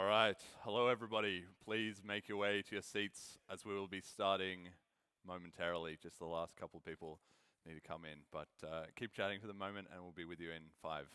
All right. Hello, everybody. Please make your way to your seats as we will be starting momentarily. Just the last couple of people need to come in, but keep chatting for the moment and we'll be with you in 5.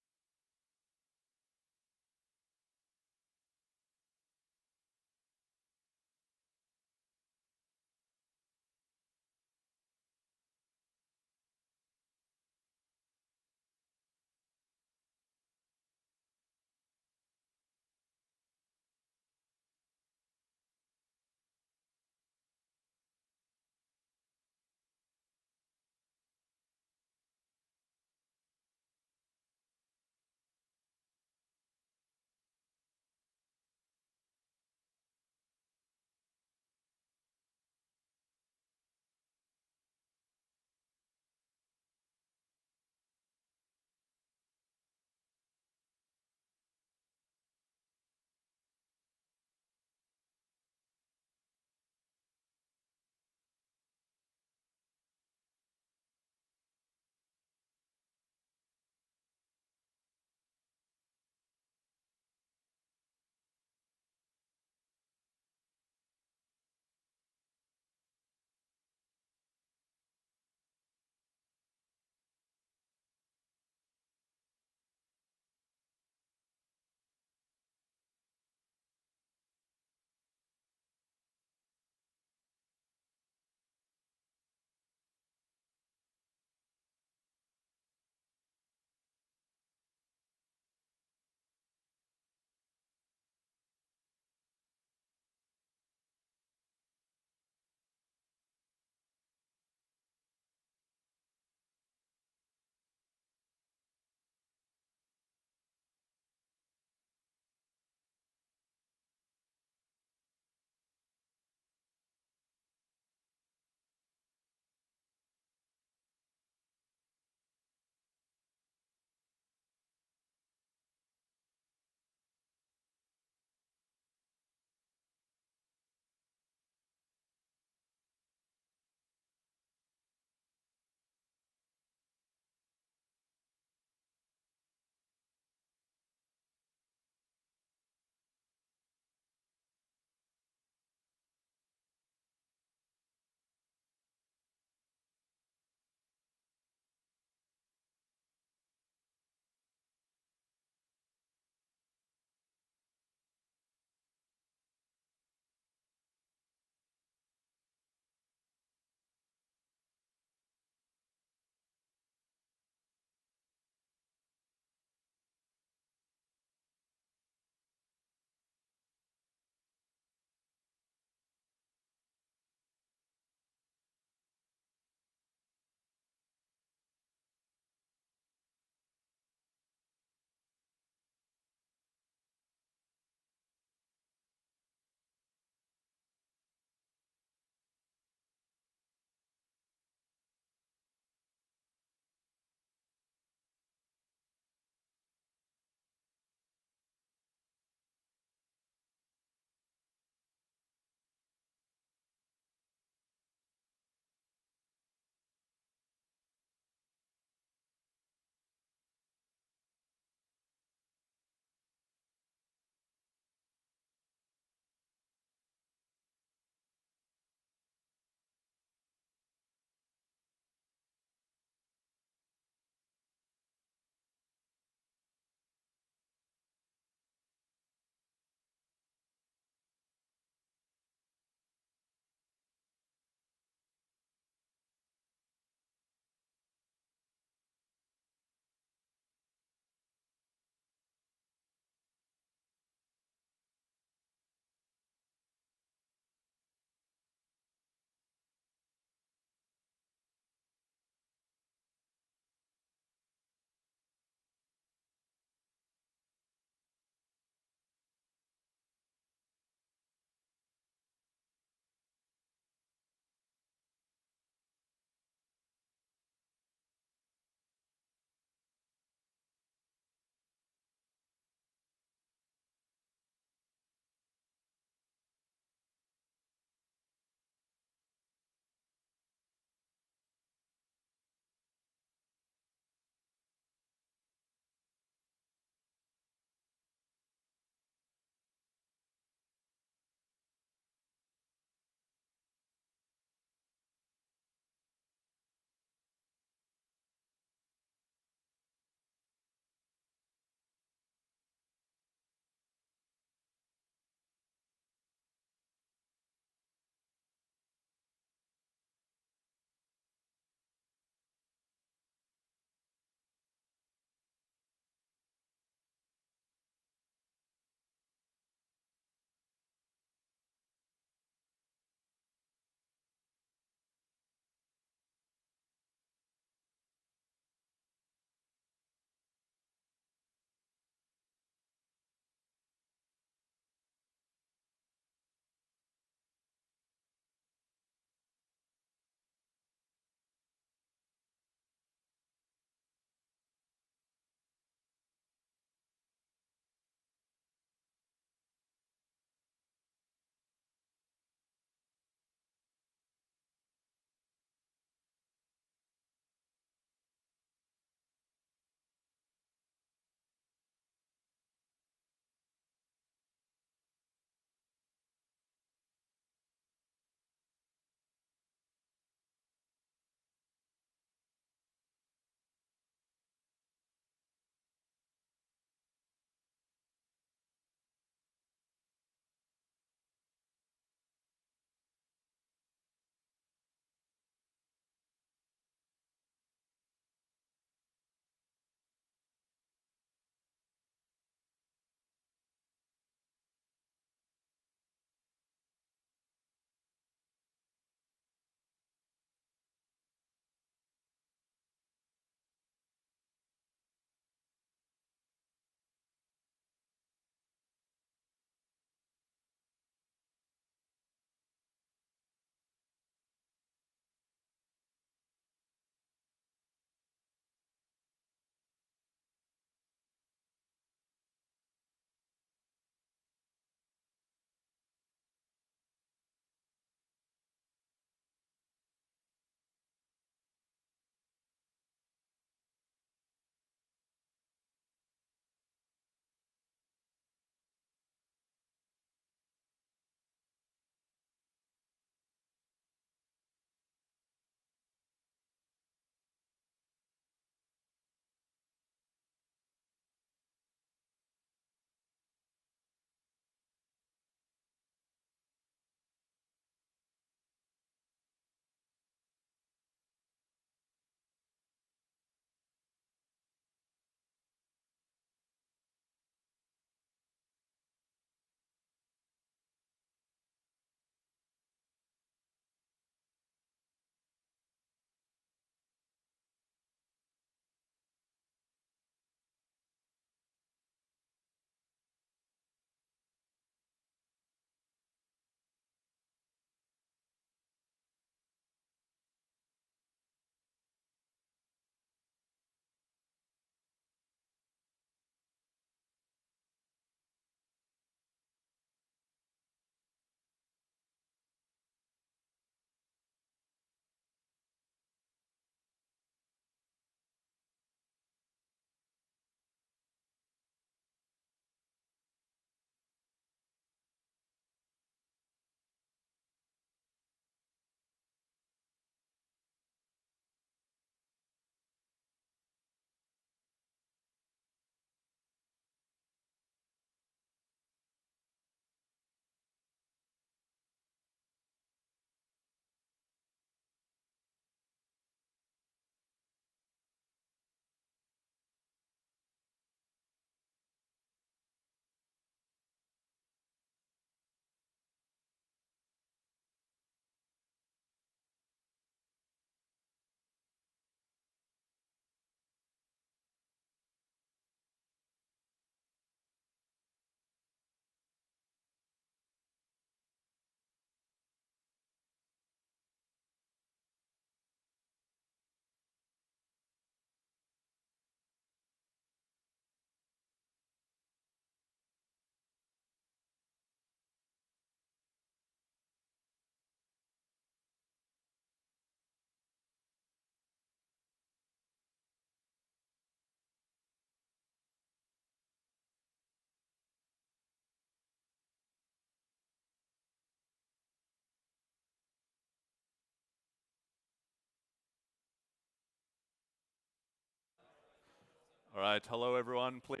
All right, hello everyone. Please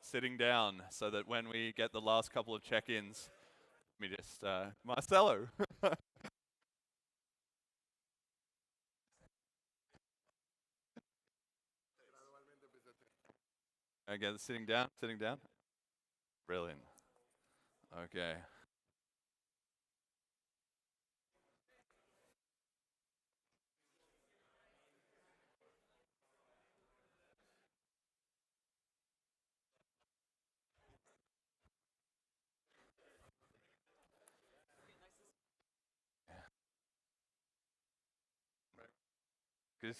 sitting down so that when we get the last couple of check-ins, let me just Marcelo. Again, sitting down, sitting down. Brilliant. Okay. Good.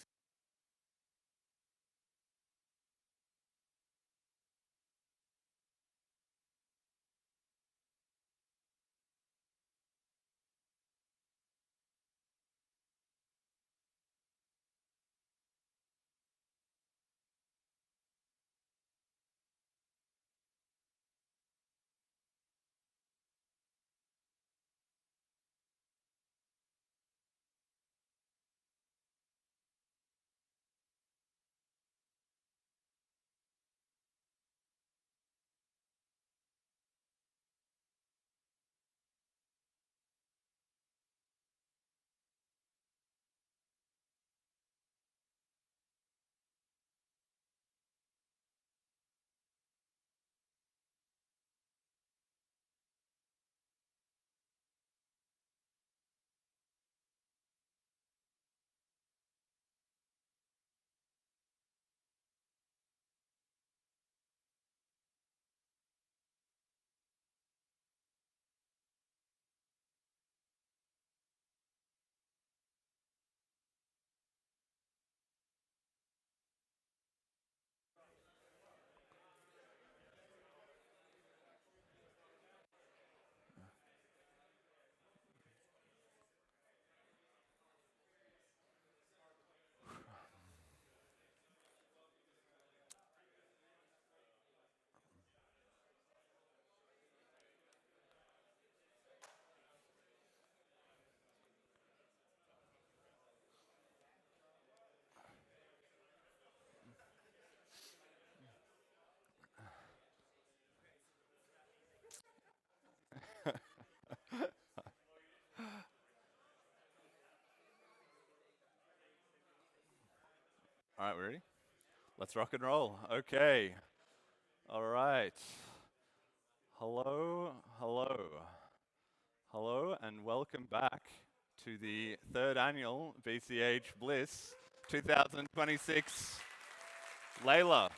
All right, we ready? Let's rock and roll. Okay. All right. Hello, hello, hello, and welcome back to the third annual BCH Bliss 2026. Layla,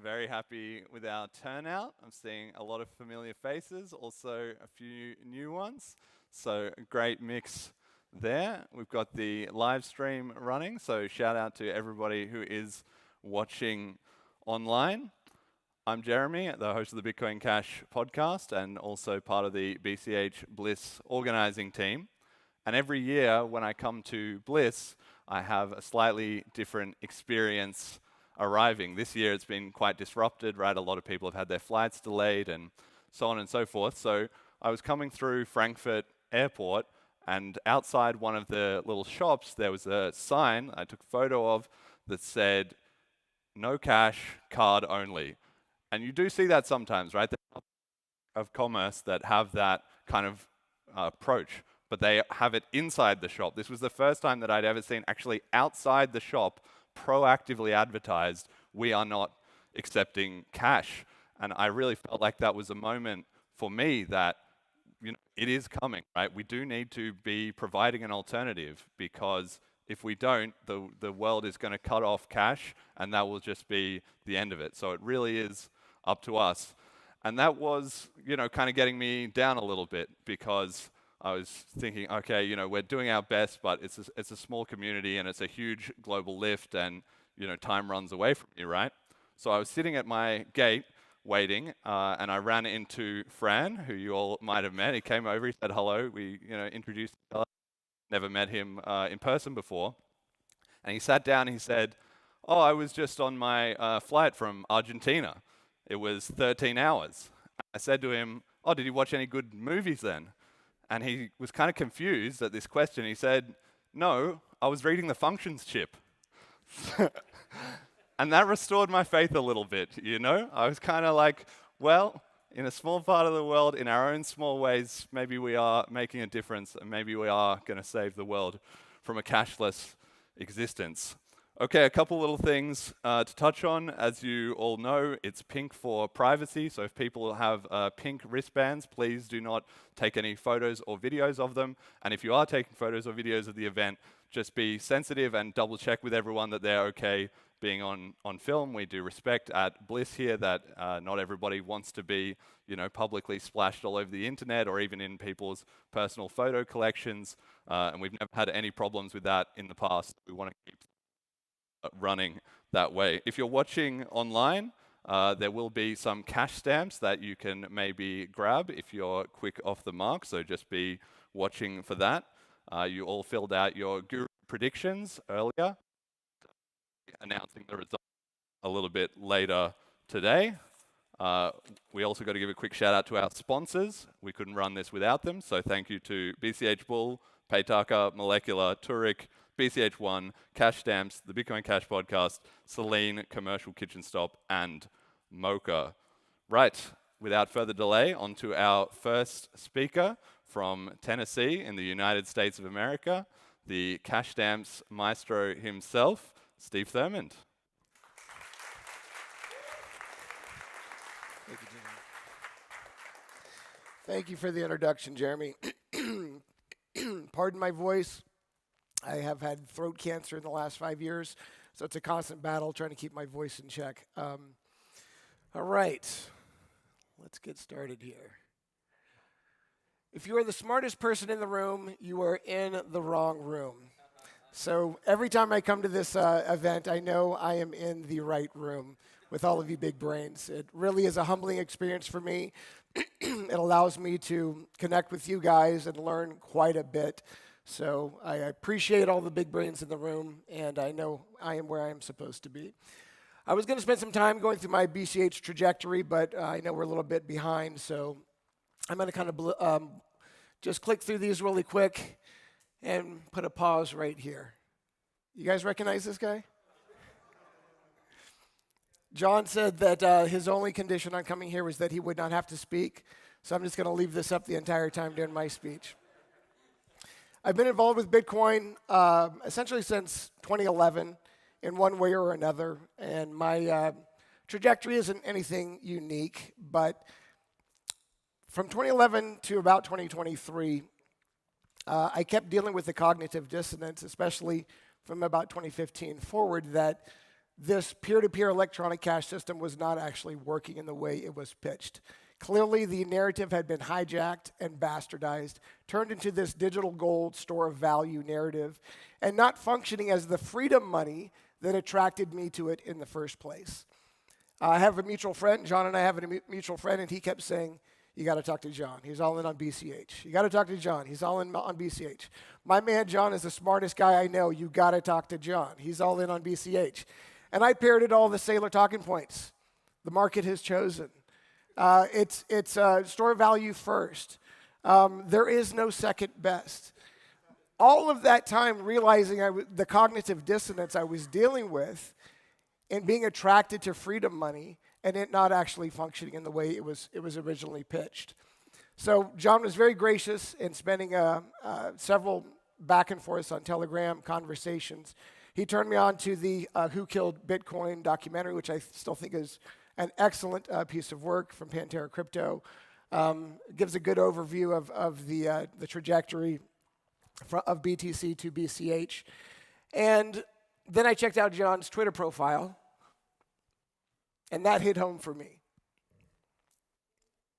very happy with our turnout. I'm seeing a lot of familiar faces, also a few new ones. So a great mix there. We've got the live stream running, so shout out to everybody who is watching online. I'm Jeremy, the host of the Bitcoin Cash podcast and also part of the BCH Bliss organizing team. And every year when I come to Bliss, I have a slightly different experience arriving. This year it's been quite disrupted, right? A lot of people have had their flights delayed and so on and so forth. So I was coming through Frankfurt Airport, and outside one of the little shops there was a sign I took a photo of that said, "No cash, card only." And you do see that sometimes, right? Of commerce that have that kind of approach, but they have it inside the shop. This was the first time that I'd ever seen actually outside the shop proactively advertised, "We are not accepting cash." And I really felt like that was a moment for me that, it is coming, right? We do need to be providing an alternative, because if we don't, the world is going to cut off cash and that will just be the end of it. So it really is up to us. And that was, kind of getting me down a little bit, because I was thinking, okay, we're doing our best, but it's a small community and it's a huge global lift, and, time runs away from you, right? So I was sitting at my gate waiting, and I ran into Fran, who you all might have met. He came over, he said hello. We, introduced each other. Never met him in person before. And he sat down and he said, "Oh, I was just on my flight from Argentina. It was 13 hours. I said to him, "Oh, did you watch any good movies then?" And he was kind of confused at this question. He said, "No, I was reading the functions chip. And that restored my faith a little bit, you know? I was kind of like, well, in a small part of the world, in our own small ways, maybe we are making a difference, and maybe we are going to save the world from a cashless existence. Okay, a couple little things to touch on. As you all know, it's pink for privacy, so if people have pink wristbands, please do not take any photos or videos of them. And if you are taking photos or videos of the event, just be sensitive and double check with everyone that they're okay being on film. We do respect at Bliss here that not everybody wants to be, you know, publicly splashed all over the internet or even in people's personal photo collections, and we've never had any problems with that in the past. We want to keep running that way. If you're watching online, there will be some cash stamps that you can maybe grab if you're quick off the mark, so just be watching for that. You all filled out your guru predictions earlier, announcing the results a little bit later today. We also got to give a quick shout out to our sponsors. We couldn't run this without them, so thank you to BCH Bull, Paytaka, Molecular, Turek, BCH One, Cash Stamps, the Bitcoin Cash Podcast, Celine, Commercial Kitchen Stop, and Mocha. Right, without further delay, on to our first speaker from Tennessee in the United States of America, the Cash Stamps maestro himself, Steve Thurmond. Thank you, Jeremy. Thank you for the introduction, Jeremy. Pardon my voice. I have had throat cancer in the last 5 years, so it's a constant battle trying to keep my voice in check. All right, let's get started here. If you are the smartest person in the room, you are in the wrong room. So every time I come to this event, I know I am in the right room with all of you big brains. It really is a humbling experience for me. It allows me to connect with you guys and learn quite a bit. So I appreciate all the big brains in the room, and I know I am where I am supposed to be. I was going to spend some time going through my BCH trajectory, but I know we're a little bit behind, so I'm going to kind of just click through these really quick and put a pause right here. You guys recognize this guy? John said that his only condition on coming here was that he would not have to speak, so I'm just going to leave this up the entire time during my speech. I've been involved with Bitcoin essentially since 2011 in one way or another, and my trajectory isn't anything unique, but from 2011 to about 2023, I kept dealing with the cognitive dissonance, especially from about 2015 forward, that this peer-to-peer electronic cash system was not actually working in the way it was pitched. Clearly, the narrative had been hijacked and bastardized, turned into this digital gold store of value narrative, and not functioning as the freedom money that attracted me to it in the first place. I have a mutual friend, John and I have a mutual friend, and he kept saying, you got to talk to John. He's all in on BCH. You got to talk to John. He's all in on BCH. My man John is the smartest guy I know. You got to talk to John. He's all in on BCH. And I parroted all the Saylor talking points. The market has chosen. It's store value first. There is no second best. All of that time realizing the cognitive dissonance I was dealing with and being attracted to freedom money and it not actually functioning in the way it was originally pitched. So John was very gracious in spending several back and forths on Telegram conversations. He turned me on to the Who Killed Bitcoin documentary, which I still think is an excellent piece of work from Pantera Crypto. Gives a good overview of the trajectory of BTC to BCH. And then I checked out John's Twitter profile, and that hit home for me.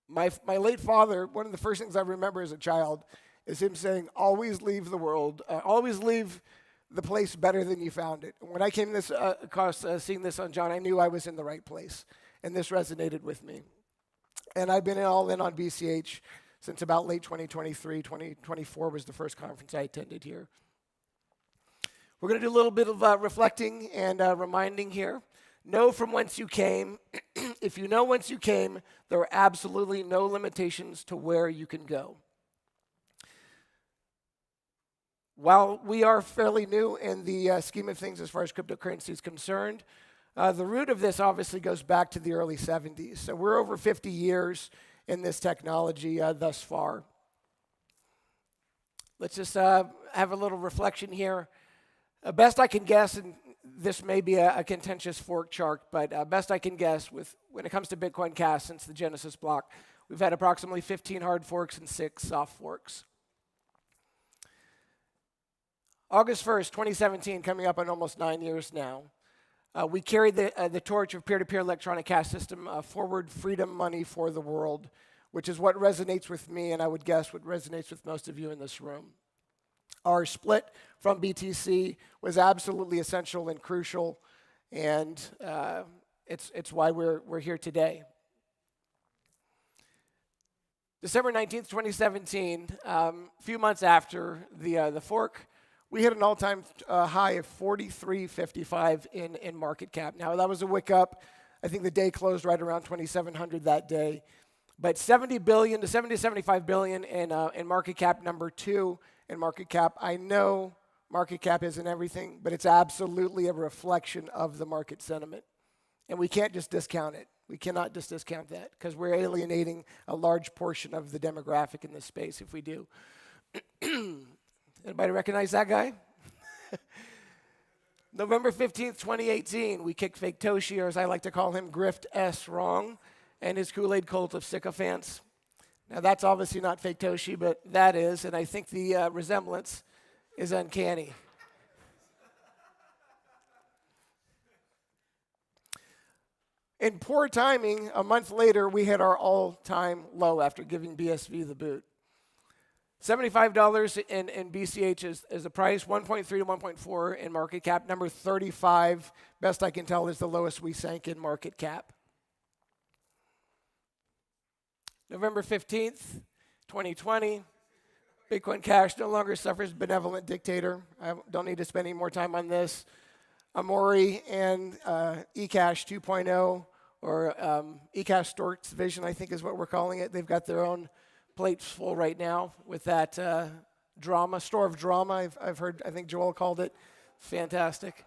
My late father, one of the first things I remember as a child is him saying, always leave the world, always leave the place better than you found it. When I came across seeing this on John, I knew I was in the right place, and this resonated with me. And I've been all in on BCH since about late 2023. 2024 was the first conference I attended here. We're going to do a little bit of reflecting and reminding here. Know from whence you came. If you know whence you came, there are absolutely no limitations to where you can go. While we are fairly new in the scheme of things as far as cryptocurrency is concerned, the root of this obviously goes back to the early 70s. So we're over 50 years in this technology thus far. Let's just have a little reflection here. Best I can guess, and this may be a contentious fork chart, but best I can guess when it comes to Bitcoin Cash since the Genesis block, we've had approximately 15 hard forks and 6 soft forks. August 1st, 2017, coming up on almost 9 years now, we carried the torch of peer-to-peer electronic cash system forward, freedom money for the world, which is what resonates with me, and I would guess what resonates with most of you in this room. Our split from BTC was absolutely essential and crucial, and it's why we're here today. December 19th, 2017, a few months after the fork, we hit an all-time high of $43.55 in market cap. Now, that was a wick up. I think the day closed right around 2,700 that day. But 70 billion to 70 to 75 billion in market cap, number 2 in market cap. I know market cap isn't everything, but it's absolutely a reflection of the market sentiment. And we can't just discount it. We cannot just discount that because we're alienating a large portion of the demographic in this space if we do. Anybody recognize that guy? November 15th, 2018, we kicked Fake Toshi, or as I like to call him, Grift S. wrong, and his Kool-Aid cult of sycophants. Now, that's obviously not Fake Toshi, but that is, and I think the resemblance is uncanny. In poor timing, a month later, we hit our all-time low after giving BSV the boot. $75 in BCH is the price, 1.3 to 1.4 in market cap. Number 35, best I can tell, is the lowest we sank in market cap. November 15th, 2020, Bitcoin Cash no longer suffers benevolent dictator. I don't need to spend any more time on this. Amori and eCash 2.0, or eCash Stork's Vision, I think is what we're calling it. They've got their own plates full right now with that drama, store of drama. I've heard, I think Joel called it. Fantastic.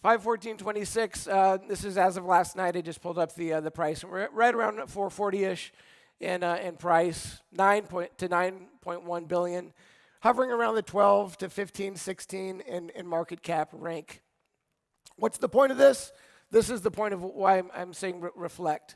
5/14/26. This is as of last night. I just pulled up the price. We're right around 440-ish in price. 9 to 9.1 billion, hovering around the 12 to 15, 16 in market cap rank. What's the point of this? This is the point of why I'm saying reflect.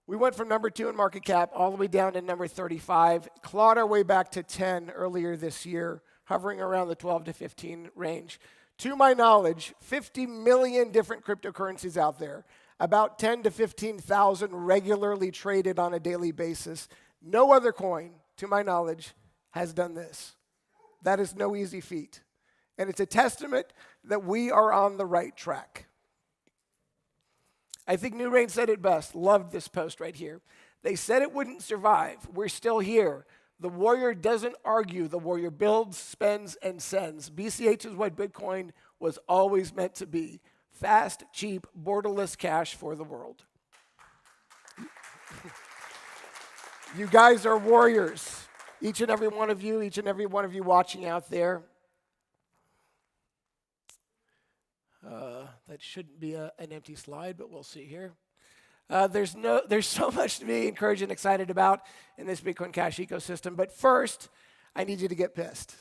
We went from number 2 in market cap all the way down to number 35, clawed our way back to 10 earlier this year, hovering around the 12 to 15 range. To my knowledge, 50 million different cryptocurrencies out there, about 10 to 15,000 regularly traded on a daily basis. No other coin, to my knowledge, has done this. That is no easy feat. And it's a testament that we are on the right track. I think New Rain said it best. Loved this post right here. They said it wouldn't survive. We're still here. The warrior doesn't argue. The warrior builds, spends, and sends. BCH is what Bitcoin was always meant to be. Fast, cheap, borderless cash for the world. You guys are warriors. Each and every one of you watching out there. That shouldn't be an empty slide, but we'll see here. There's so much to be encouraged and excited about in this Bitcoin Cash ecosystem. But first, I need you to get pissed.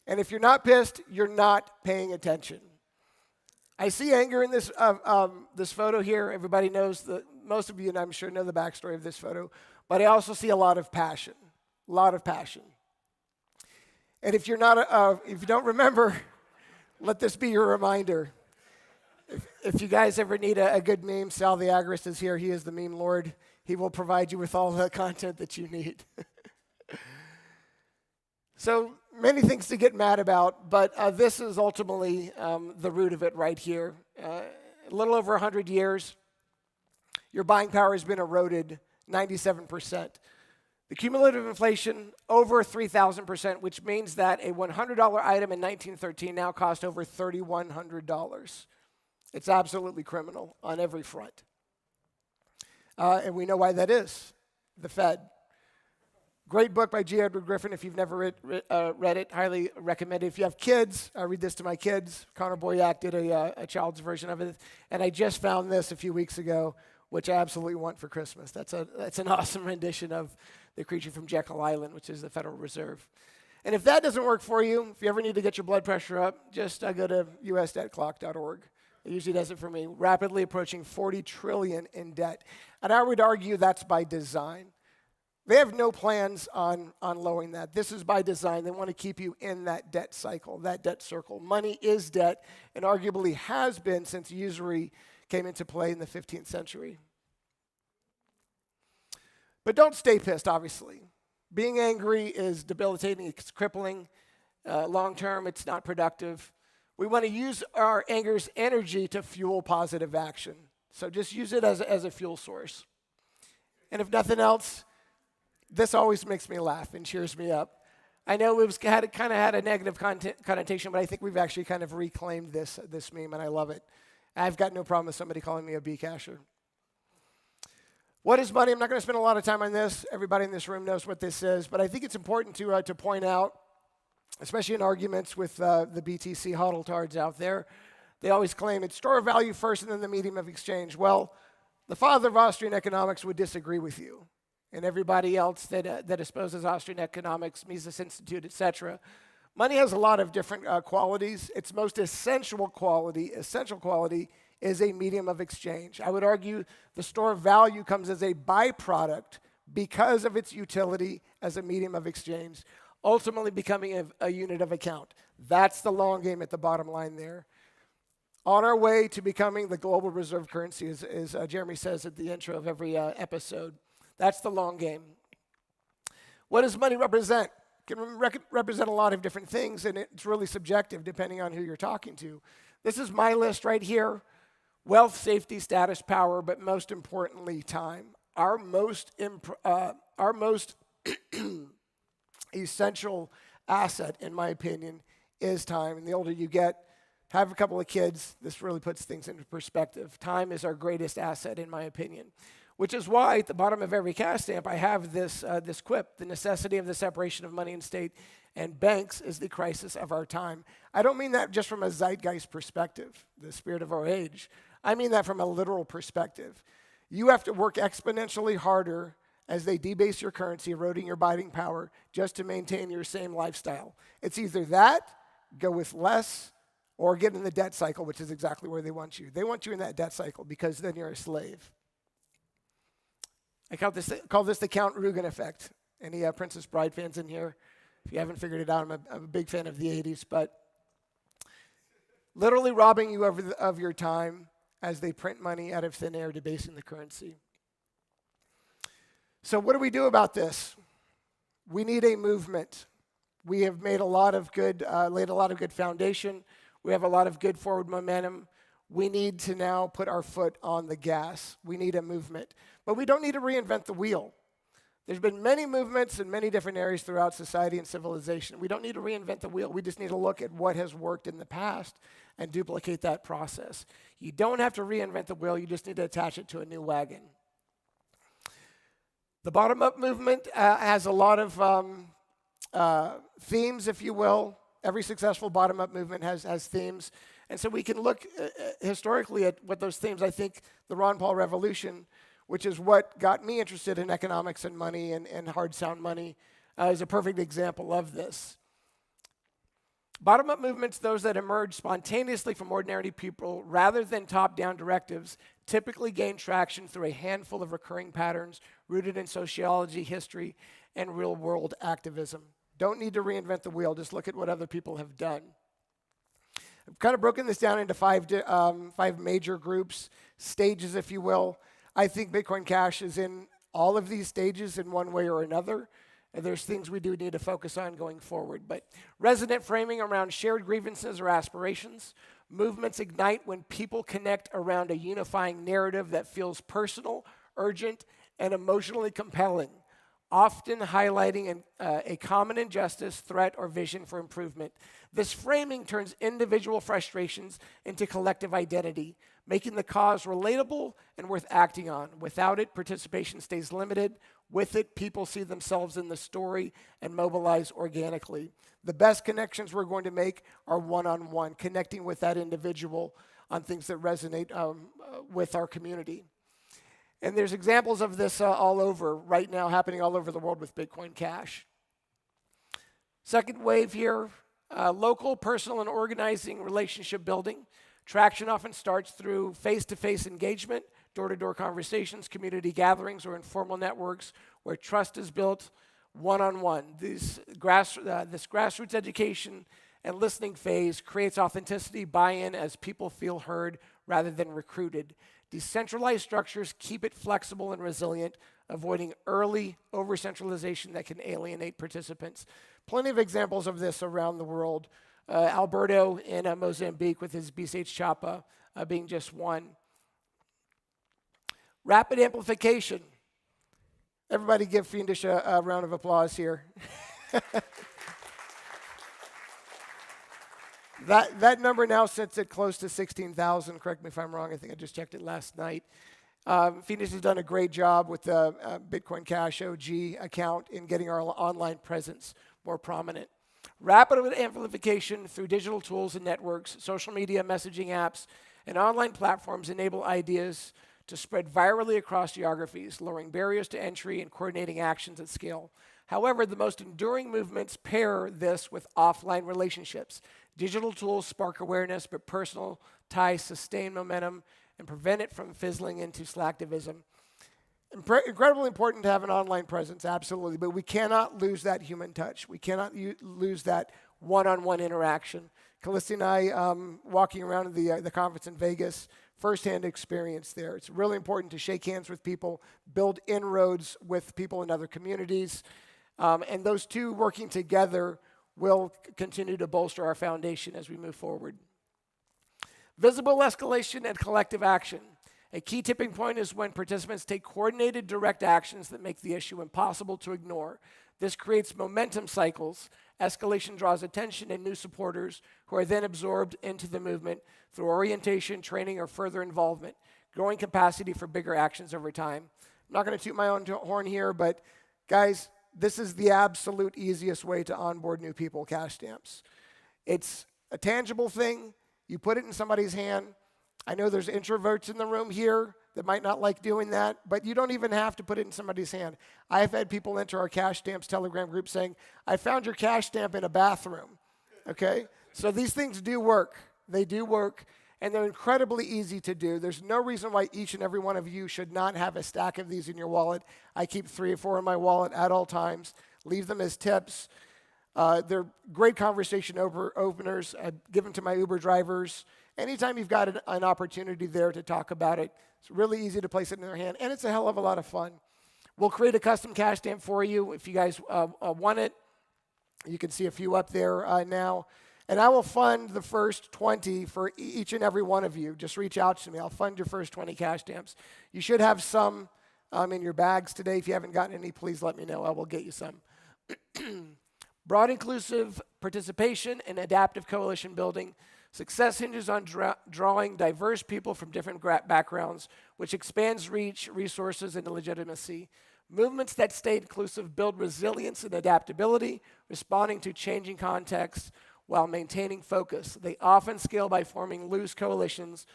And if you're not pissed, you're not paying attention. I see anger in this photo here. Everybody knows most of you, and I'm sure, know the backstory of this photo. But I also see a lot of passion. A lot of passion. And if you don't remember, let this be your reminder. If you guys ever need a good meme, Sal the Agorist is here. He is the meme lord. He will provide you with all the content that you need. So many things to get mad about, but this is ultimately the root of it right here. A little over 100 years, your buying power has been eroded 97%. The cumulative inflation over 3,000%, which means that a $100 item in 1913 now cost over $3,100. It's absolutely criminal on every front. And we know why that is. The Fed. Great book by G. Edward Griffin. If you've never read it, highly recommend it. If you have kids, I read this to my kids. Connor Boyack did a child's version of it. And I just found this a few weeks ago, which I absolutely want for Christmas. That's an awesome rendition of The Creature from Jekyll Island, which is the Federal Reserve. And if that doesn't work for you, if you ever need to get your blood pressure up, just go to usdebtclock.org. It usually does it for me. Rapidly approaching $40 trillion in debt. And I would argue that's by design. They have no plans on lowering that. This is by design. They want to keep you in that debt cycle, that debt circle. Money is debt, and arguably has been since usury came into play in the 15th century. But don't stay pissed, obviously. Being angry is debilitating. It's crippling. Long term, it's not productive. We want to use our anger's energy to fuel positive action. So just use it as a fuel source. And if nothing else, this always makes me laugh and cheers me up. I know it kind of had a negative connotation, but I think we've actually kind of reclaimed this meme, and I love it. I've got no problem with somebody calling me a B-casher. What is money? I'm not going to spend a lot of time on this. Everybody in this room knows what this is, but I think it's important to point out, especially in arguments with the BTC hodl-tards out there. They always claim it's store of value first and then the medium of exchange. Well, the father of Austrian economics would disagree with you. And everybody else that espouses Austrian economics, Mises Institute, etc. Money has a lot of different qualities. Its most essential quality is a medium of exchange. I would argue the store of value comes as a byproduct because of its utility as a medium of exchange, ultimately becoming a unit of account. That's the long game at the bottom line there. On our way to becoming the global reserve currency, as Jeremy says at the intro of every episode. That's the long game. What does money represent? It can represent a lot of different things, and it's really subjective depending on who you're talking to. This is my list right here. Wealth, safety, status, power, but most importantly, time. Our most essential asset, in my opinion, is time. And the older you get, have a couple of kids, this really puts things into perspective. Time is our greatest asset, in my opinion. Which is why at the bottom of every cash stamp I have this quip: the necessity of the separation of money and state and banks is the crisis of our time. I don't mean that just from a zeitgeist perspective, the spirit of our age. I mean that from a literal perspective. You have to work exponentially harder as they debase your currency, eroding your buying power, just to maintain your same lifestyle. It's either that, go with less, or get in the debt cycle, which is exactly where they want you. They want you in that debt cycle because then you're a slave. I call this the Count Rugen effect. Any Princess Bride fans in here? If you haven't figured it out, I'm a big fan of the 80s, but literally robbing you of your time as they print money out of thin air, debasing the currency. So what do we do about this? We need a movement. We have made laid a lot of good foundation. We have a lot of good forward momentum. We need to now put our foot on the gas. We need a movement. But we don't need to reinvent the wheel. There's been many movements in many different areas throughout society and civilization. We don't need to reinvent the wheel. We just need to look at what has worked in the past and duplicate that process. You don't have to reinvent the wheel. You just need to attach it to a new wagon. The bottom-up movement has a lot of themes, if you will. Every successful bottom-up movement has themes. And so we can look historically at what those themes, I think the Ron Paul Revolution, which is what got me interested in economics and money and hard sound money, is a perfect example of this. Bottom-up movements, those that emerge spontaneously from ordinary people rather than top-down directives, typically gain traction through a handful of recurring patterns rooted in sociology, history, and real-world activism. Don't need to reinvent the wheel. Just look at what other people have done. I've kind of broken this down into five major groups, stages, if you will. I think Bitcoin Cash is in all of these stages in one way or another. And there's things we do need to focus on going forward. But resonant framing around shared grievances or aspirations. Movements ignite when people connect around a unifying narrative that feels personal, urgent, and emotionally compelling. often highlighting a common injustice, threat, or vision for improvement. This framing turns individual frustrations into collective identity, making the cause relatable and worth acting on. Without it, participation stays limited. With it, people see themselves in the story and mobilize organically. The best connections we're going to make are one-on-one, connecting with that individual on things that resonate with our community. And there's examples of this all over right now, happening all over the world with Bitcoin Cash. Second wave here, local, personal, and organizing relationship building. Traction often starts through face-to-face engagement, door-to-door conversations, community gatherings, or informal networks where trust is built one-on-one. This grassroots education and listening phase creates authenticity, buy-in as people feel heard rather than recruited. Decentralized structures keep it flexible and resilient, avoiding early over-centralization that can alienate participants. Plenty of examples of this around the world. Alberto in Mozambique with his BCH Chapa being just one. Rapid amplification. Everybody give Fiendish a round of applause here. That number now sits at close to 16,000. Correct me if I'm wrong. I think I just checked it last night. Fiendish has done a great job with the Bitcoin Cash OG account in getting our online presence more prominent. Rapid amplification through digital tools and networks, social media, messaging apps, and online platforms enable ideas to spread virally across geographies, lowering barriers to entry and coordinating actions at scale. However, the most enduring movements pair this with offline relationships. Digital tools spark awareness, but personal ties sustain momentum and prevent it from fizzling into slacktivism. Incredibly important to have an online presence, absolutely, but we cannot lose that human touch. We cannot lose that one-on-one interaction. Callisti and I, walking around the conference in Vegas, firsthand experience there. It's really important to shake hands with people, build inroads with people in other communities, and those two working together will continue to bolster our foundation as we move forward. Visible escalation and collective action. A key tipping point is when participants take coordinated direct actions that make the issue impossible to ignore. This creates momentum cycles. Escalation draws attention and new supporters who are then absorbed into the movement through orientation, training, or further involvement, growing capacity for bigger actions over time. I'm not going to toot my own horn here, but guys, this is the absolute easiest way to onboard new people, cash stamps. It's a tangible thing. You put it in somebody's hand. I know there's introverts in the room here that might not like doing that, but you don't even have to put it in somebody's hand. I've had people enter our cash stamps Telegram group saying, I found your cash stamp in a bathroom, okay? So these things do work. They do work, and they're incredibly easy to do. There's no reason why each and every one of you should not have a stack of these in your wallet. I keep 3 or 4 in my wallet at all times. Leave them as tips. They're great conversation openers. I give them to my Uber drivers. Anytime you've got an opportunity there to talk about it, it's really easy to place it in their hand, and it's a hell of a lot of fun. We'll create a custom cash stamp for you if you guys want it. You can see a few up there now. And I will fund the first 20 for each and every one of you. Just reach out to me. I'll fund your first 20 cash stamps. You should have some in your bags today. If you haven't gotten any, please let me know. I will get you some. Broad inclusive participation and adaptive coalition building. Success hinges on drawing diverse people from different backgrounds, which expands reach, resources, and legitimacy. Movements that stay inclusive build resilience and adaptability, responding to changing contexts while maintaining focus. They often scale by forming loose coalitions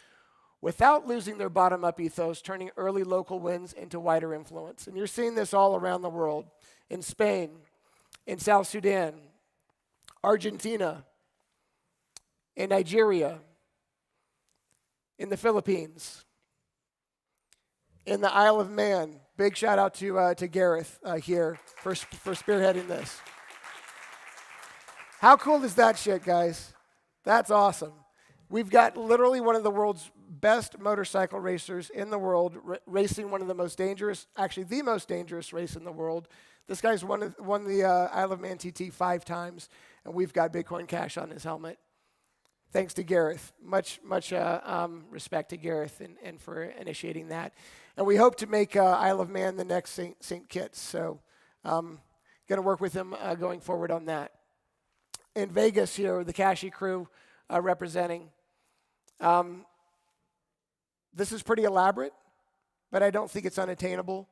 without losing their bottom-up ethos, turning early local wins into wider influence. And you're seeing this all around the world, in Spain, in South Sudan, Argentina, in Nigeria, in the Philippines, in the Isle of Man. Big shout out to Gareth here for spearheading this. How cool is that shit, guys? That's awesome. We've got literally one of the world's best motorcycle racers in the world racing one of the most dangerous, actually the most dangerous race in the world. This guy's won the Isle of Man TT 5 times, and we've got Bitcoin Cash on his helmet. Thanks to Gareth. Much respect to Gareth and for initiating that. And we hope to make Isle of Man the next St. Kitts. So Going to work with him going forward on that. In Vegas here, the Cashy crew representing. This is pretty elaborate, but I don't think it's unattainable.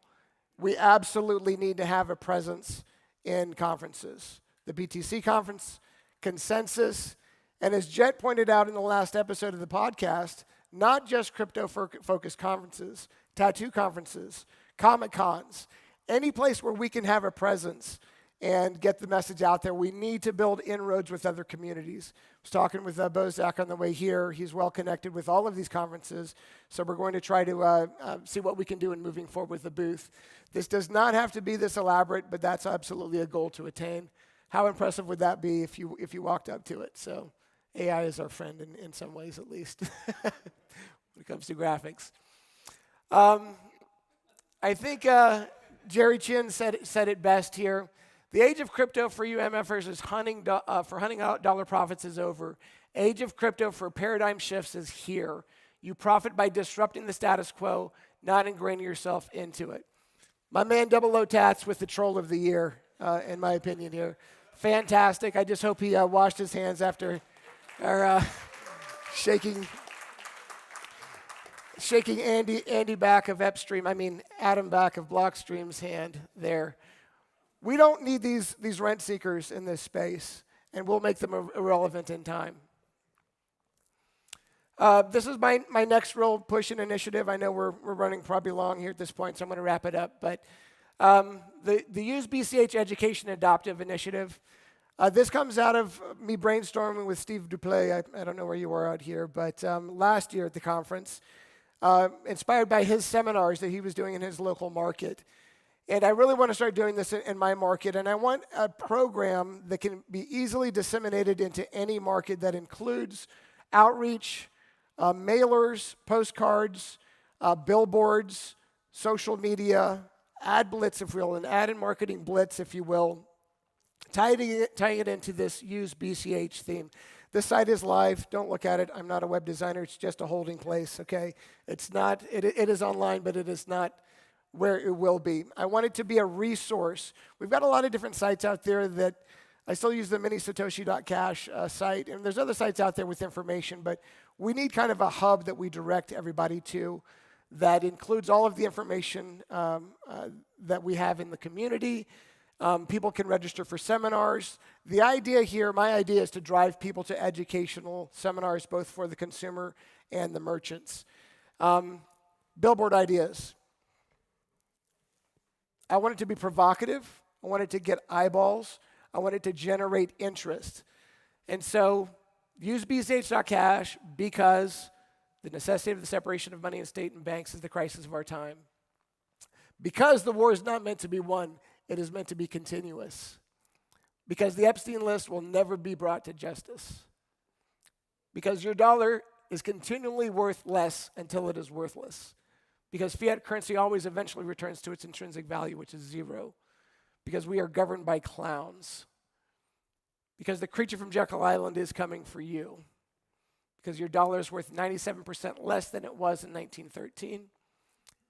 We absolutely need to have a presence in conferences. The BTC conference, Consensus, and as Jet pointed out in the last episode of the podcast, not just crypto-focused conferences, tattoo conferences, Comic-Cons, any place where we can have a presence and get the message out there. We need to build inroads with other communities. I was talking with Bozak on the way here. He's well connected with all of these conferences, so we're going to try to see what we can do in moving forward with the booth. This does not have to be this elaborate, but that's absolutely a goal to attain. How impressive would that be if you walked up to it? So AI is our friend in some ways, at least, when it comes to graphics. I think Jerry Chin said it best here. The age of crypto for you MFers is hunting out dollar profits is over. Age of crypto for paradigm shifts is here. You profit by disrupting the status quo, not ingraining yourself into it. My man Double O Tats with the troll of the year, in my opinion here. Fantastic. I just hope he washed his hands after our shaking Andy back of Adam back of Blockstream's hand there. We don't need these rent seekers in this space, and we'll make them irrelevant in time. This is my next real push and initiative. I know we're running probably long here at this point, so I'm going to wrap it up. But the Use BCH Education Adoptive Initiative, this comes out of me brainstorming with Steve Duplay. I don't know where you were out here, but last year at the conference, inspired by his seminars that he was doing in his local market. And I really want to start doing this in my market, and I want a program that can be easily disseminated into any market that includes outreach, mailers, postcards, billboards, social media, ad blitz, if you will, an ad and marketing blitz, if you will, tying it into this Use BCH theme. This site is live. Don't look at it. I'm not a web designer. It's just a holding place, okay? It's not, it is online, but it is not where it will be. I want it to be a resource. We've got a lot of different sites out there that I still use the minisatoshi.cash site, and there's other sites out there with information, but we need kind of a hub that we direct everybody to that includes all of the information that we have in the community. People can register for seminars. The idea here, my idea, is to drive people to educational seminars, both for the consumer and the merchants. Billboard ideas. I want it to be provocative. I want it to get eyeballs. I want it to generate interest. And so use bch.cash because the necessity of the separation of money and state and banks is the crisis of our time. Because the war is not meant to be won, it is meant to be continuous. Because the Epstein list will never be brought to justice. Because your dollar is continually worth less until it is worthless. Because fiat currency always eventually returns to its intrinsic value, which is zero. Because we are governed by clowns. Because the creature from Jekyll Island is coming for you. Because your dollar is worth 97% less than it was in 1913.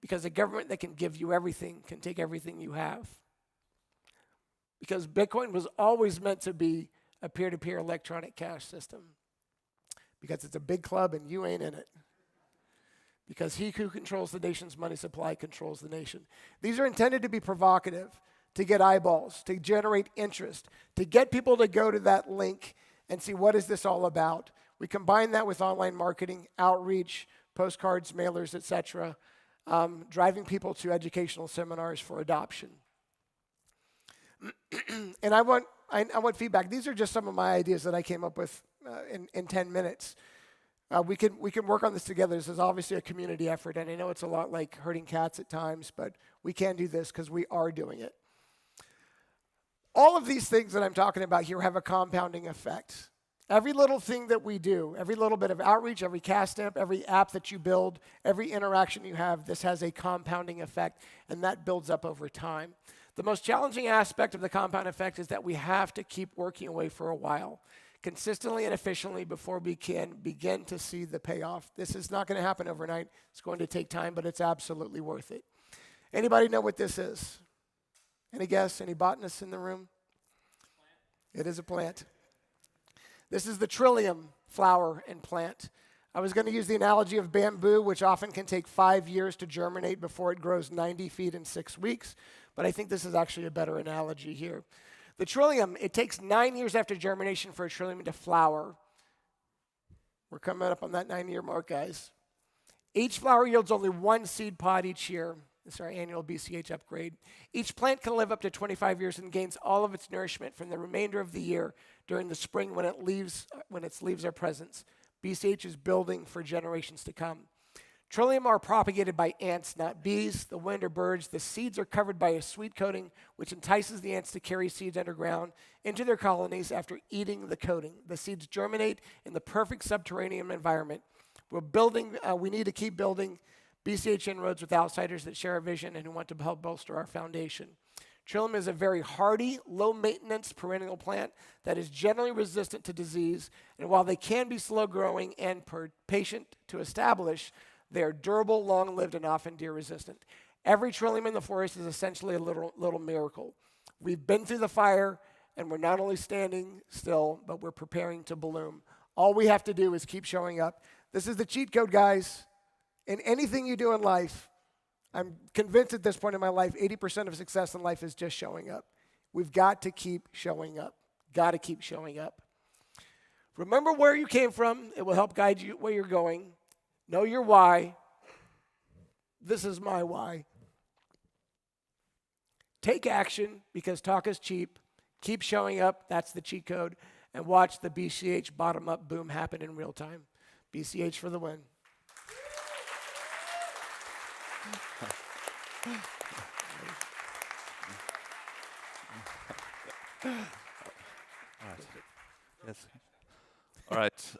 Because a government that can give you everything can take everything you have. Because Bitcoin was always meant to be a peer-to-peer electronic cash system. Because it's a big club and you ain't in it. Because he who controls the nation's money supply controls the nation. These are intended to be provocative, to get eyeballs, to generate interest, to get people to go to that link and see what is this all about. We combine that with online marketing, outreach, postcards, mailers, etc., driving people to educational seminars for adoption. And I want feedback. These are just some of my ideas that I came up with in 10 minutes. We can work on this together. This is obviously a community effort, and I know it's a lot like herding cats at times, but we can do this because we are doing it. All of these things that I'm talking about here have a compounding effect. Every little thing that we do, every little bit of outreach, every cash stamp, every app that you build, every interaction you have, this has a compounding effect, and that builds up over time. The most challenging aspect of the compound effect is that we have to keep working away for a while, consistently and efficiently before we can begin to see the payoff. This is not going to happen overnight. It's going to take time, but it's absolutely worth it. Anybody know what this is? Any guess? Any botanists in the room? It is a plant. This is the trillium flower and plant. I was going to use the analogy of bamboo, which often can take 5 years to germinate before it grows 90 feet in 6 weeks, but I think this is actually a better analogy here. The trillium, it takes 9 years after germination for a trillium to flower. We're coming up on that 9-year mark, guys. Each flower yields only 1 seed pod each year. This is our annual BCH upgrade. Each plant can live up to 25 years and gains all of its nourishment from the remainder of the year during the spring when its leaves are present. BCH is building for generations to come. Trillium are propagated by ants, not bees, the wind, or birds. The seeds are covered by a sweet coating, which entices the ants to carry seeds underground into their colonies after eating the coating. The seeds germinate in the perfect subterranean environment. We need to keep building BCH inroads with outsiders that share our vision and who want to help bolster our foundation. Trillium is a very hardy, low-maintenance perennial plant that is generally resistant to disease, and while they can be slow-growing and patient to establish, they are durable, long-lived, and often deer-resistant. Every trillium in the forest is essentially a little miracle. We've been through the fire, and we're not only standing still, but we're preparing to bloom. All we have to do is keep showing up. This is the cheat code, guys. In anything you do in life, I'm convinced at this point in my life, 80% of success in life is just showing up. We've got to keep showing up. Got to keep showing up. Remember where you came from. It will help guide you where you're going. Know your why. This is my why. Take action because talk is cheap. Keep showing up. That's the cheat code. And watch the BCH bottom-up boom happen in real time. BCH for the win. Yes. All right.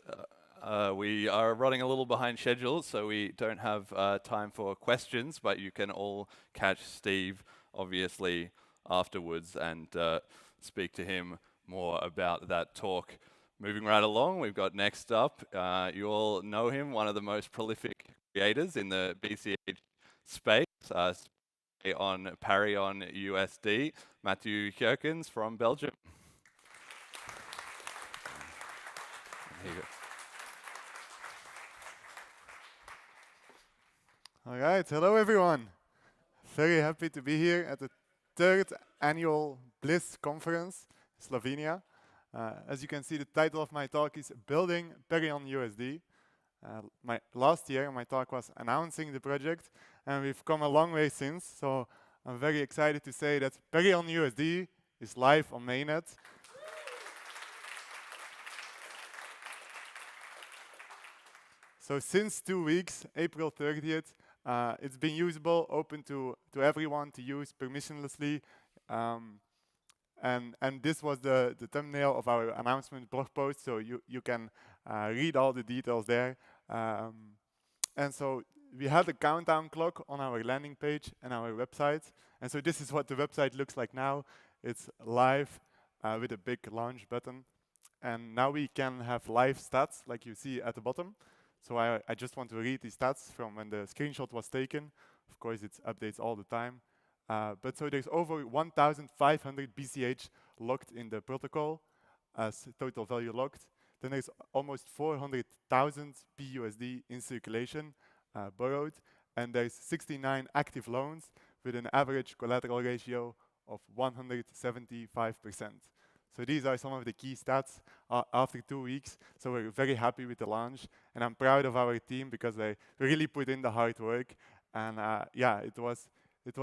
We are running a little behind schedule, so we don't have time for questions, but you can all catch Steve, obviously, afterwards and speak to him more about that talk. Moving right along, we've got next up, you all know him, one of the most prolific creators in the BCH space, on Parion USD, Matthew Kjerkens from Belgium. Here you go. All right, hello everyone. Very happy to be here at the 3rd annual BLISS conference, Slovenia. As you can see, the title of my talk is Building Parion USD. Last year, my talk was announcing the project, and we've come a long way since. So I'm very excited to say that Parion USD is live on mainnet. So since 2 weeks, April 30th, it's been usable, open to everyone to use permissionlessly. And this was the thumbnail of our announcement blog post, so you can read all the details there. And so we had a countdown clock on our landing page and our website. And so this is what the website looks like now. It's live with a big launch button. And now we can have live stats like you see at the bottom. So I just want to read the stats from when the screenshot was taken. Of course, it updates all the time. But so there's over 1,500 BCH locked in the protocol as total value locked. Then there's almost 400,000 BUSD in circulation borrowed. And there's 69 active loans with an average collateral ratio of 175%. So these are some of the key stats after 2 weeks. So we're very happy with the launch. And I'm proud of our team because they really put in the hard work. And yeah, it was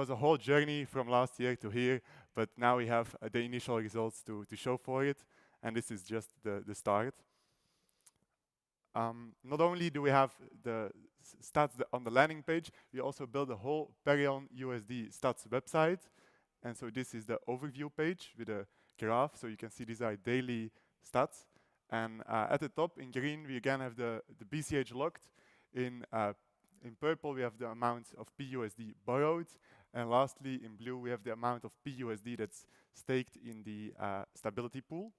a whole journey from last year to here. But now we have the initial results to show for it. And this is just the start. Not only do we have the stats on the landing page, we also built a whole Parion USD stats website. And so this is the overview page with a graph, so you can see these are daily stats. And at the top in green, we again have the BCH locked. In purple, we have the amount of PUSD borrowed. And lastly, in blue, we have the amount of PUSD that's staked in the stability pool.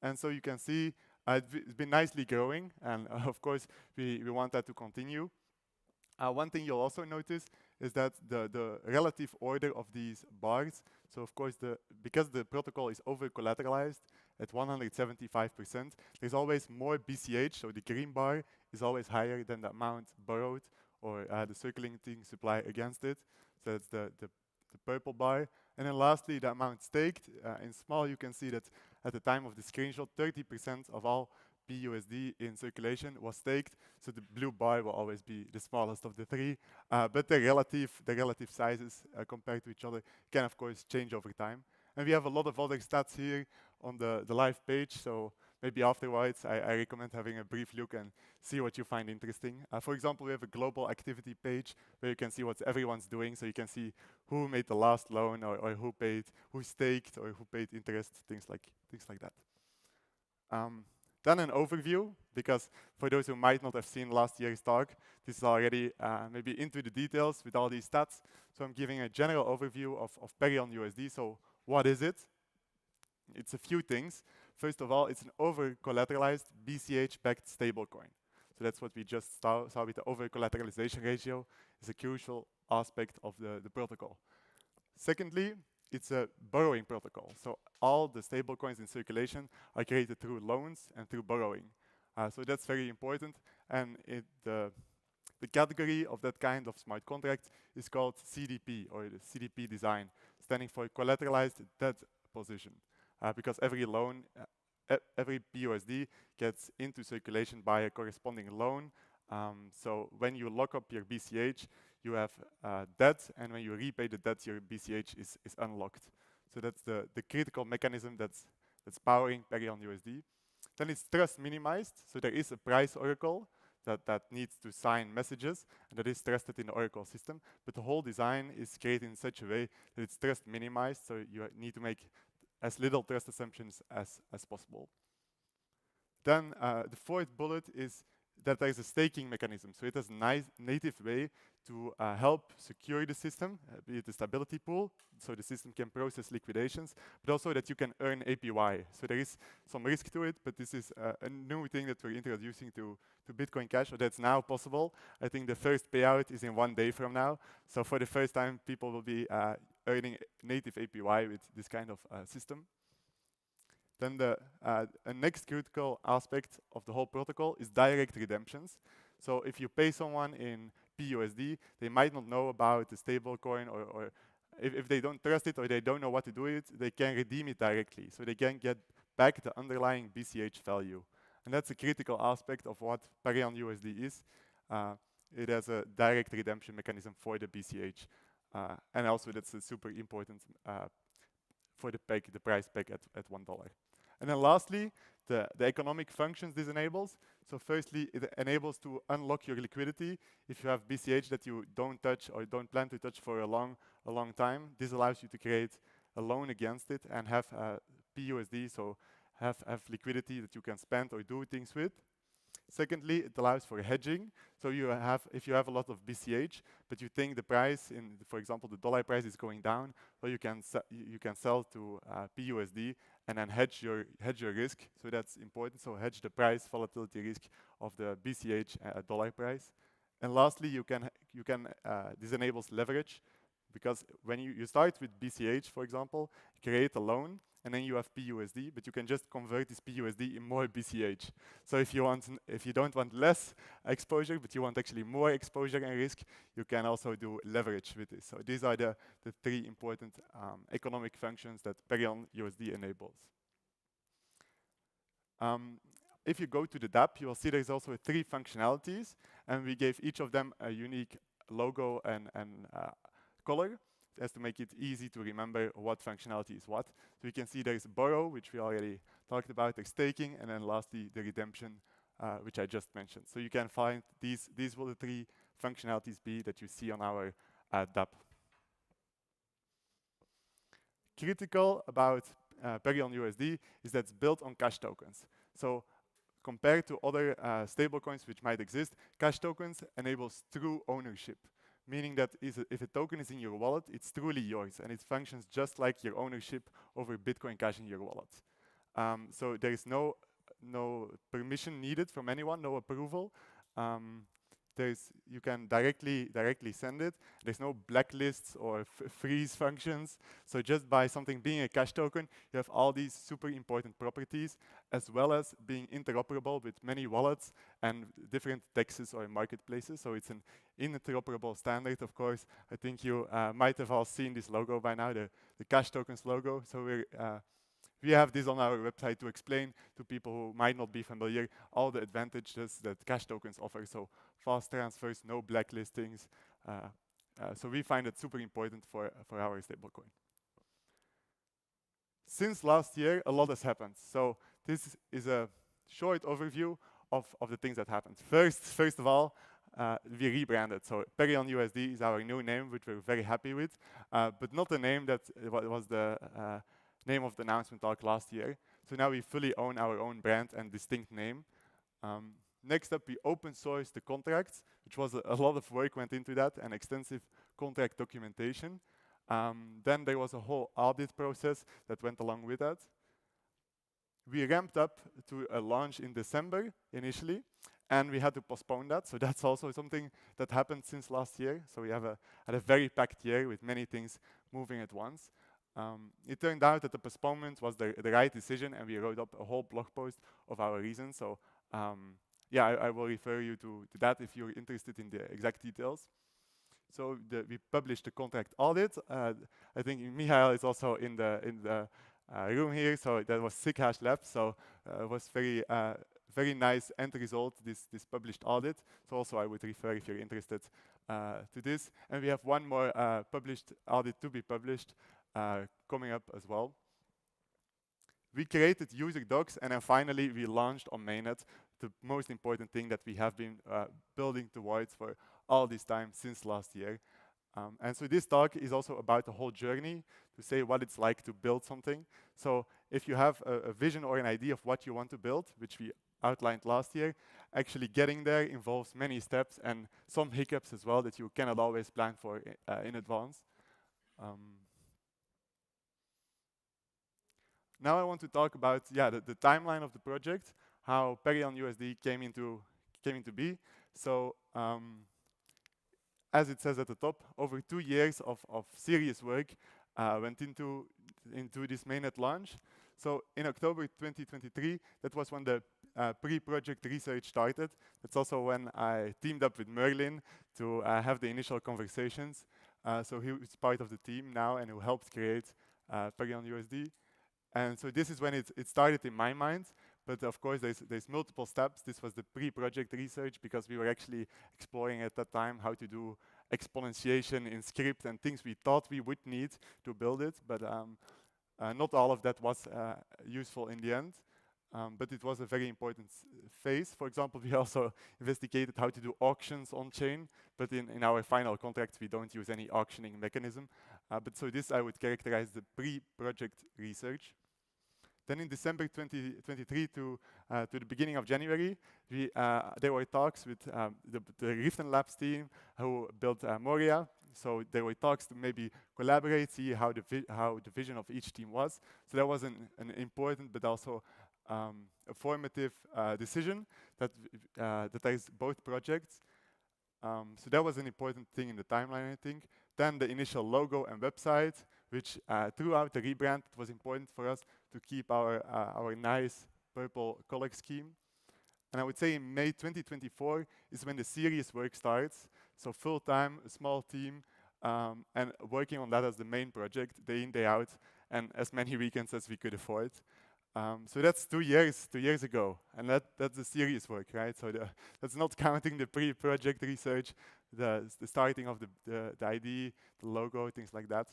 And so you can see it's been nicely growing. And of course, we want that to continue. One thing you'll also notice is that the relative order of these bars, so of course, because the protocol is over-collateralized at 175%, there's always more BCH, so the green bar is always higher than the amount borrowed or the circulating supply against it. So that's the purple bar. And then lastly, the amount staked. In small, you can see that at the time of the screenshot, 30% of all BUSD in circulation was staked. So the blue bar will always be the smallest of the three. But the relative sizes compared to each other can, of course, change over time. And we have a lot of other stats here on the live page. So maybe afterwards, I recommend having a brief look and see what you find interesting. For example, we have a global activity page where you can see what everyone's doing. So you can see who made the last loan, or who staked, or who paid interest, things like that. Then an overview, because for those who might not have seen last year's talk, this is already maybe into the details with all these stats. So I'm giving a general overview of Perion USD. So what is it? It's a few things. First of all, it's an over-collateralized BCH-backed stablecoin. So that's what we just saw with the over-collateralization ratio. It's a crucial aspect of the protocol. Secondly, it's a borrowing protocol. So all the stablecoins in circulation are created through loans and through borrowing. So that's very important. And the category of that kind of smart contract is called CDP, or the CDP design, standing for collateralized debt position. Because every loan, every BUSD gets into circulation by a corresponding loan. So when you lock up your BCH, you have debt, and when you repay the debt, your BCH is unlocked. So that's the critical mechanism that's powering Perion USD. Then it's trust minimized, so there is a price oracle that needs to sign messages, and that is trusted in the oracle system. But the whole design is created in such a way that it's trust minimized, so you need to make as little trust assumptions as possible. Then the fourth bullet is that there is a staking mechanism. So it has a nice native way to help secure the system, be it a stability pool, so the system can process liquidations, but also that you can earn APY. So there is some risk to it, but this is a new thing that we're introducing to Bitcoin Cash, so that's now possible. I think the first payout is in 1 day from now. So for the first time, people will be earning native APY with this kind of system. Then the next critical aspect of the whole protocol is direct redemptions. So if you pay someone in BUSD, they might not know about the stablecoin, or if they don't trust it or they don't know what to do with it, they can redeem it directly. So they can get back the underlying BCH value. And that's a critical aspect of what Perion USD is. It has a direct redemption mechanism for the BCH. And also that's super important for the price peg at $1. And then lastly, the economic functions this enables. So firstly, it enables to unlock your liquidity. If you have BCH that you don't touch or don't plan to touch for a long time, this allows you to create a loan against it and have BUSD, so have liquidity that you can spend or do things with. Secondly, it allows for hedging. So if you have a lot of BCH, but you think the price for example, the dollar price is going down, well, you can sell to BUSD and then hedge your risk. So that's important. So hedge the price volatility risk of the BCH dollar price. And lastly, this enables leverage, because when you start with BCH, for example, create a loan, and then you have BUSD, but you can just convert this BUSD in more BCH. So if you don't want less exposure, but you want actually more exposure and risk, you can also do leverage with this. So these are the 3 important economic functions that Perion USD enables. If you go to the dApp, you will see there's also 3 functionalities, and we gave each of them a unique logo and color, as to make it easy to remember what functionality is what. So you can see there's borrow, which we already talked about, there's staking, and then lastly the redemption, which I just mentioned. So you can find these will the 3 functionalities be that you see on our dApp. Critical about Perion USD is that it's built on cash tokens. So compared to other stablecoins which might exist, cash tokens enables true ownership, meaning that if a token is in your wallet, it's truly yours, and it functions just like your ownership over Bitcoin Cash in your wallet. So there is no permission needed from anyone, no approval. you can directly send it. There's no blacklists or freeze functions. So just by something being a cash token, you have all these super important properties, as well as being interoperable with many wallets and different DEXs or marketplaces. So it's an interoperable standard, of course. I think you might have all seen this logo by now, the cash tokens logo. So we have this on our website to explain to people who might not be familiar all the advantages that cash tokens offer. So fast transfers, no blacklistings. So we find it super important for our stablecoin. Since last year, a lot has happened. So this is a short overview of the things that happened. First of all, we rebranded. So Perion USD is our new name, which we're very happy with, but not the name that was the name of the announcement talk last year. So now we fully own our own brand and distinct name. Next up, we open sourced the contracts, which was a lot of work went into that and extensive contract documentation. Then there was a whole audit process that went along with that. We ramped up to a launch in December initially, and we had to postpone that. So that's also something that happened since last year. So we had a very packed year with many things moving at once. It turned out that the postponement was the right decision, and we wrote up a whole blog post of our reasons. So yeah, I will refer you to that if you're interested in the exact details. So we published the contract audit. I think Michael is also in the room here. So that was Sick Hash Lab. So it was very nice end result, this published audit. So also I would refer if you're interested to this. And we have one more published audit to be published coming up as well. We created user docs, and then finally we launched on mainnet, the most important thing that we have been building towards for all this time since last year. And so this talk is also about the whole journey, to say what it's like to build something. So if you have a vision or an idea of what you want to build, which we outlined last year, actually getting there involves many steps and some hiccups as well that you cannot always plan for in advance. Now I want to talk about the timeline of the project, how Perion USD came into be. So as it says at the top, over 2 years of serious work went into this mainnet launch. So in October 2023, that was when the pre-project research started. That's also when I teamed up with Merlin to have the initial conversations. So he was part of the team now and who helped create Perion USD. And so this is when it started in my mind. But of course, there's multiple steps. This was the pre-project research because we were actually exploring at that time how to do exponentiation in script and things we thought we would need to build it. But not all of that was useful in the end. But it was a very important phase. For example, we also investigated how to do auctions on-chain, but in our final contracts, we don't use any auctioning mechanism. But so this I would characterize the pre-project research. Then in December 2023 to the beginning of January, there were talks with the Riften Labs team who built Moria. So there were talks to maybe collaborate, see how the vision of each team was. So that was an important but also a formative decision that there is both projects. So that was an important thing in the timeline, I think. Then the initial logo and website, which throughout the rebrand, it was important for us to keep our nice purple color scheme. And I would say in May 2024 is when the serious work starts. So full-time, a small team, and working on that as the main project, day in, day out, and as many weekends as we could afford. So that's 2 years ago, and that's the serious work, right? So that's not counting the pre-project research, the starting of the ID, the logo, things like that.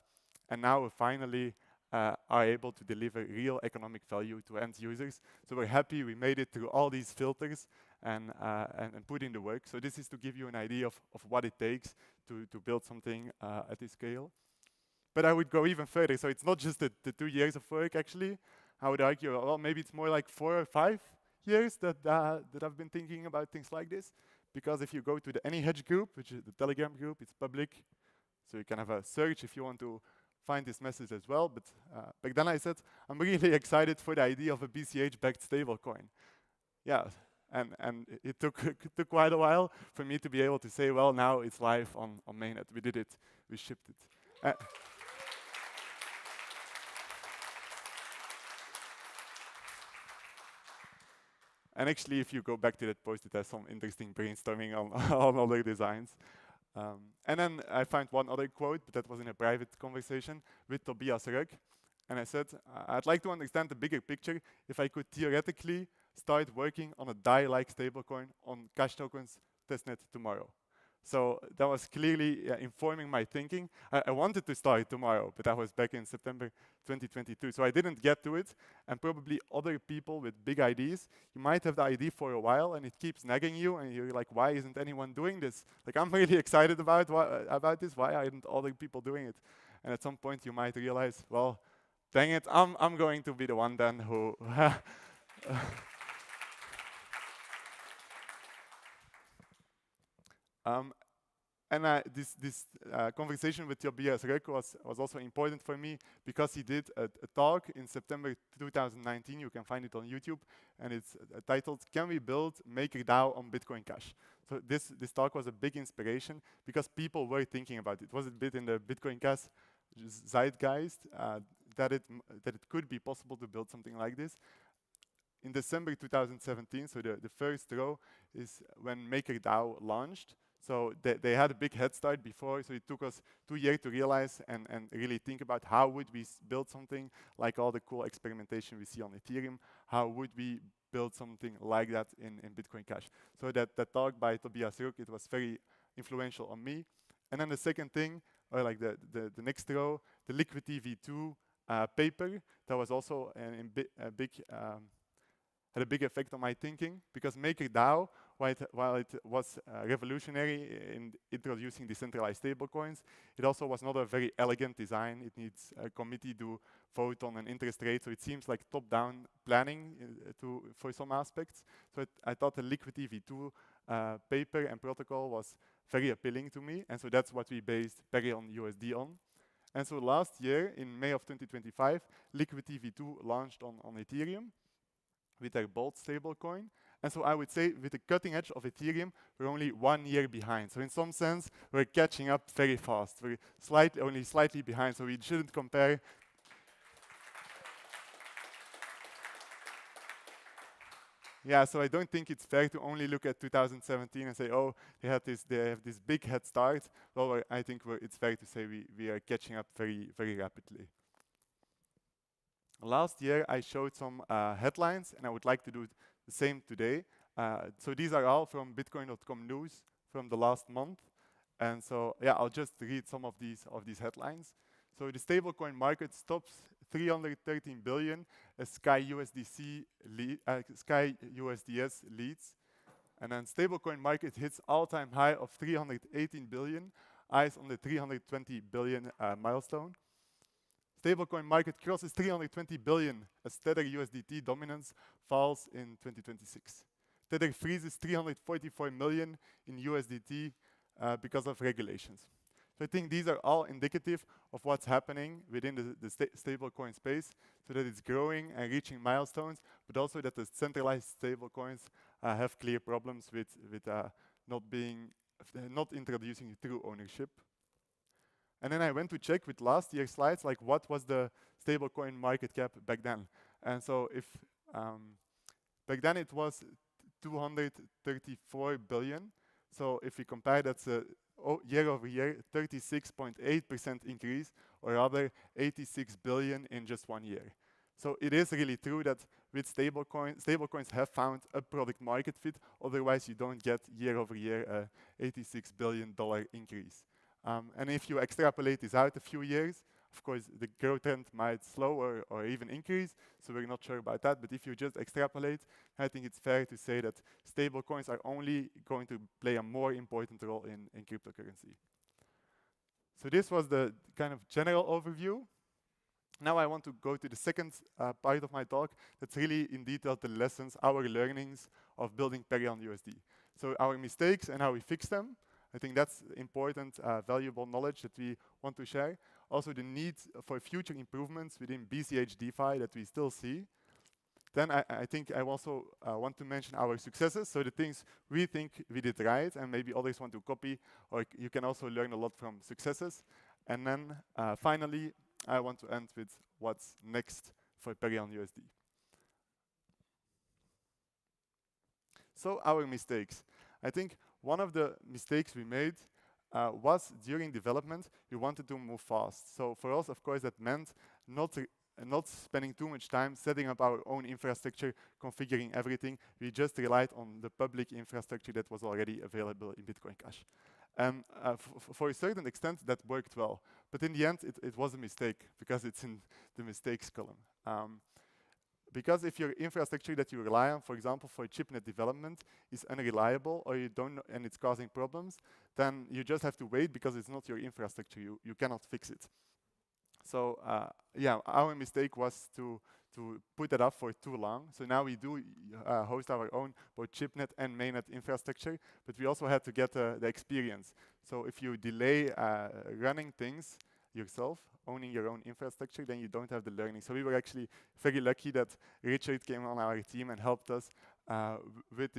And now we finally are able to deliver real economic value to end users. So we're happy we made it through all these filters and put in the work. So this is to give you an idea of what it takes to build something at this scale. But I would go even further. So it's not just the 2 years of work, actually. I would argue, well, maybe it's more like 4 or 5 years that I've been thinking about things like this. Because if you go to the AnyHedge group, which is the Telegram group, it's public. So you can have a search if you want to find this message as well. But back then I said, I'm really excited for the idea of a BCH-backed stablecoin. Yeah, And it took it took quite a while for me to be able to say, well, now it's live on mainnet. We did it. We shipped it. Uh, and actually, if you go back to that post, it has some interesting brainstorming on, on other designs. And then I found one other quote, but that was in a private conversation with Tobias Rugg. And I said, I'd like to understand the bigger picture if I could theoretically start working on a DAI-like stablecoin on Cash Tokens testnet tomorrow. So that was clearly informing my thinking. I wanted to start tomorrow, but that was back in September 2022. So I didn't get to it. And probably other people with big ideas, you might have the idea for a while and it keeps nagging you and you're like, why isn't anyone doing this? Like, I'm really excited about this. Why aren't other people doing it? And at some point you might realize, well, dang it, I'm going to be the one then who and this conversation with Tobias Ruk was also important for me because he did a talk in September 2019. You can find it on YouTube, and it's titled "Can we build MakerDAO on Bitcoin Cash?" So this talk was a big inspiration because people were thinking about it. It was a bit in the Bitcoin Cash zeitgeist that it could be possible to build something like this. In December 2017, so the first row is when MakerDAO launched. So they had a big head start before, so it took us 2 years to realize and really think about how would we build something like all the cool experimentation we see on Ethereum, how would we build something like that in Bitcoin Cash. So that talk by Tobias Ruk, it was very influential on me. And then the second thing, or like the next row, the Liquidity V2 paper, that was also had a big effect on my thinking because MakerDAO, while it was revolutionary in introducing decentralized stablecoins, it also was not a very elegant design. It needs a committee to vote on an interest rate, so it seems like top-down planning for some aspects. So I thought the Liquidity V2 paper and protocol was very appealing to me, and so that's what we based Perion USD on. And so last year, in May of 2025, Liquidity V2 launched on Ethereum with their Bolt stablecoin. And so I would say with the cutting edge of Ethereum, we're only 1 year behind. So in some sense, we're catching up very fast. We're only slightly behind, so we shouldn't compare. Yeah, so I don't think it's fair to only look at 2017 and say, oh, they have this big head start. Well, I think it's fair to say we are catching up very, very rapidly. Last year, I showed some headlines, and I would like to do the same today. So these are all from Bitcoin.com news from the last month. And so, yeah, I'll just read some of these headlines. So the stablecoin market stops 313 billion as Sky USDS leads. And then stablecoin market hits all-time high of 318 billion, eyes on the 320 billion milestone. Stablecoin market crosses 320 billion as Tether USDT dominance falls in 2026. Tether freezes 344 million in USDT because of regulations. So I think these are all indicative of what's happening within the stablecoin space, so that it's growing and reaching milestones, but also that the centralized stablecoins have clear problems with not introducing true ownership. And then I went to check with last year's slides, like what was the stablecoin market cap back then. And so if back then it was 234 billion. So if we compare, that's a year over year 36.8% increase, or rather 86 billion in just 1 year. So it is really true that with stablecoins have found a product market fit. Otherwise, you don't get year over year $86 billion increase. And if you extrapolate this out a few years, of course, the growth trend might slow or even increase, so we're not sure about that. But if you just extrapolate, I think it's fair to say that stablecoins are only going to play a more important role in cryptocurrency. So this was the kind of general overview. Now I want to go to the second part of my talk. That's really in detail the lessons, our learnings of building Perion USD. So our mistakes and how we fix them. I think that's important, valuable knowledge that we want to share. Also the need for future improvements within BCH DeFi that we still see. Then I think I also want to mention our successes, so the things we think we did right and maybe others want to copy, or you can also learn a lot from successes. And then finally, I want to end with what's next for Perion USD. So our mistakes. I think one of the mistakes we made was during development, we wanted to move fast. So for us, of course, that meant not spending too much time setting up our own infrastructure, configuring everything. We just relied on the public infrastructure that was already available in Bitcoin Cash. And for a certain extent, that worked well. But in the end, it was a mistake because it's in the mistakes column. Because if your infrastructure that you rely on, for example, for chipnet development, is unreliable or you don't know, and it's causing problems, then you just have to wait because it's not your infrastructure. You cannot fix it. So yeah, our mistake was to put that up for too long. So now we do host our own both chipnet and mainnet infrastructure, but we also had to get the experience. So if you delay running things yourself, owning your own infrastructure, then you don't have the learning. So we were actually very lucky that Richard came on our team and helped us with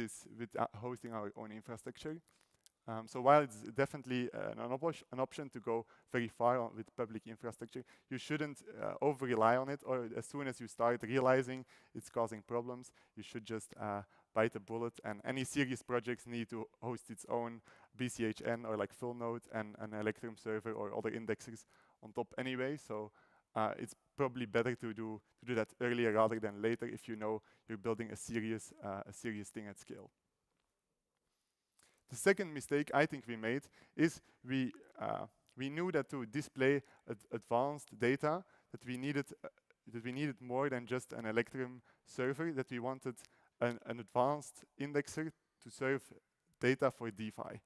hosting our own infrastructure. So while it's definitely an option to go very far with public infrastructure, you shouldn't over-rely on it, or as soon as you start realizing it's causing problems, you should just bite the bullet. And any serious projects need to host its own BCHN or like full node and an Electrum server or other indexers on top anyway. So it's probably better to do that earlier rather than later if you know you're building a serious thing at scale. The second mistake I think we made is we knew that to display advanced data that we needed more than just an Electrum server, that we wanted an advanced indexer to serve data for DeFi.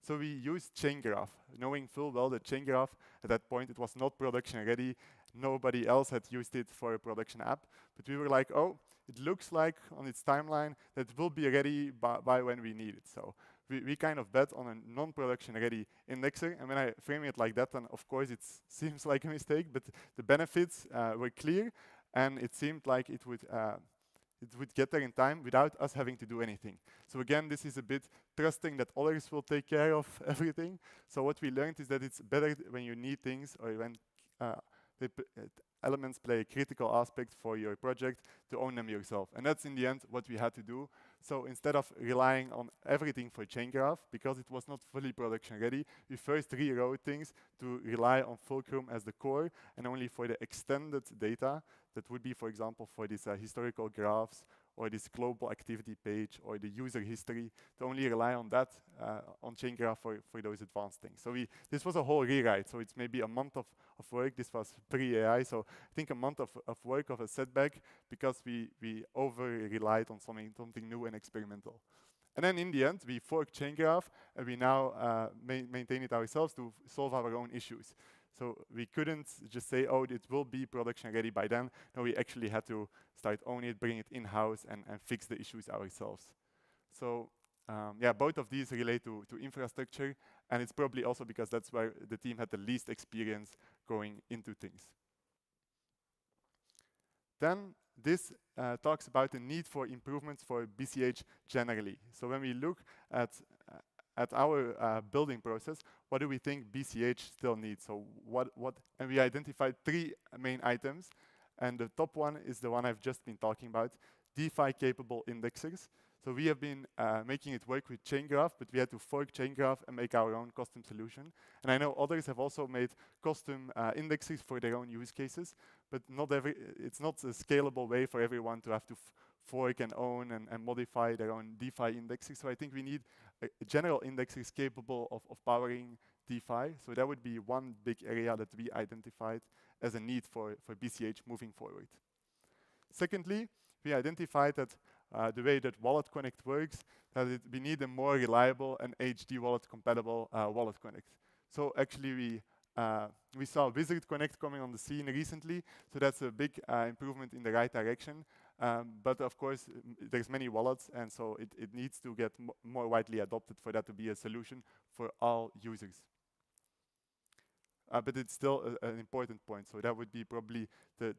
So we used chain graph, knowing full well that chain graph at that point it was not production ready. Nobody else had used it for a production app, but we were like, oh, it looks like on its timeline that it will be ready by when we need it. So we kind of bet on a non-production ready indexer, and when I frame it like that, then of course it seems like a mistake, but the benefits were clear, and it seemed like it would get there in time without us having to do anything. So again, this is a bit trusting that others will take care of everything. So what we learned is that it's better when you need things or when elements play a critical aspect for your project to own them yourself. And that's in the end what we had to do. So instead of relying on everything for chain graph, because it was not fully production ready, we first rewrote things to rely on Fulcrum as the core, and only for the extended data, that would be, for example, for these historical graphs or this global activity page or the user history, to only rely on that on chain graph for those advanced things. So this was a whole rewrite. So it's maybe a month of work. This was pre-AI. So I think a month of work of a setback because we over-relied on something new and experimental. And then in the end, we forked chain graph and we now maintain it ourselves to solve our own issues. So we couldn't just say, oh, it will be production ready by then. No, we actually had to start owning it, bring it in-house, and fix the issues ourselves. So yeah, both of these relate to infrastructure, and it's probably also because that's where the team had the least experience going into things. Then this talks about the need for improvements for BCH generally. So when we look at our building process, what do we think BCH still needs? So and we identified 3 main items, and the top one is the one I've just been talking about, DeFi capable indexers. So we have been making it work with chain graph, but we had to fork chain graph and make our own custom solution. And I know others have also made custom indexers for their own use cases, but it's not a scalable way for everyone to have to fork and own and modify their own DeFi indexers. So I think we need a general indexers capable of powering DeFi. So that would be one big area that we identified as a need for BCH moving forward. Secondly, we identified that the way that Wallet Connect works, that we need a more reliable and HD wallet compatible Wallet Connect. So actually we saw Wizard Connect coming on the scene recently, so that's a big improvement in the right direction. But of course, there's many wallets, and so it needs to get more widely adopted for that to be a solution for all users. But it's still an important point. So that would be probably the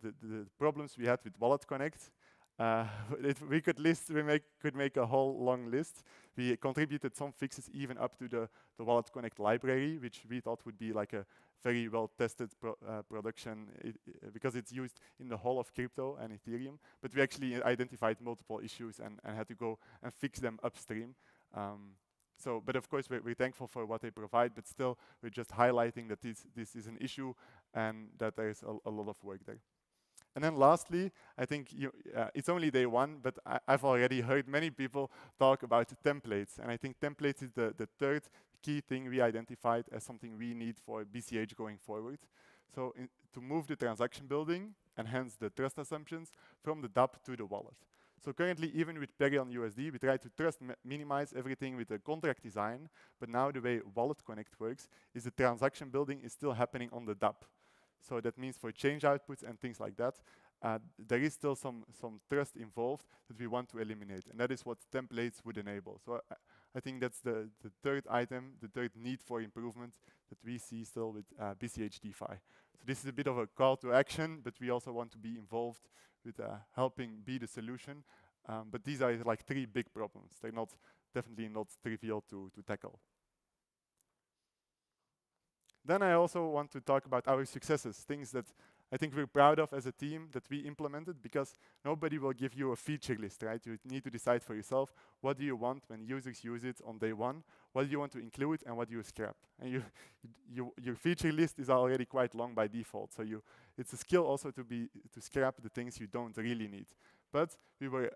problems we had with Wallet Connect. we could make a whole long list. We contributed some fixes even up to the Wallet Connect library, which we thought would be like a very well-tested production because it's used in the whole of crypto and Ethereum. But we actually identified multiple issues and had to go and fix them upstream. But of course, we're thankful for what they provide, but still, we're just highlighting that this is an issue and that there's a lot of work there. And then lastly, I think it's only day one, but I've already heard many people talk about templates. And I think templates is the third key thing we identified as something we need for BCH going forward. So to move the transaction building, and hence the trust assumptions, from the dApp to the wallet. So currently, even with Peri on USD, we try to trust minimize everything with the contract design, but now the way Wallet Connect works is the transaction building is still happening on the dApp. So that means for change outputs and things like that, there is still some trust involved that we want to eliminate, and that is what templates would enable. So I think that's the third item, the third need for improvement that we see still with BCH DeFi. So this is a bit of a call to action, but we also want to be involved with helping be the solution. But these are like three big problems. They're definitely not trivial to tackle. Then I also want to talk about our successes, things that I think we're proud of as a team that we implemented, because nobody will give you a feature list, right? You need to decide for yourself, what do you want when users use it on day one? What do you want to include and what do you scrap? And your feature list is already quite long by default, so it's a skill also to scrap the things you don't really need. But we're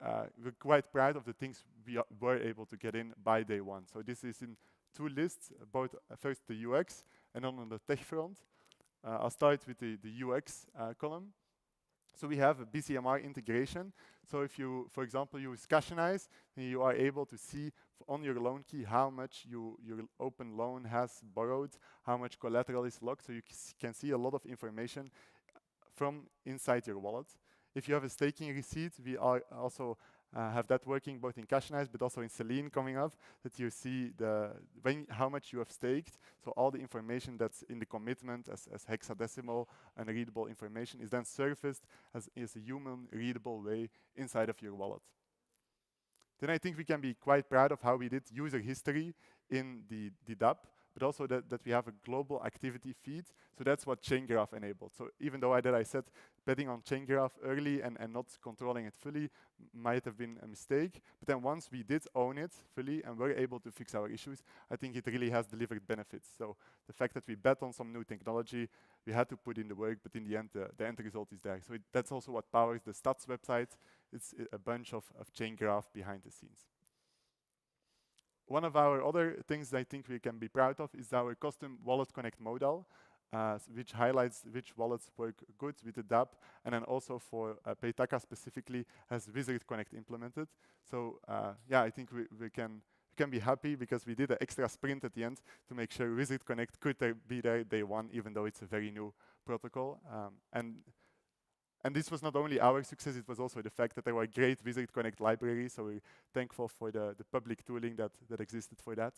quite proud of the things we were able to get in by day one. So this is in two lists, both first the UX and then on the tech front. I'll start with the UX column. So we have a BCMR integration. So if you, for example, use Cashenize, then you are able to see on your loan key how much your open loan has borrowed, how much collateral is locked. So you can see a lot of information from inside your wallet. If you have a staking receipt, we are also have that working both in Cashenize but also in Selene coming up, that you see how much you have staked. So all the information that's in the commitment as hexadecimal and readable information is then surfaced as a human readable way inside of your wallet. Then I think we can be quite proud of how we did user history in the dApp, but also that we have a global activity feed. So that's what Chain Graph enabled. So even though I said betting on Chain Graph early and not controlling it fully might have been a mistake, but then once we did own it fully and were able to fix our issues, I think it really has delivered benefits. So the fact that we bet on some new technology, we had to put in the work, but in the end, the end result is there. So that's also what powers the stats website. It's a bunch of Chain Graph behind the scenes. One of our other things I think we can be proud of is our custom Wallet Connect modal, which highlights which wallets work good with the dApp, and then also for Paytaka specifically has Wizard Connect implemented. So yeah, I think we can be happy because we did an extra sprint at the end to make sure Wizard Connect could be there day one, even though it's a very new protocol. And this was not only our success, it was also the fact that there were great Wizard Connect libraries, so we're thankful for the public tooling that existed for that.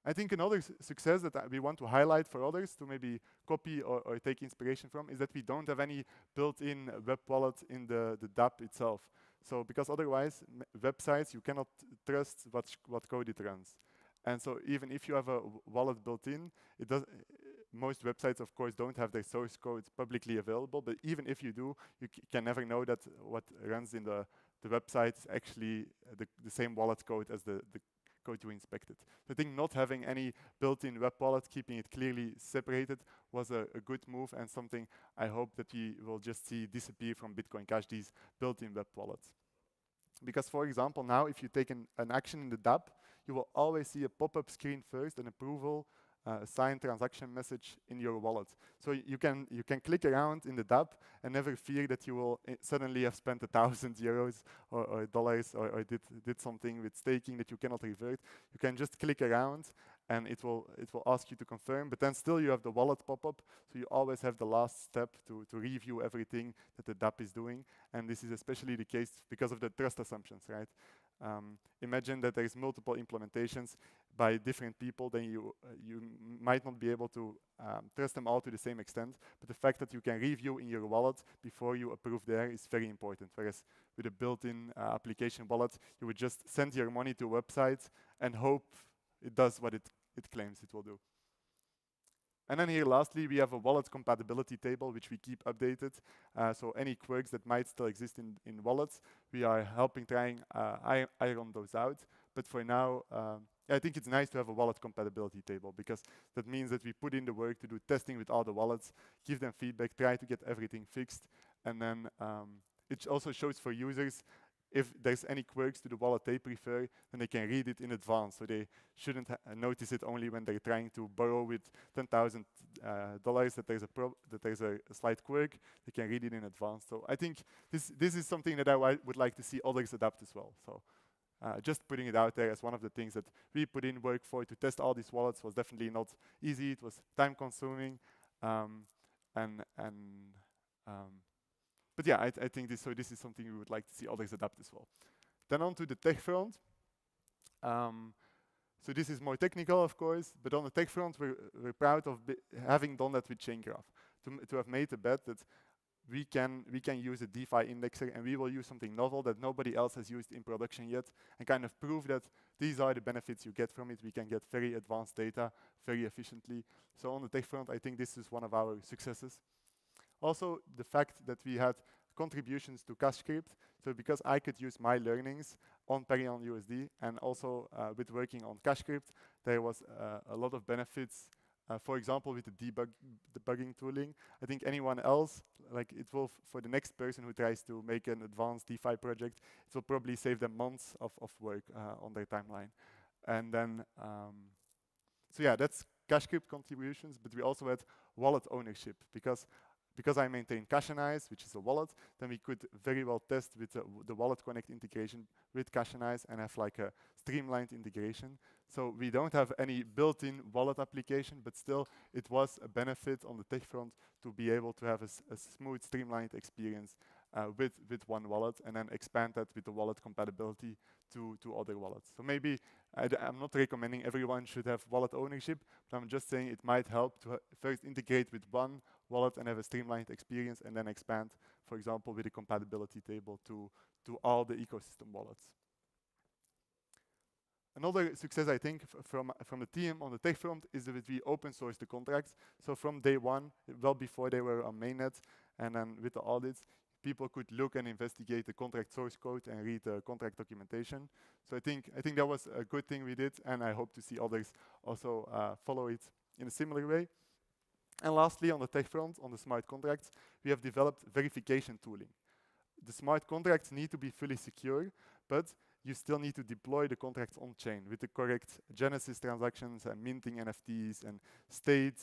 I think another success that we want to highlight for others to maybe copy or take inspiration from is that we don't have any built-in web wallet in the dApp itself. So because otherwise, websites, you cannot trust what code it runs. And so even if you have a wallet built in, most websites, of course, don't have their source code publicly available, but even if you do, you can never know that what runs in the website is actually the same wallet code as the code you inspected. So I think not having any built-in web wallet, keeping it clearly separated, was a good move and something I hope that we will just see disappear from Bitcoin Cash, these built-in web wallets. Because, for example, now if you take an action in the dApp, you will always see a pop-up screen first, an approval, signed transaction message in your wallet. So you can click around in the dApp and never fear that you will suddenly have spent €1,000 or dollars or did something with staking that you cannot revert. You can just click around and it will ask you to confirm, but then still you have the wallet pop-up, so you always have the last step to review everything that the dApp is doing, and this is especially the case because of the trust assumptions, right? Imagine that there is multiple implementations by different people, then you might not be able to trust them all to the same extent, but the fact that you can review in your wallet before you approve there is very important, whereas with a built-in application wallet, you would just send your money to a website and hope it does what it claims it will do. And then here lastly, we have a wallet compatibility table, which we keep updated. So any quirks that might still exist in wallets, we are helping trying iron those out. But for now, I think it's nice to have a wallet compatibility table, because that means that we put in the work to do testing with all the wallets, give them feedback, try to get everything fixed. And then it also shows for users if there's any quirks to the wallet they prefer, then they can read it in advance. So they shouldn't notice it only when they're trying to borrow with $10,000 that there's a slight quirk. They can read it in advance. So I think this is something that I would like to see others adapt as well. So just putting it out there as one of the things that we put in work for to test all these wallets was definitely not easy. It was time consuming, but yeah, I think this is something we would like to see others adapt as well. Then on to the tech front. So this is more technical, of course, but on the tech front, we're proud of having done that with Chain Graph, to have made the bet that we can use a DeFi indexer, and we will use something novel that nobody else has used in production yet, and kind of prove that these are the benefits you get from it. We can get very advanced data very efficiently. So on the tech front, I think this is one of our successes. Also, the fact that we had contributions to CashScript, so because I could use my learnings on Perion USD, and also with working on CashScript, there was a lot of benefits. For example, with the debugging tooling, I think anyone else, like it will, for the next person who tries to make an advanced DeFi project, it will probably save them months of work on their timeline. And then, so yeah, that's CashScript contributions, but we also had wallet ownership, because I maintain Cashanize, which is a wallet, then we could very well test with the Wallet Connect integration with Cashanize and have like a streamlined integration. So we don't have any built-in wallet application, but still it was a benefit on the tech front to be able to have a smooth, streamlined experience with one wallet, and then expand that with the wallet compatibility to other wallets. So maybe I'm not recommending everyone should have wallet ownership, but I'm just saying it might help to first integrate with one wallet and have a streamlined experience, and then expand, for example, with a compatibility table to all the ecosystem wallets. Another success, I think, from the team on the tech front is that we open source the contracts. So from day one, well before they were on mainnet, and then with the audits, people could look and investigate the contract source code and read the contract documentation. So I think that was a good thing we did, and I hope to see others also follow it in a similar way. And lastly, on the tech front, on the smart contracts, we have developed verification tooling. The smart contracts need to be fully secure, but you still need to deploy the contracts on-chain with the correct Genesis transactions and minting NFTs and state,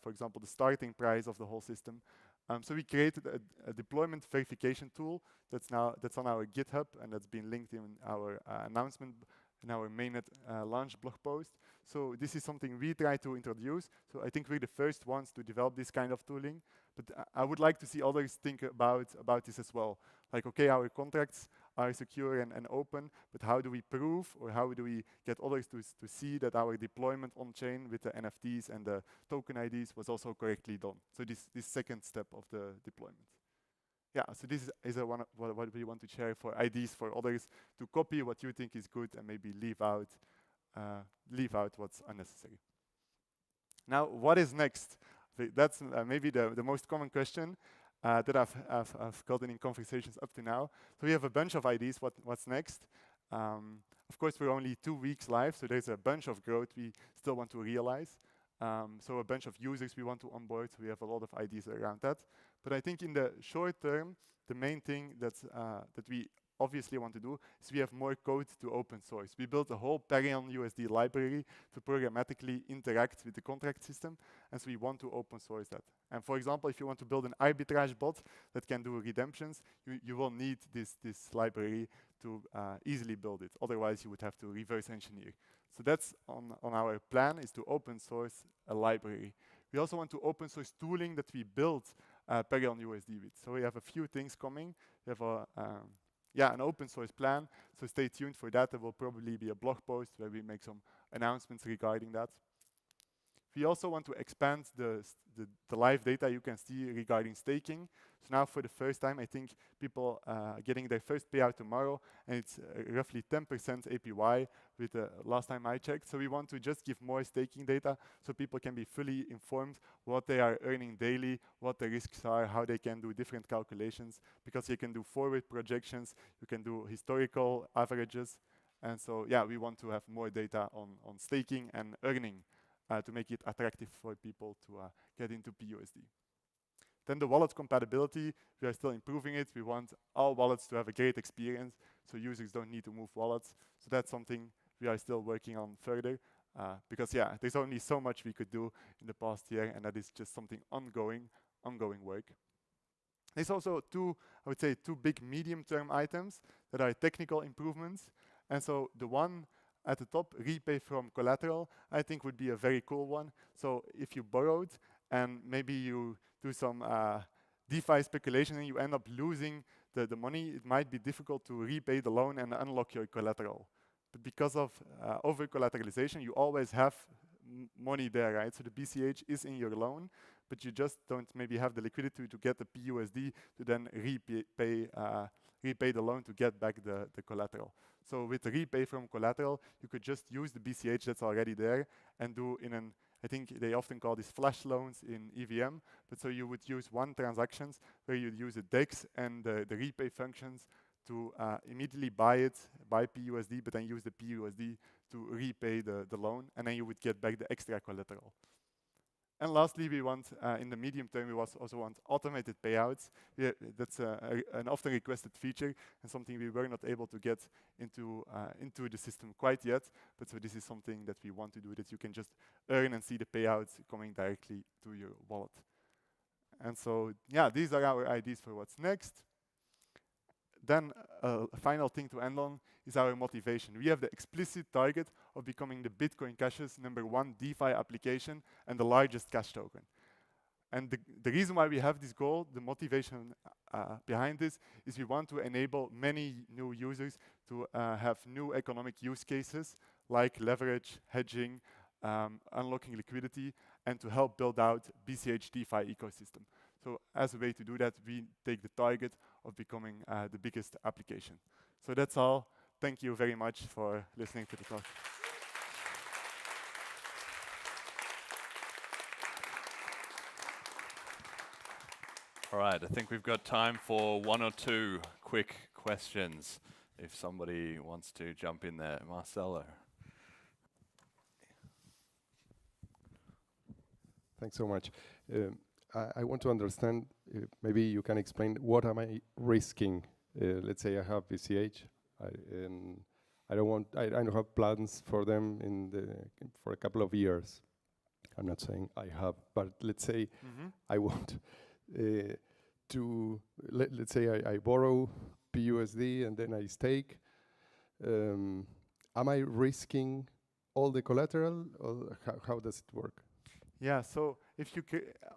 for example, the starting price of the whole system. So we created a deployment verification tool that's on our GitHub, and that's been linked in our announcement, in our mainnet launch blog post. So this is something we try to introduce. So I think we're the first ones to develop this kind of tooling, but I would like to see others think about this as well. Like, okay, our contracts are secure and open, but how do we prove, or how do we get others to see that our deployment on-chain with the NFTs and the token IDs was also correctly done? So this second step of the deployment. Yeah, so this is what we want to share for ideas for others to copy what you think is good and maybe leave out what's unnecessary. Now, what is next? That's maybe the most common question that I've gotten in conversations up to now. So we have a bunch of ideas. What's next? Of course, we're only 2 weeks live, so there's a bunch of growth we still want to realize. So a bunch of users we want to onboard. So we have a lot of ideas around that. But I think in the short term, the main thing that we obviously want to do is we have more code to open source. We built a whole Perion USD library to programmatically interact with the contract system, and so we want to open source that. And for example, if you want to build an arbitrage bot that can do redemptions, you will need this library to easily build it. Otherwise, you would have to reverse engineer. So that's on our plan, is to open source a library. We also want to open source tooling that we built Perion USD with. So we have a few things coming. We have an open source plan, so stay tuned for that. There will probably be a blog post where we make some announcements regarding that. We also want to expand the live data you can see regarding staking. So now for the first time, I think people are getting their first payout tomorrow, and it's roughly 10% APY with the last time I checked. So we want to just give more staking data so people can be fully informed what they are earning daily, what the risks are, how they can do different calculations, because you can do forward projections, you can do historical averages. And so, yeah, we want to have more data on staking and earning to make it attractive for people to get into BUSD. Then the wallet compatibility, we are still improving it. We want all wallets to have a great experience, so users don't need to move wallets. So that's something we are still working on further, because yeah, there's only so much we could do in the past year, and that is just something ongoing work. There's also two big medium-term items that are technical improvements. And so the one at the top, repay from collateral, I think would be a very cool one. So if you borrowed and maybe you do some DeFi speculation and you end up losing the money, it might be difficult to repay the loan and unlock your collateral. But because of over-collateralization, you always have money there, right? So the BCH is in your loan, but you just don't maybe have the liquidity to get the PUSD to then repay the loan to get back the collateral. So with the repay from collateral, you could just use the BCH that's already there and do I think they often call these flash loans in EVM, but so you would use one transactions where you'd use the DEX and the repay functions to immediately buy PUSD, but then use the PUSD to repay the loan, and then you would get back the extra collateral. And lastly, we want, in the medium term, we also want automated payouts. That's an often requested feature and something we were not able to get into the system quite yet. But so this is something that we want to do, that you can just earn and see the payouts coming directly to your wallet. And so, yeah, these are our ideas for what's next. Then a final thing to end on is our motivation. We have the explicit target of becoming the Bitcoin Cash's #1 DeFi application and the largest cash token. And the reason why we have this goal, the motivation behind this, is we want to enable many new users to have new economic use cases like leverage, hedging, unlocking liquidity, and to help build out BCH DeFi ecosystem. So as a way to do that, we take the target of becoming the biggest application. So that's all. Thank you very much for listening to the talk. All right, I think we've got time for one or two quick questions. If somebody wants to jump in there, Marcelo. Thanks so much. I want to understand, maybe you can explain, what am I risking? Let's say I have BCH, and I don't have plans for them for a couple of years. I'm not saying I have, but let's say I want let's say I borrow PUSD and then I stake. Am I risking all the collateral, or how does it work? Yeah, so if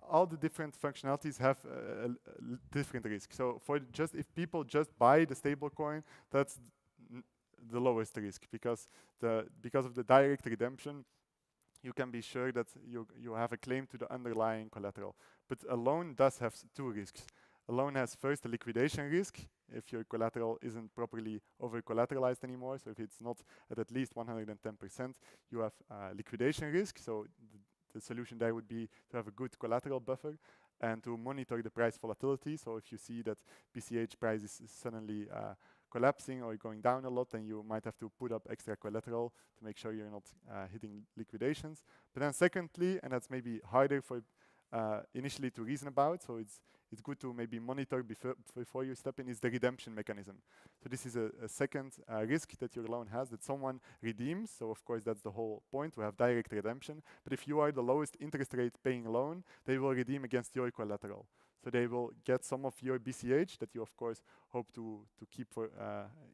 all the different functionalities have different risks. So if people just buy the stablecoin, that's the lowest risk, because of the direct redemption, you can be sure that you have a claim to the underlying collateral. But a loan does have two risks. A loan has first a liquidation risk if your collateral isn't properly over-collateralized anymore. So if it's not at least 110%, you have liquidation risk. So the solution there would be to have a good collateral buffer and to monitor the price volatility. So if you see that BCH price is suddenly collapsing or going down a lot, then you might have to put up extra collateral to make sure you're not hitting liquidations. But then secondly, and that's maybe harder for initially to reason about, so it's good to maybe monitor before you step in is the redemption mechanism. So this is a second risk that your loan has, that someone redeems. So of course that's the whole point, to have direct redemption. But if you are the lowest interest rate paying loan, they will redeem against your collateral. So they will get some of your BCH that you of course hope to keep for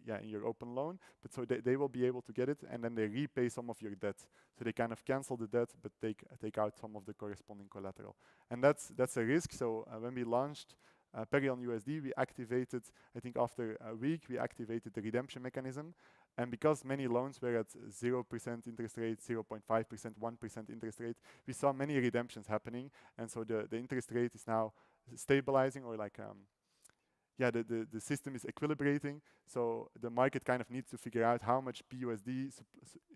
in your open loan. But so they will be able to get it, and then they repay some of your debt. So they kind of cancel the debt, but take out some of the corresponding collateral. And that's a risk. So when we launched Perion USD, we activated, I think after a week, we activated the redemption mechanism. And because many loans were at 0% interest rate, 0.5%, 1% interest rate, we saw many redemptions happening. And so the interest rate is now stabilizing, or like, the system is equilibrating. So the market kind of needs to figure out how much BUSD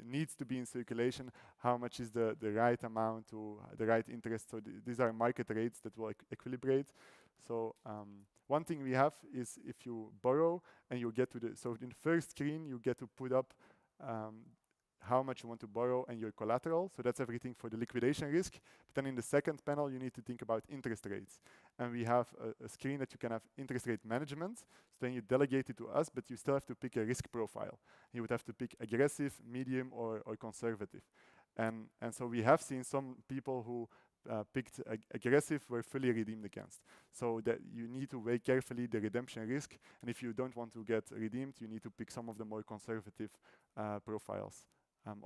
needs to be in circulation, how much is the right amount to the right interest. So these are market rates that will equilibrate. So one thing we have is if you borrow and you get to so in the first screen, you get to put up how much you want to borrow and your collateral. So that's everything for the liquidation risk. But then in the second panel, you need to think about interest rates. And we have a screen that you can have interest rate management. So then you delegate it to us, but you still have to pick a risk profile. You would have to pick aggressive, medium, or conservative. And so we have seen some people who picked aggressive were fully redeemed against. So that you need to weigh carefully the redemption risk. And if you don't want to get redeemed, you need to pick some of the more conservative profiles.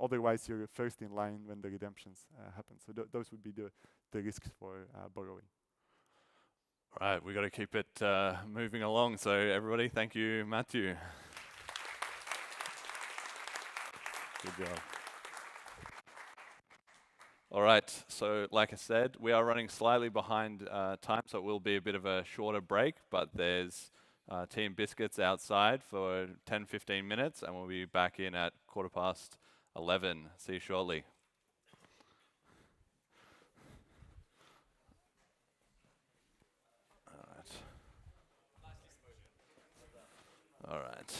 Otherwise, you're first in line when the redemptions happen. So those would be the risks for borrowing. All right, we've got to keep it moving along. So everybody, thank you, Matthew. Good job. All right, so like I said, we are running slightly behind time, so it will be a bit of a shorter break, but there's tea and biscuits outside for 10-15 minutes, and we'll be back in at 11:15. See you shortly. All right.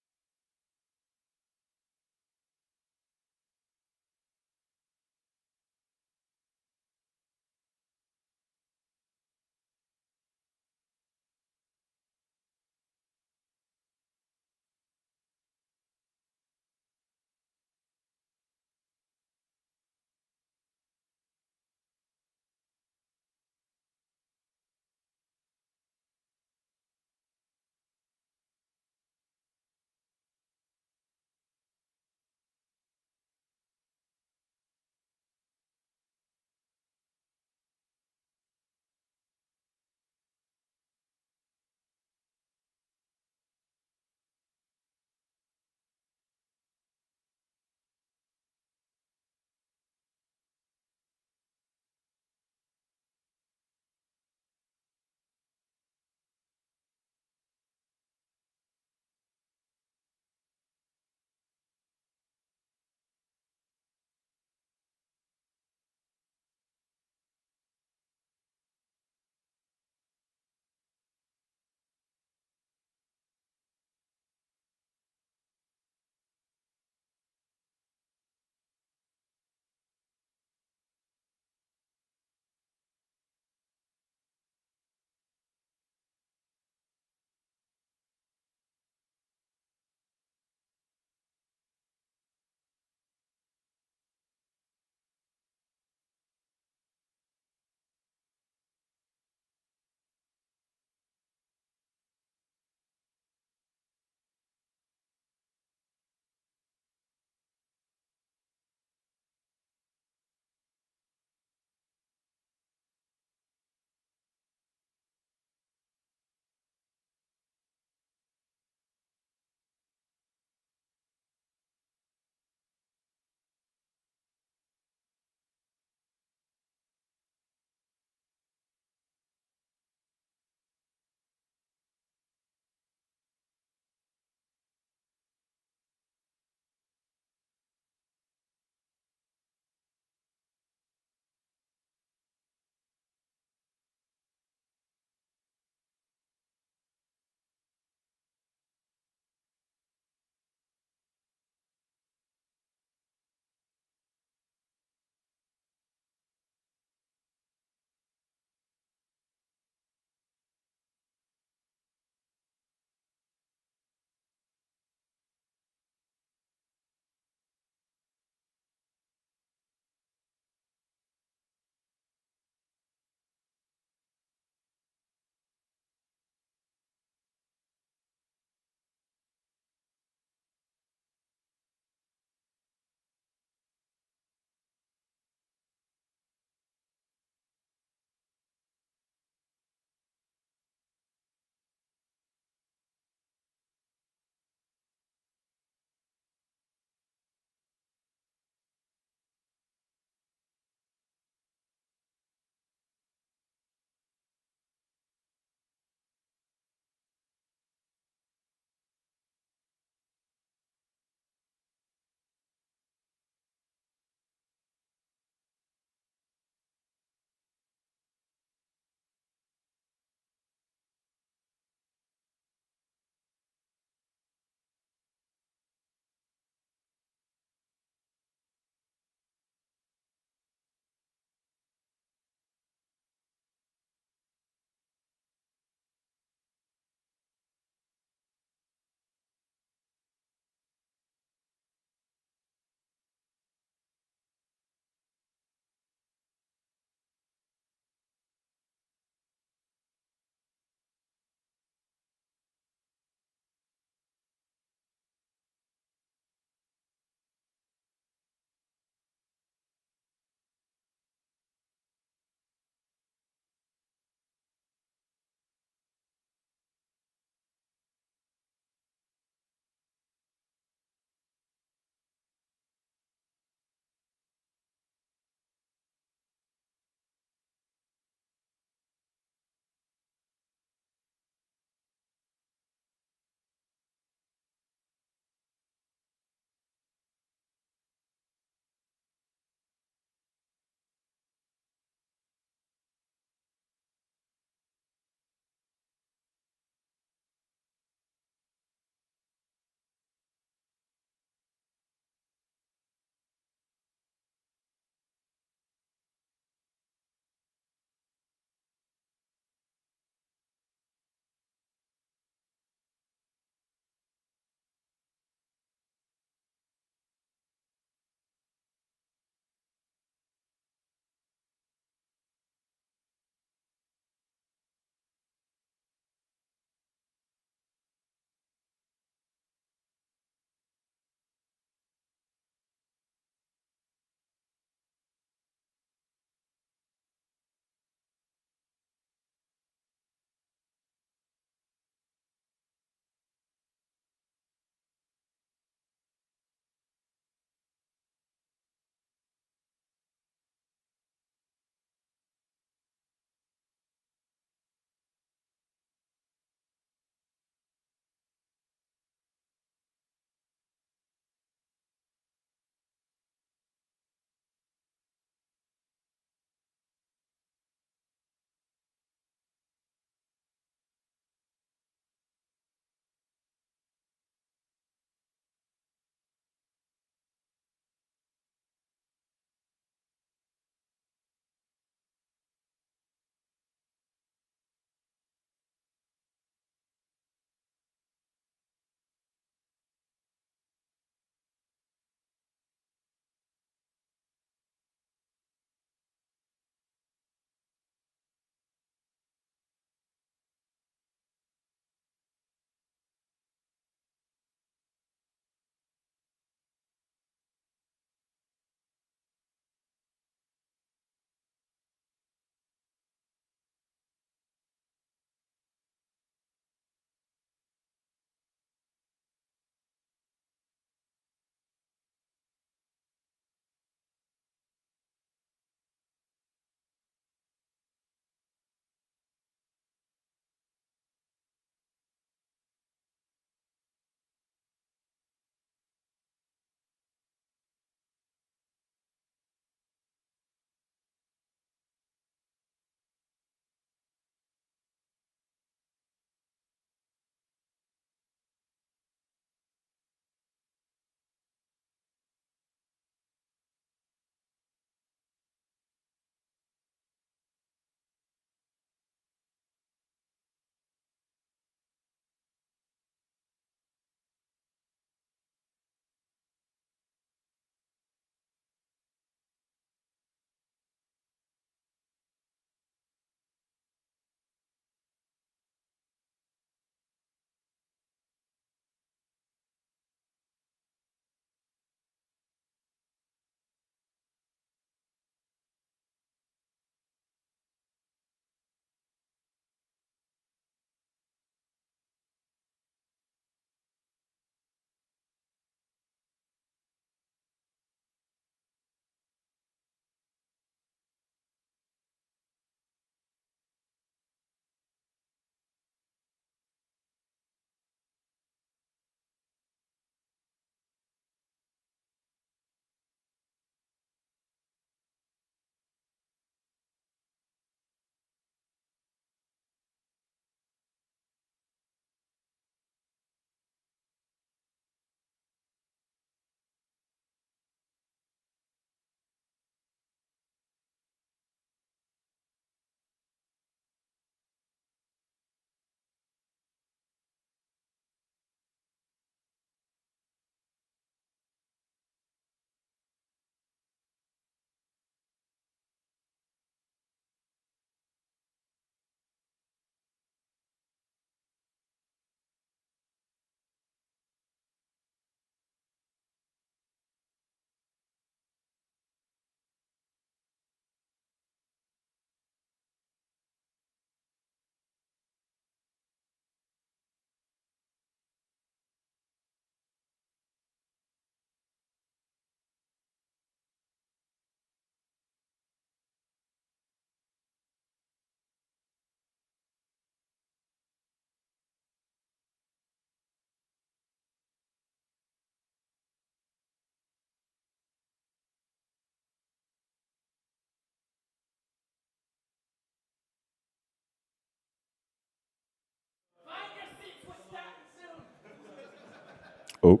Oh.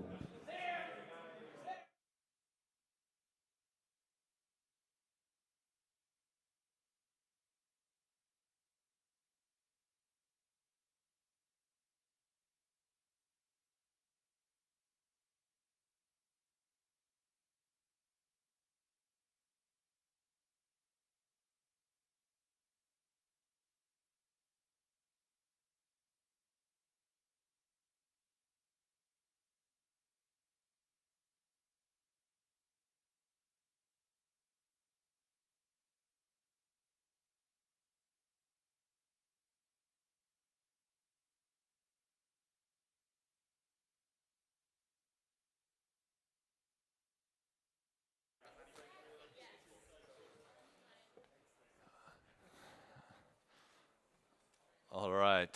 All right.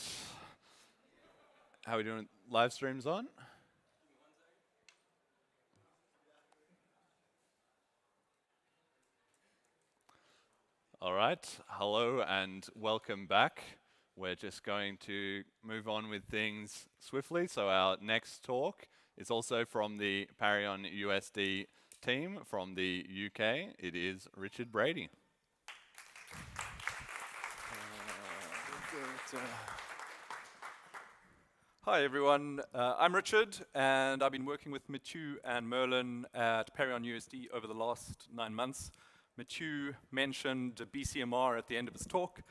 How are we doing? Live streams on? All right. Hello and welcome back. We're just going to move on with things swiftly. So our next talk is also from the Parion USD team from the UK. It is Richard Brady. Hi everyone, I'm Richard and I've been working with Mathieu and Merlin at Parion USD over the last 9 months. Mathieu mentioned BCMR at the end of his talk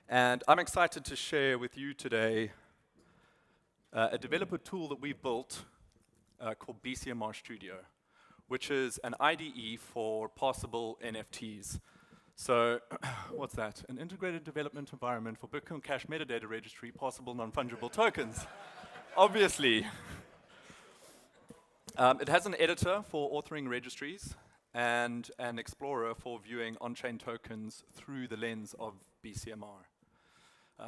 and I'm excited to share with you today a developer tool that we built called BCMR Studio, which is an IDE for parsable NFTs. So, what's that? An integrated development environment for Bitcoin Cash metadata registry, parsable non-fungible tokens. Obviously. It has an editor for authoring registries and an explorer for viewing on-chain tokens through the lens of BCMR.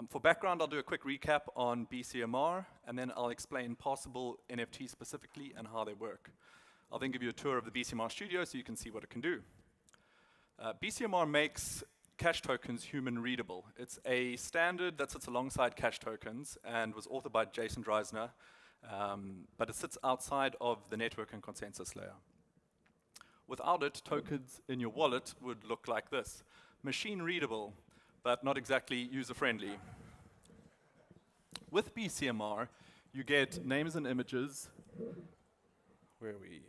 For background, I'll do a quick recap on BCMR, and then I'll explain parsable NFT specifically and how they work. I'll then give you a tour of the BCMR studio so you can see what it can do. BCMR makes cash tokens human readable. It's a standard that sits alongside cash tokens and was authored by Jason Dreisner, but it sits outside of the network and consensus layer. Without it, tokens in your wallet would look like this. Machine readable, but not exactly user-friendly. With BCMR, you get names and images. Where are we?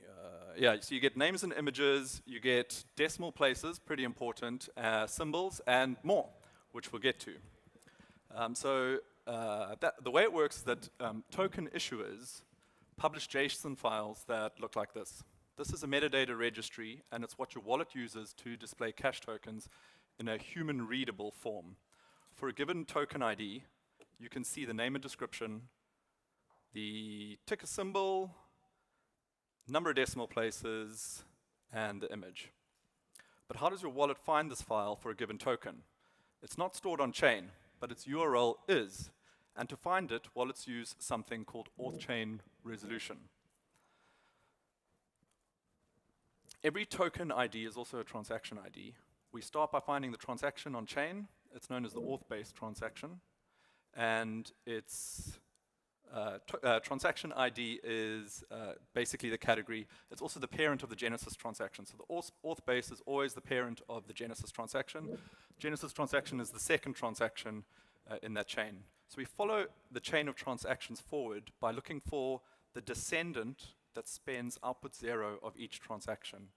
So you get names and images, you get decimal places, pretty important, symbols, and more, which we'll get to. The way it works is that token issuers publish JSON files that look like this. This is a metadata registry, and it's what your wallet uses to display cash tokens in a human-readable form. For a given token ID, you can see the name and description, the ticker symbol, number of decimal places, and the image. But how does your wallet find this file for a given token? It's not stored on chain, but its URL is. And to find it, wallets use something called auth-chain resolution. Every token ID is also a transaction ID. We start by finding the transaction on chain. It's known as the auth-based transaction. And its transaction ID is basically the category. It's also the parent of the Genesis transaction. So the auth base is always the parent of the Genesis transaction. Genesis transaction is the second transaction in that chain. So we follow the chain of transactions forward by looking for the descendant that spends output 0 of each transaction.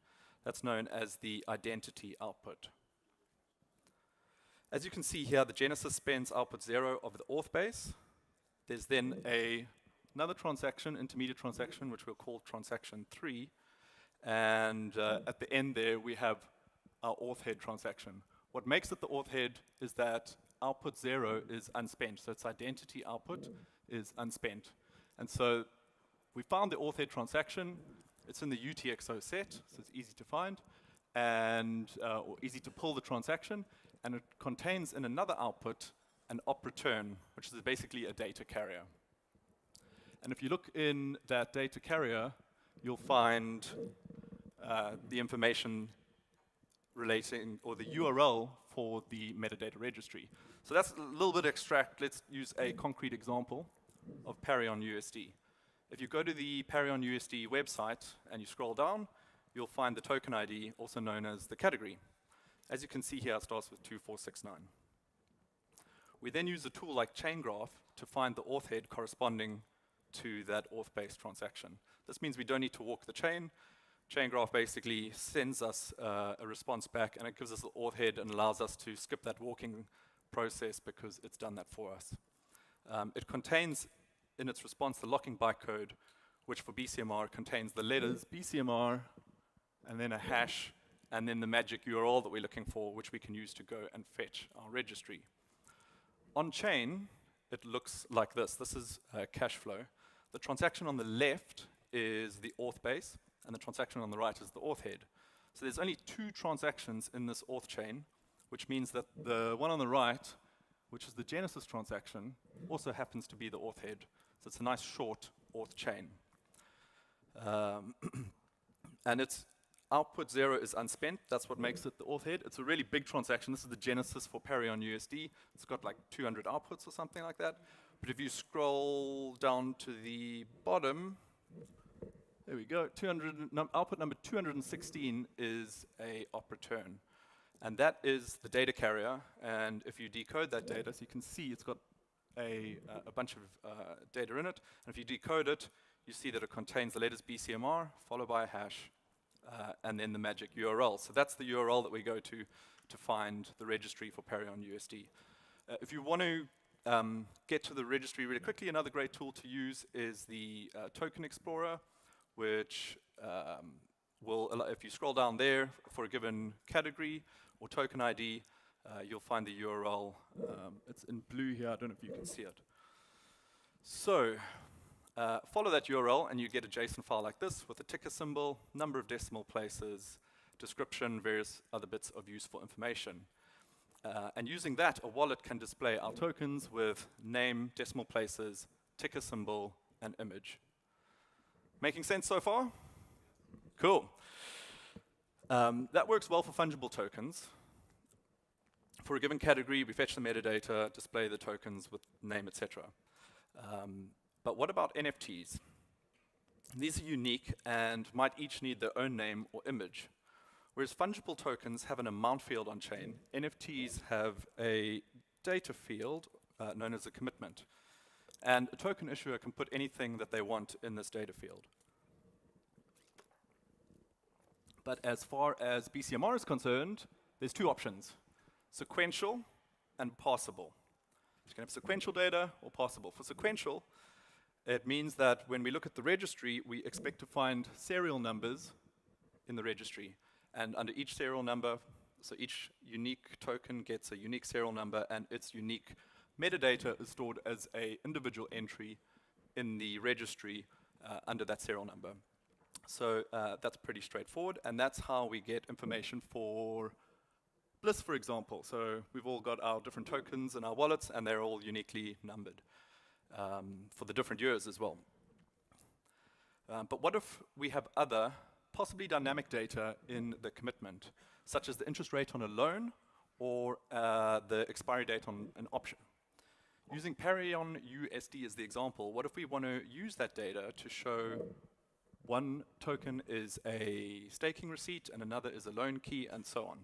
That's known as the identity output. As you can see here, the Genesis spends output 0 of the auth base. There's then another transaction, intermediate transaction, which we'll call transaction 3. And at the end there, we have our auth head transaction. What makes it the auth head is that output 0 is unspent. So its identity output is unspent. And so we found the auth head transaction. It's in the UTXO set, so it's easy to find, and or easy to pull the transaction. And it contains in another output an op return, which is basically a data carrier. And if you look in that data carrier, you'll find the information relating, or the URL for the metadata registry. So that's a little bit abstract. Let's use a concrete example of Parion USD. If you go to the Parion USD website and you scroll down, you'll find the token ID, also known as the category. As you can see here, it starts with 2469. We then use a tool like chain graph to find the auth head corresponding to that auth-based transaction. This means we don't need to walk the chain. Chain graph basically sends us a response back, and it gives us the auth head and allows us to skip that walking process because it's done that for us. It contains, in its response, the locking bytecode, which for BCMR contains the letters BCMR, and then a hash, and then the magic URL that we're looking for, which we can use to go and fetch our registry. On chain, it looks like this. This is cash flow. The transaction on the left is the auth base, and the transaction on the right is the auth head. So there's only 2 transactions in this auth chain, which means that the one on the right, which is the Genesis transaction, also happens to be the auth head. So it's a nice short auth chain. And its output 0 is unspent. That's what makes it the auth head. It's a really big transaction. This is the Genesis for Parion USD. It's got like 200 outputs or something like that. But if you scroll down to the bottom, there we go. Output number 216 is a op return. And that is the data carrier. And if you decode that data, so you can see it's got a bunch of data in it. And if you decode it, you see that it contains the letters BCMR, followed by a hash, and then the magic URL. So that's the URL that we go to find the registry for Parion USD. If you want to get to the registry really quickly, another great tool to use is the Token Explorer, which will allow, if you scroll down there for a given category or token ID, you'll find the URL. It's in blue here. I don't know if you can see it. So follow that URL and you get a JSON file like this with a ticker symbol, number of decimal places, description, various other bits of useful information. And using that, a wallet can display our tokens with name, decimal places, ticker symbol, and image. Making sense so far? Cool. That works well for fungible tokens. For a given category, we fetch the metadata, display the tokens with name, etc. But what about NFTs? These are unique and might each need their own name or image. Whereas fungible tokens have an amount field on chain, NFTs have a data field known as a commitment. And a token issuer can put anything that they want in this data field. But as far as BCMR is concerned, there's 2 options, sequential and parsable. You can have sequential data or parsable. For sequential, it means that when we look at the registry, we expect to find serial numbers in the registry. And under each serial number, so each unique token gets a unique serial number, and its unique metadata is stored as an individual entry in the registry under that serial number. So that's pretty straightforward, and that's how we get information for BLISS, for example. So we've all got our different tokens in our wallets, and they're all uniquely numbered for the different years as well. But what if we have other, possibly dynamic data in the commitment, such as the interest rate on a loan or the expiry date on an option? Using Parion USD as the example, what if we want to use that data to show one token is a staking receipt and another is a loan key and so on?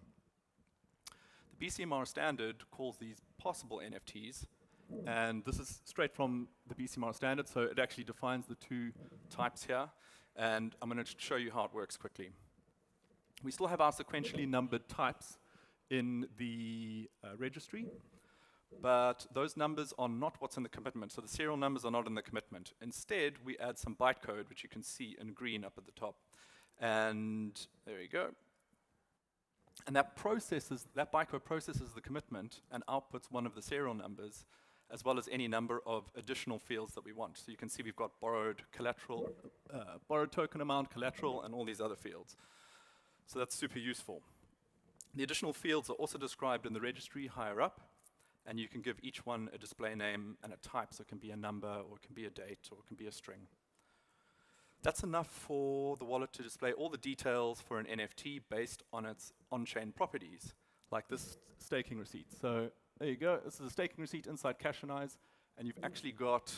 The BCMR standard calls these possible NFTs, and this is straight from the BCMR standard, so it actually defines the 2 types here, and I'm going to show you how it works quickly. We still have our sequentially numbered types in the registry, but those numbers are not what's in the commitment, so the serial numbers are not in the commitment. Instead, we add some bytecode, which you can see in green up at the top. And there you go. And that bytecode processes the commitment and outputs one of the serial numbers, as well as any number of additional fields that we want. So you can see we've got borrowed collateral, borrowed token amount, collateral, and all these other fields. So that's super useful. The additional fields are also described in the registry higher up, and you can give each one a display name and a type, so it can be a number, or it can be a date, or it can be a string. That's enough for the wallet to display all the details for an NFT based on its on-chain properties, like this staking receipt. So there you go. This is a staking receipt inside Cashanize, and you've actually got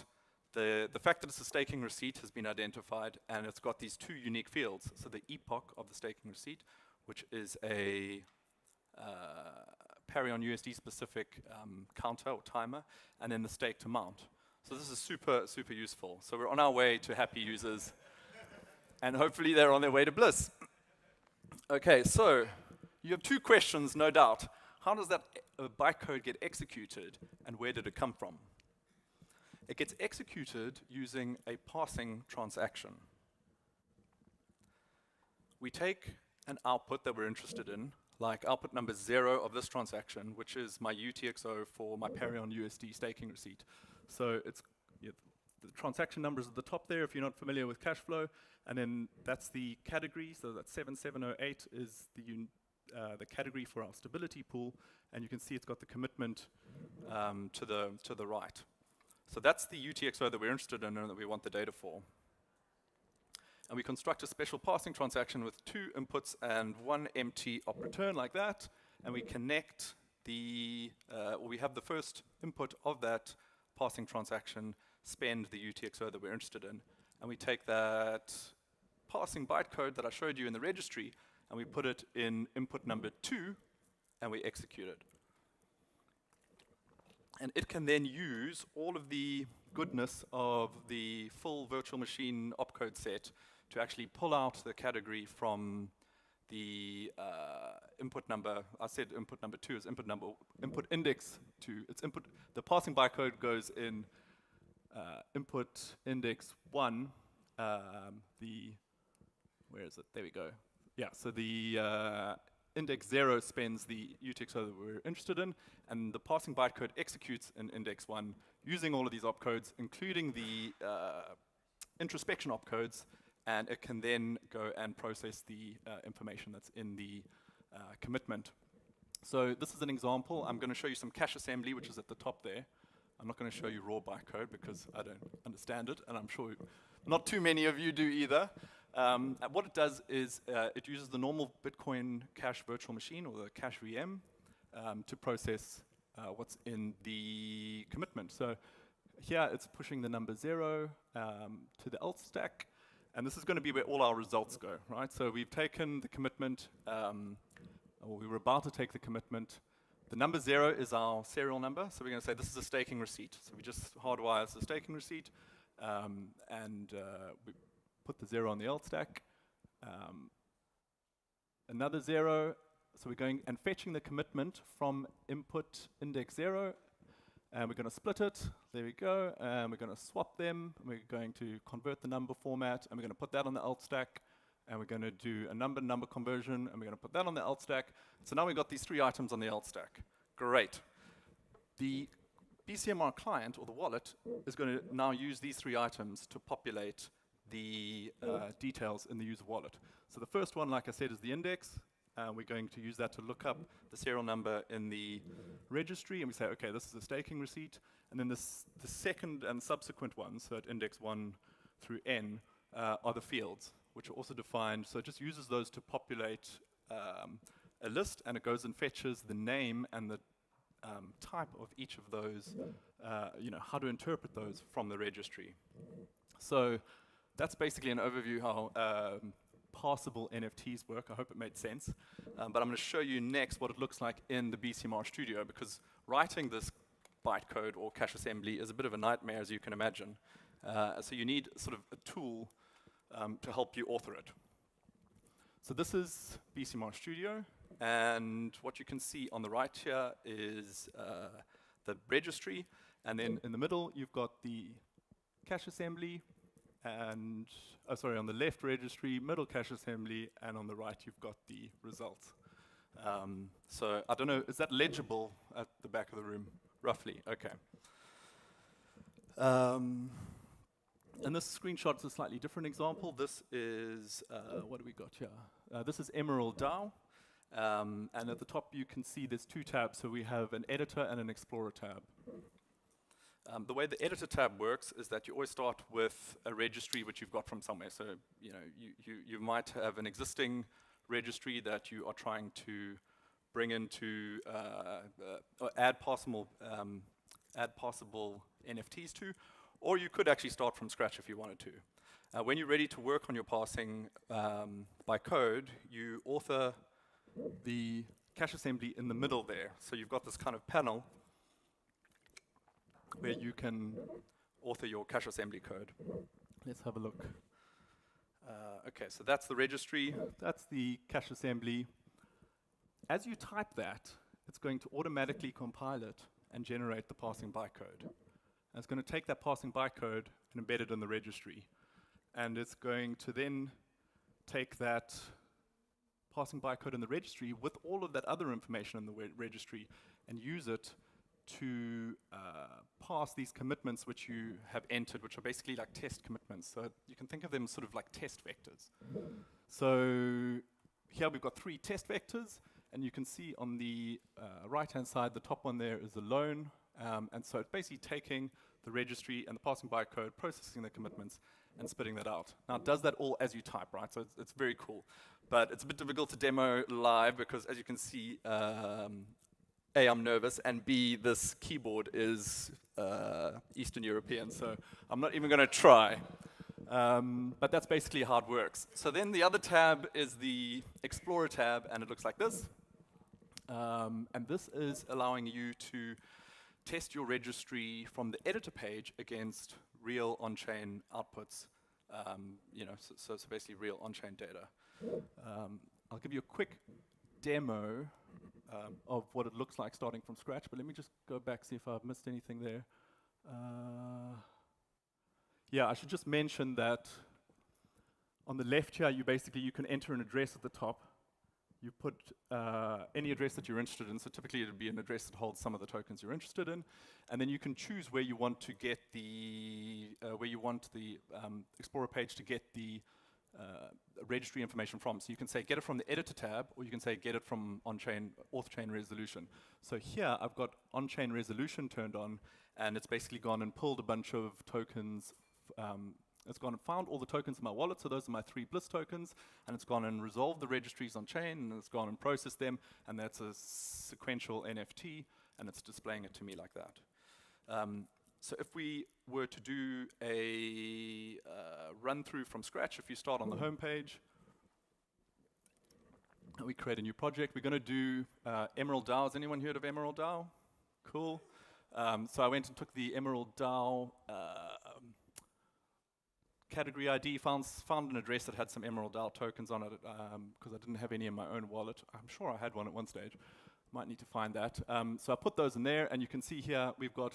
The fact that it's a staking receipt has been identified, and it's got these two unique fields. So the epoch of the staking receipt, which is a Parion USD specific counter or timer, and then the staked amount. So this is super, super useful. So we're on our way to happy users, and hopefully they're on their way to Bliss. Okay, so you have two questions, no doubt. How does that bytecode get executed, and where did it come from? It gets executed using a parsing transaction. We take an output that we're interested in, like output number 0 of this transaction, which is my UTXO for my Parion USD staking receipt. So it's the transaction numbers at the top there if you're not familiar with cash flow, and then that's the category, so that 7708 is the category for our stability pool, and you can see it's got the commitment to the right. So that's the UTXO that we're interested in and that we want the data for. And we construct a special parsing transaction with 2 inputs and 1 empty op return like that, and we connect we have the first input of that parsing transaction spend the UTXO that we're interested in, and we take that parsing bytecode that I showed you in the registry, and we put it in input number 2, and we execute it. And it can then use all of the goodness of the full virtual machine opcode set to actually pull out the category from the input number. I said input number 2 is input index 2. It's input. The parsing bytecode goes in input index 1. Where is it? There we go. Yeah. So the index 0 spends the UTXO that we're interested in, and the parsing bytecode executes in index 1 using all of these opcodes, including the introspection opcodes, and it can then go and process the information that's in the commitment. So this is an example. I'm going to show you some cache assembly, which is at the top there. I'm not going to show you raw bytecode because I don't understand it, and I'm sure not too many of you do either. What it does is it uses the normal Bitcoin Cash virtual machine, or the Cash VM, to process what's in the commitment. So here it's pushing the number 0 to the alt stack, and this is going to be where all our results go, right? So we've taken the commitment, or we were about to take the commitment. The number 0 is our serial number, so we're going to say this is a staking receipt. So we just hardwire as a staking receipt, and we put the 0 on the alt stack. Another 0, so we're going and fetching the commitment from input index 0, and we're going to split it. There we go. And we're going to swap them. We're going to convert the number format, and we're going to put that on the alt stack. And we're going to do a number conversion, and we're going to put that on the alt stack. So now we've got these 3 items on the alt stack. Great. The BCMR client, or the wallet, is going to now use these 3 items to populate the details in the user wallet. So the first one, like I said, is the index. We're going to use that to look up the serial number in the registry, and we say, okay, this is a staking receipt. And then the second and subsequent ones, so at index 1 through n, are the fields, which are also defined. So it just uses those to populate a list, and it goes and fetches the name and the type of each of those, how to interpret those from the registry. So that's basically an overview how parsable NFTs work. I hope it made sense. But I'm going to show you next what it looks like in the BCMR Studio, because writing this bytecode or cache assembly is a bit of a nightmare, as you can imagine. So you need sort of a tool to help you author it. So this is BCMR Studio, and what you can see on the right here is the registry, and then in the middle you've got the cache assembly, and on the left registry, middle cache assembly, and on the right you've got the results. So I don't know, is that legible at the back of the room, roughly? Okay. And this screenshot is a slightly different example. This is, what do we got here? This is Emerald DAO. And at the top you can see there's 2 tabs. So we have an editor and an explorer tab. The way the editor tab works is that you always start with a registry which you've got from somewhere. So you might have an existing registry that you are trying to bring into, or add parsable NFTs to, Or you could actually start from scratch if you wanted to. When you're ready to work on your parsing by code, you author the cache assembly in the middle there. So you've got this kind of panel where you can author your cache assembly code. Let's have a look. Okay, so that's the registry. That's the cache assembly. As you type that, it's going to automatically compile it and generate the parsing bytecode. And it's going to take that parsing bytecode and embed it in the registry. And it's going to then take that parsing bytecode in the registry with all of that other information in the registry and use it to parse these commitments which you have entered, which are basically like test commitments. So you can think of them sort of like test vectors. So here we've got 3 test vectors, and you can see on the right-hand side, the top one there is a loan. And so it's basically taking the registry and the parsing bytecode, processing the commitments, and spitting that out. Now, it does that all as you type, right? So it's very cool. But it's a bit difficult to demo live because, as you can see, A, I'm nervous, and B, this keyboard is Eastern European, so I'm not even going to try. But that's basically how it works. So then the other tab is the Explorer tab, and it looks like this. And this is allowing you to test your registry from the editor page against real on-chain outputs, so basically real on-chain data. I'll give you a quick demo of what it looks like starting from scratch, but let me just go back, see if I've missed anything there. Yeah, I should just mention that on the left here, you can enter an address at the top. You put any address that you're interested in, so typically it would be an address that holds some of the tokens you're interested in, and then you can choose where you want to get the, Explorer page to get the registry information from. So you can say get it from the editor tab, or you can say get it from on-chain, auth-chain resolution. So here I've got on-chain resolution turned on, and it's basically gone and pulled a bunch of tokens. It's gone and found all the tokens in my wallet, so those are my 3 BLISS tokens, and it's gone and resolved the registries on chain, and it's gone and processed them, and that's a sequential NFT, and it's displaying it to me like that. So if we were to do a run through from scratch, if you start on the home page, and we create a new project, we're going to do Emerald DAO. Has anyone heard of Emerald DAO? Cool. So I went and took the Emerald DAO category ID, found an address that had some Emerald DAO tokens on it, because I didn't have any in my own wallet. I'm sure I had one at one stage. Might need to find that. So I put those in there, and you can see here we've got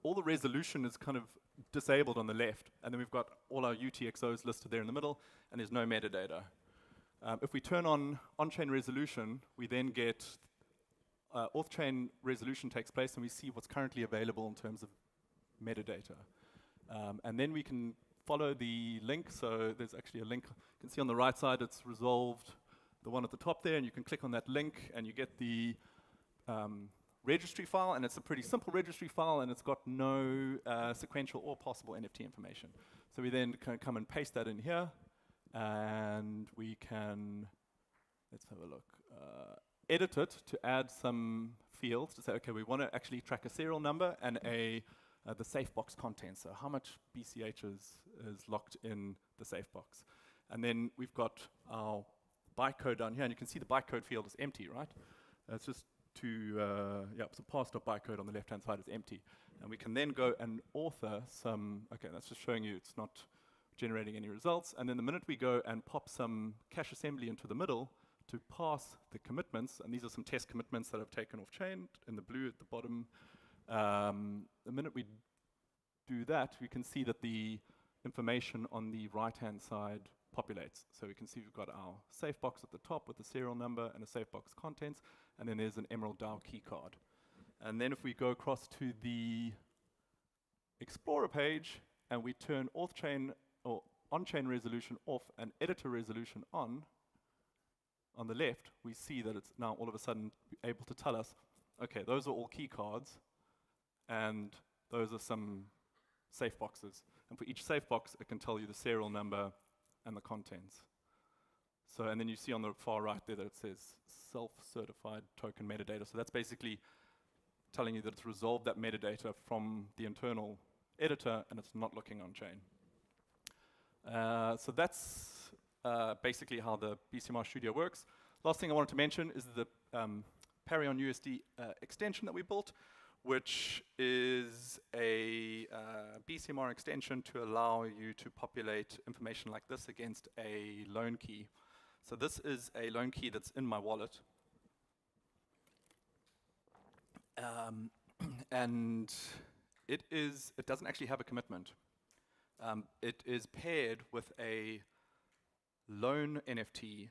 all the resolution is kind of disabled on the left, and then we've got all our UTXOs listed there in the middle, and there's no metadata. If we turn on on-chain resolution, we then get off-chain resolution takes place, and we see what's currently available in terms of metadata. And then we can follow the link. So there's actually a link. You can see on the right side, it's resolved, the one at the top there, and you can click on that link, and you get the registry file, and it's a pretty simple registry file, and it's got no sequential or possible NFT information. So we then can come and paste that in here, and we can, let's have a look, edit it to add some fields to say, okay, we want to actually track a serial number and the safe box content, so how much BCH is locked in the safe box. And then we've got our bytecode down here, and you can see the bytecode field is empty, right? It's just to, so parse.bytecode on the left-hand side is empty. And we can then go and author some, okay, that's just showing you it's not generating any results. And then the minute we go and pop some cache assembly into the middle to parse the commitments, and these are some test commitments that I've taken off-chain in the blue at the bottom. The minute we do that, we can see that the information on the right-hand side populates. So we can see we've got our safe box at the top with the serial number and the safe box contents, and then there's an Emerald DAO key card. And then if we go across to the Explorer page and we turn off-chain or on-chain resolution off and editor resolution on the left, we see that it's now all of a sudden able to tell us, okay, those are all key cards, and those are some safe boxes. And for each safe box, it can tell you the serial number and the contents. So, and then you see on the far right there that it says self-certified token metadata. So that's basically telling you that it's resolved that metadata from the internal editor, and it's not looking on chain. So that's basically how the BCMR Studio works. Last thing I wanted to mention is the Paragon USD extension that we built, which is a BCMR extension to allow you to populate information like this against a loan key. So this is a loan key that's in my wallet. And it doesn't actually have a commitment. It is paired with a loan NFT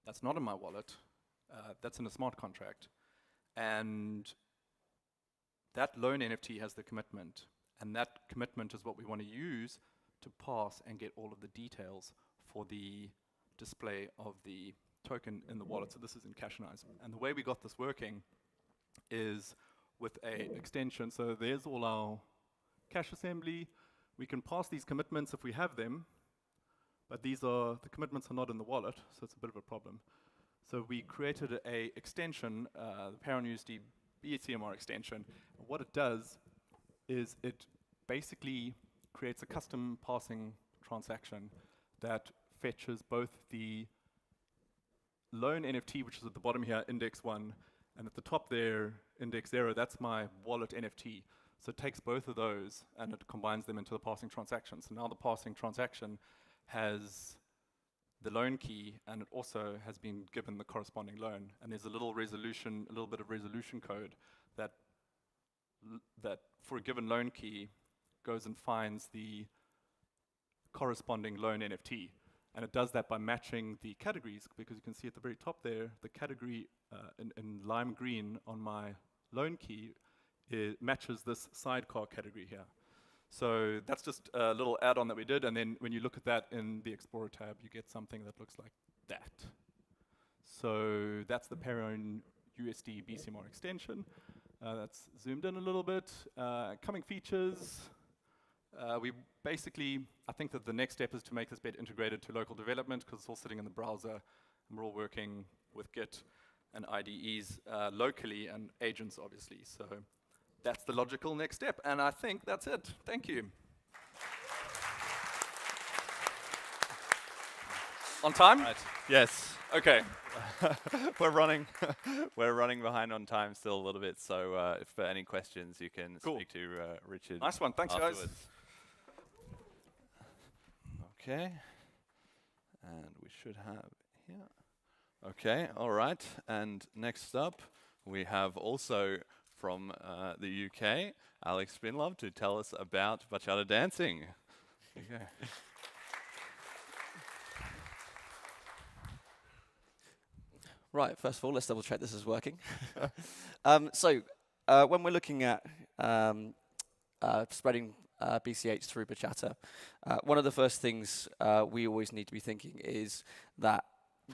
that's not in my wallet, that's in a smart contract. And that loan NFT has the commitment, and that commitment is what we want to use to pass and get all of the details for the display of the token in the wallet. So this is in Cashanize. And the way we got this working is with a extension. So there's all our cache assembly. We can pass these commitments if we have them, but the commitments are not in the wallet, so it's a bit of a problem. So we created a extension, the Paragon USD BCMR extension. And what it does is it basically creates a custom passing transaction that fetches both the loan NFT, which is at the bottom here, index 1, and at the top there, index 0, that's my wallet NFT. So it takes both of those and it combines them into the passing transaction. So now the passing transaction has the loan key, and it also has been given the corresponding loan. And there's a little bit of resolution code that for a given loan key goes and finds the corresponding loan NFT. And it does that by matching the categories, because you can see at the very top there, the category in lime green on my loan key, it matches this sidecar category here. So that's just a little add-on that we did, and then when you look at that in the Explorer tab, you get something that looks like that. So that's the Paragon USD BCMR extension. That's zoomed in a little bit. Coming features. We basically, I think that the next step is to make this bit integrated to local development, because it's all sitting in the browser, and we're all working with Git and IDEs locally, and agents, obviously. So that's the logical next step, and I think that's it. Thank you. On time? Right. Yes. Okay. we're running behind on time still a little bit, so if any questions you can speak to Richard. Nice one. Thanks, afterwards. guys. Okay. And we should have here. Okay, all right. And next up, we have also from the UK, Alex Spinlove, to tell us about bachata dancing. Okay. Right, first of all, let's double check this is working. When we're looking at spreading BCH through bachata, one of the first things we always need to be thinking is that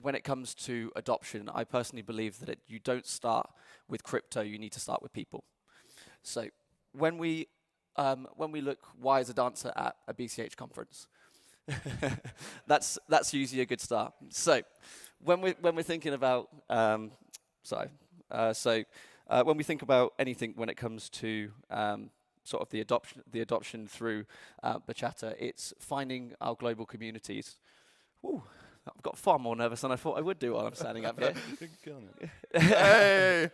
when it comes to adoption, I personally believe that you don't start with crypto, you need to start with people. So when we look, why is a dancer at a BCH conference? that's usually a good start. So when we're thinking about when we think about anything when it comes to sort of the adoption through bachata, it's finding our global communities. Ooh, I've got far more nervous than I thought I would do while I'm standing up here. Hey!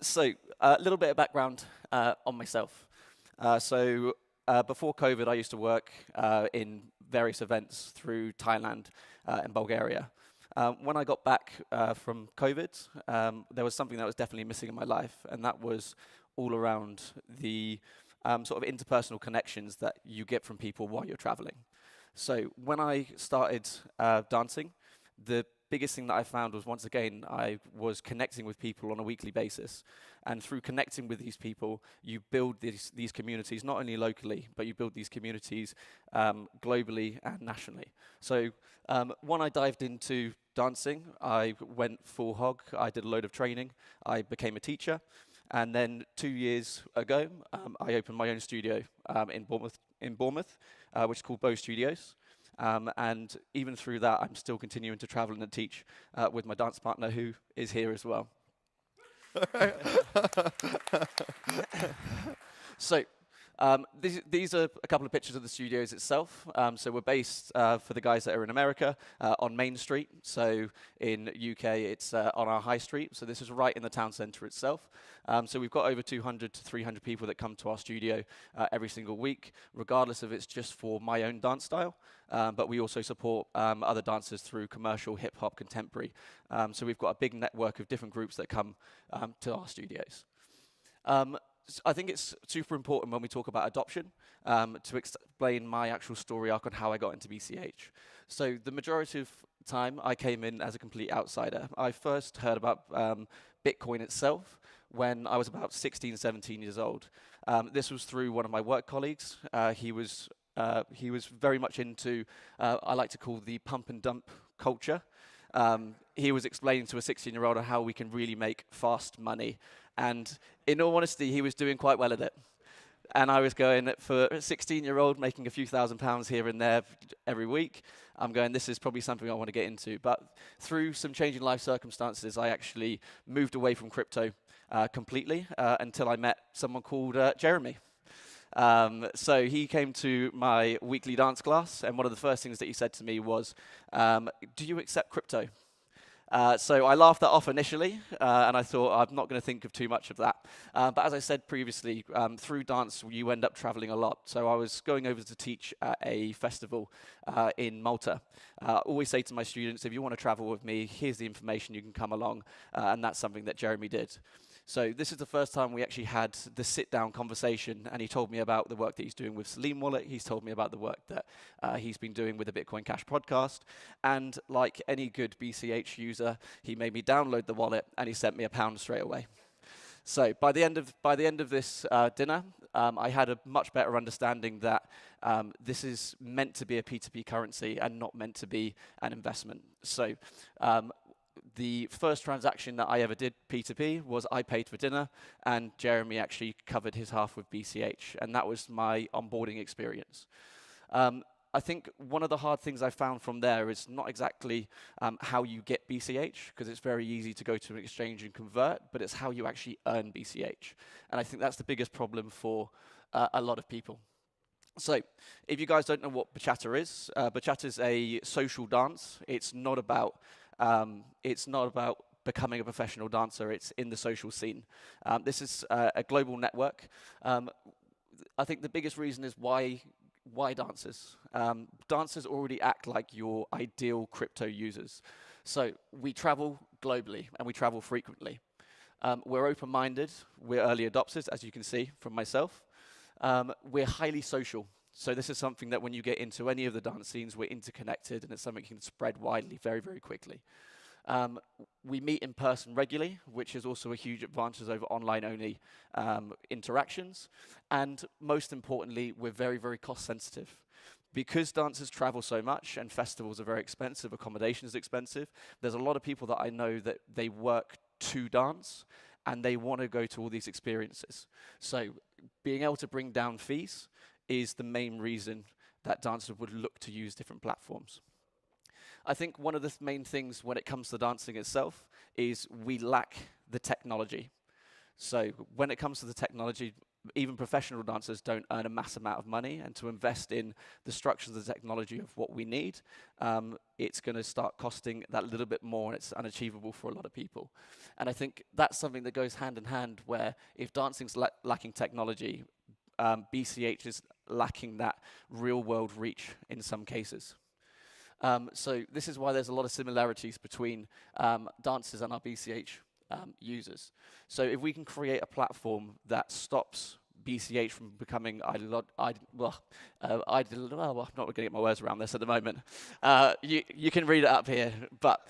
So a little bit of background on myself. Before COVID, I used to work in various events through Thailand and Bulgaria. When I got back from COVID, there was something that was definitely missing in my life, and that was all around the sort of interpersonal connections that you get from people while you're traveling. So when I started dancing, the biggest thing that I found was, once again, I was connecting with people on a weekly basis. And through connecting with these people, you build these communities, not only locally, but you build these communities globally and nationally. So when I dived into dancing, I went full hog. I did a load of training. I became a teacher. And then 2 years ago, I opened my own studio in Bournemouth, which is called Bow Studios. And even through that, I'm still continuing to travel and teach with my dance partner, who is here as well. So these are a couple of pictures of the studios itself. So we're based, for the guys that are in America, on Main Street. So in UK, it's on our high street. So this is right in the town centre itself. So we've got over 200 to 300 people that come to our studio every single week, regardless if it's just for my own dance style. But we also support other dancers through commercial, hip-hop, contemporary. So we've got a big network of different groups that come to our studios. I think it's super important when we talk about adoption to explain my actual story arc on how I got into BCH. So the majority of time I came in as a complete outsider. I first heard about Bitcoin itself when I was about 16, 17 years old. This was through one of my work colleagues. He was very much into, I like to call the pump and dump culture. He was explaining to a 16-year-old how we can really make fast money. And in all honesty, he was doing quite well at it. And I was going, for a 16-year-old making a few £1,000s here and there every week, I'm going, this is probably something I want to get into. But through some changing life circumstances, I actually moved away from crypto completely until I met someone called Jeremy. So he came to my weekly dance class, and one of the first things that he said to me was, do you accept crypto? So I laughed that off initially, and I thought, I'm not going to think of too much of that. But as I said previously, through dance, you end up traveling a lot. So I was going over to teach at a festival in Malta. I always say to my students, if you want to travel with me, here's the information, you can come along. And that's something that Jeremy did. So this is the first time we actually had the sit-down conversation, and he told me about the work that he's doing with Salim Wallet. He's told me about the work that he's been doing with the Bitcoin Cash podcast. And like any good BCH user, he made me download the wallet, and he sent me £1 straight away. So by the end of this dinner, I had a much better understanding that this is meant to be a P2P currency and not meant to be an investment. So the first transaction that I ever did P2P was I paid for dinner, and Jeremy actually covered his half with BCH, and that was my onboarding experience. I think one of the hard things I found from there is not exactly how you get BCH, because it's very easy to go to an exchange and convert, but it's how you actually earn BCH. And I think that's the biggest problem for a lot of people. So, if you guys don't know what bachata is a social dance. It's not about becoming a professional dancer. It's in the social scene. This is a global network. I think the biggest reason is why dancers? Dancers already act like your ideal crypto users. So we travel globally, and we travel frequently. We're open-minded. We're early adopters, as you can see from myself. We're highly social. So this is something that when you get into any of the dance scenes, we're interconnected, and it's something that can spread widely very, very quickly. We meet in person regularly, which is also a huge advantage over online-only interactions. And most importantly, we're very, very cost-sensitive. Because dancers travel so much and festivals are very expensive, accommodation is expensive, there's a lot of people that I know that they work to dance, and they want to go to all these experiences. So being able to bring down fees is the main reason that dancers would look to use different platforms. I think one of the main things when it comes to dancing itself is we lack the technology. So when it comes to the technology, even professional dancers don't earn a mass amount of money, and to invest in the structures of the technology of what we need, it's going to start costing that little bit more, and it's unachievable for a lot of people. And I think that's something that goes hand in hand, where if dancing's lacking technology, BCH is lacking that real-world reach in some cases. So this is why there's a lot of similarities between dancers and our BCH users. So if we can create a platform that stops BCH from becoming I'm not going to get my words around this at the moment. You can read it up here. But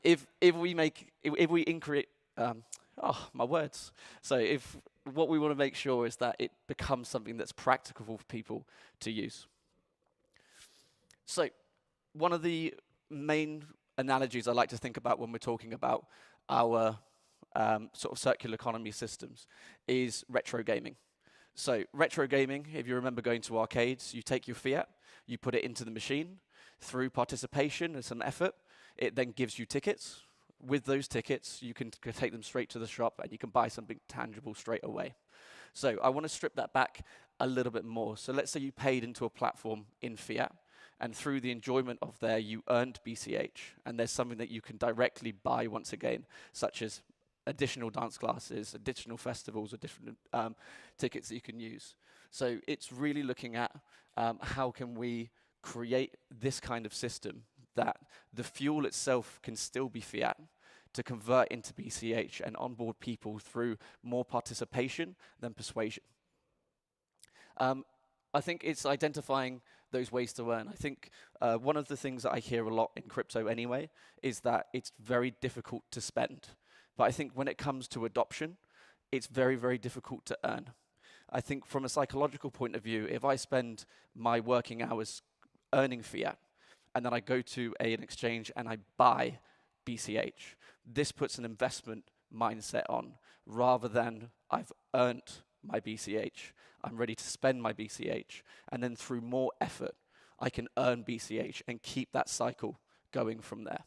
if we increase my words. So if what we want to make sure is that it becomes something that's practical for people to use. So one of the main analogies I like to think about when we're talking about our sort of circular economy systems is retro gaming. So retro gaming, if you remember going to arcades, you take your fiat, you put it into the machine. Through participation and some effort, it then gives you tickets. With those tickets, you can take them straight to the shop, and you can buy something tangible straight away. So I want to strip that back a little bit more. So let's say you paid into a platform in fiat, and through the enjoyment of there, you earned BCH, and there's something that you can directly buy once again, such as additional dance classes, additional festivals, additional tickets that you can use. So it's really looking at how can we create this kind of system that the fuel itself can still be fiat to convert into BCH and onboard people through more participation than persuasion. I think it's identifying those ways to earn. I think one of the things that I hear a lot in crypto anyway is that it's very difficult to spend. But I think when it comes to adoption, it's very, very difficult to earn. I think from a psychological point of view, if I spend my working hours earning fiat, and then I go to an exchange and I buy BCH, this puts an investment mindset on, rather than I've earned my BCH, I'm ready to spend my BCH, and then through more effort, I can earn BCH and keep that cycle going from there.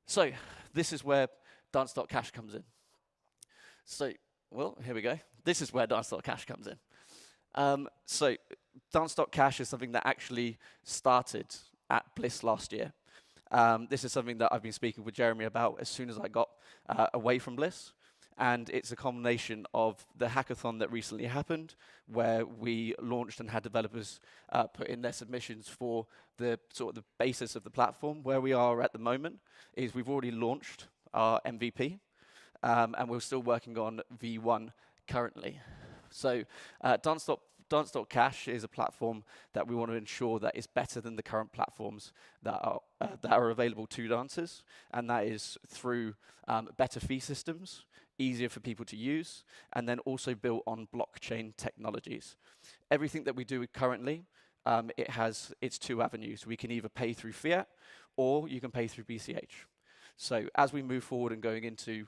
So this is where Dance.Cash comes in. So, well, here we go. This is where Dance.Cash comes in. So Dance.Cash is something that actually started at BLISS last year. This is something that I've been speaking with Jeremy about as soon as I got away from BLISS. And it's a combination of the hackathon that recently happened, where we launched and had developers put in their submissions for the sort of the basis of the platform. Where we are at the moment is we've already launched our MVP, and we're still working on V1 currently. So Dance.Cash is a platform that we want to ensure that is better than the current platforms that are available to dancers, and that is through better fee systems, easier for people to use, and then also built on blockchain technologies. Everything that we do currently, it has its two avenues. We can either pay through fiat, or you can pay through BCH. So as we move forward and going into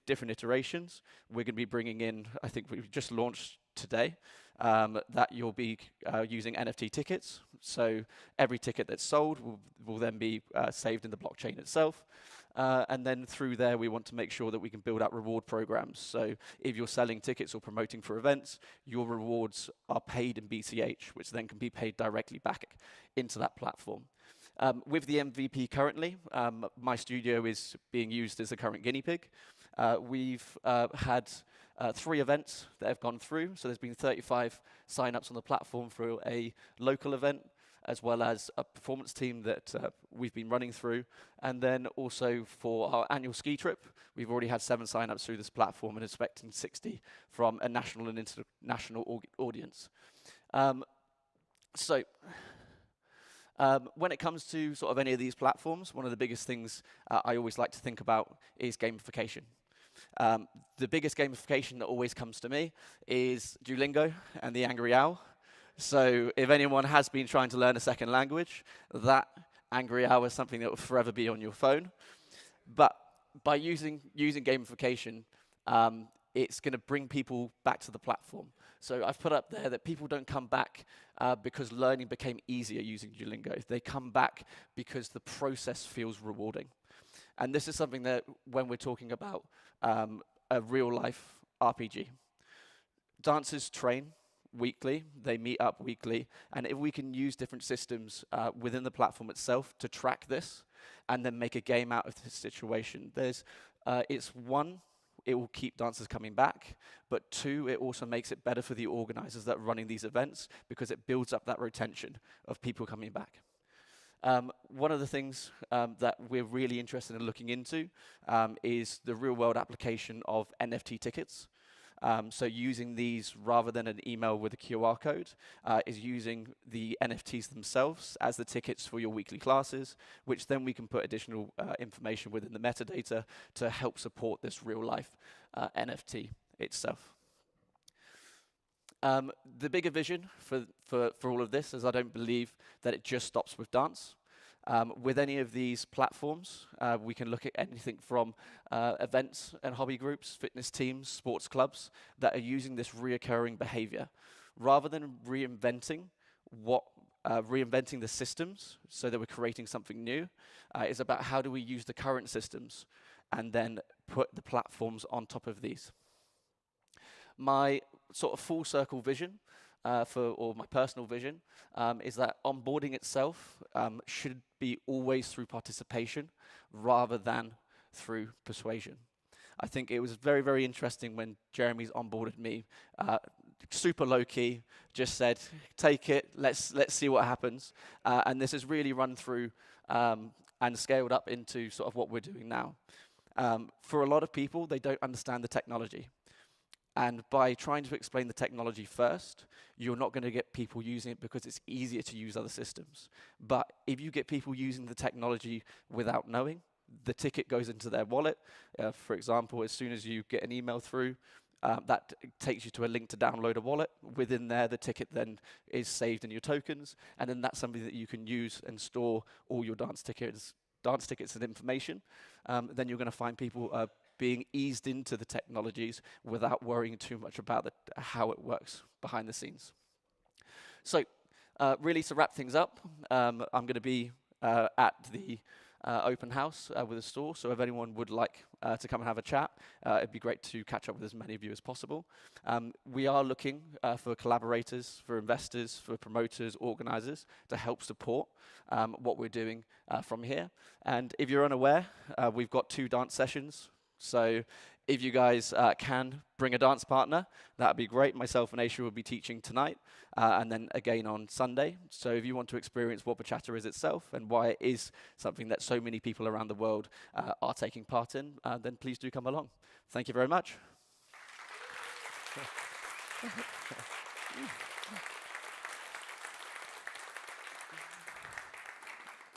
different iterations, we're going to be bringing in, I think we've just launched today, that you'll be using NFT tickets. So every ticket that's sold will then be saved in the blockchain itself. And then through there, we want to make sure that we can build out reward programs. So if you're selling tickets or promoting for events, your rewards are paid in BCH, which then can be paid directly back into that platform. With the MVP currently, my studio is being used as a current guinea pig. We've had 3 events that have gone through. So there's been 35 signups on the platform for a local event, as well as a performance team that we've been running through. And then also for our annual ski trip, we've already had 7 signups through this platform and expecting 60 from a national and international audience. When it comes to sort of any of these platforms, one of the biggest things I always like to think about is gamification. The biggest gamification that always comes to me is Duolingo and the Angry Owl. So if anyone has been trying to learn a second language, that Angry Owl is something that will forever be on your phone. But by using gamification, it's going to bring people back to the platform. So I've put up there that people don't come back because learning became easier using Duolingo. They come back because the process feels rewarding. And this is something that when we're talking about a real-life RPG, dancers train weekly, they meet up weekly, and if we can use different systems within the platform itself to track this and then make a game out of this situation, it's one, it will keep dancers coming back, but 2, it also makes it better for the organizers that are running these events because it builds up that retention of people coming back. One of the things that we're really interested in looking into is the real-world application of NFT tickets. So using these rather than an email with a QR code is using the NFTs themselves as the tickets for your weekly classes, which then we can put additional information within the metadata to help support this real-life NFT itself. The bigger vision for all of this is I don't believe that it just stops with dance. With any of these platforms, we can look at anything from events and hobby groups, fitness teams, sports clubs that are using this reoccurring behavior. Rather than reinventing the systems so that we're creating something new, is about how do we use the current systems and then put the platforms on top of these. My sort of full circle vision or my personal vision is that onboarding itself should be always through participation rather than through persuasion. I think it was very, very interesting when Jeremy's onboarded me, super low key, just said, take it, let's see what happens. And this has really run through and scaled up into sort of what we're doing now. For a lot of people, they don't understand the technology. And by trying to explain the technology first, you're not going to get people using it because it's easier to use other systems. But if you get people using the technology without knowing, the ticket goes into their wallet. For example, as soon as you get an email through, that takes you to a link to download a wallet. Within there, the ticket then is saved in your tokens, and then that's something that you can use and store all your dance tickets and information. Then you're going to find people being eased into the technologies without worrying too much about how it works behind the scenes. So really to wrap things up, I'm going to be at the open house with a store, so if anyone would like to come and have a chat, it'd be great to catch up with as many of you as possible. We are looking for collaborators, for investors, for promoters, organizers to help support what we're doing from here. And if you're unaware, we've got 2 dance sessions. So if you guys can bring a dance partner, that'd be great. Myself and Aisha will be teaching tonight, and then again on Sunday. So if you want to experience what bachata is itself and why it is something that so many people around the world are taking part in, then please do come along. Thank you very much.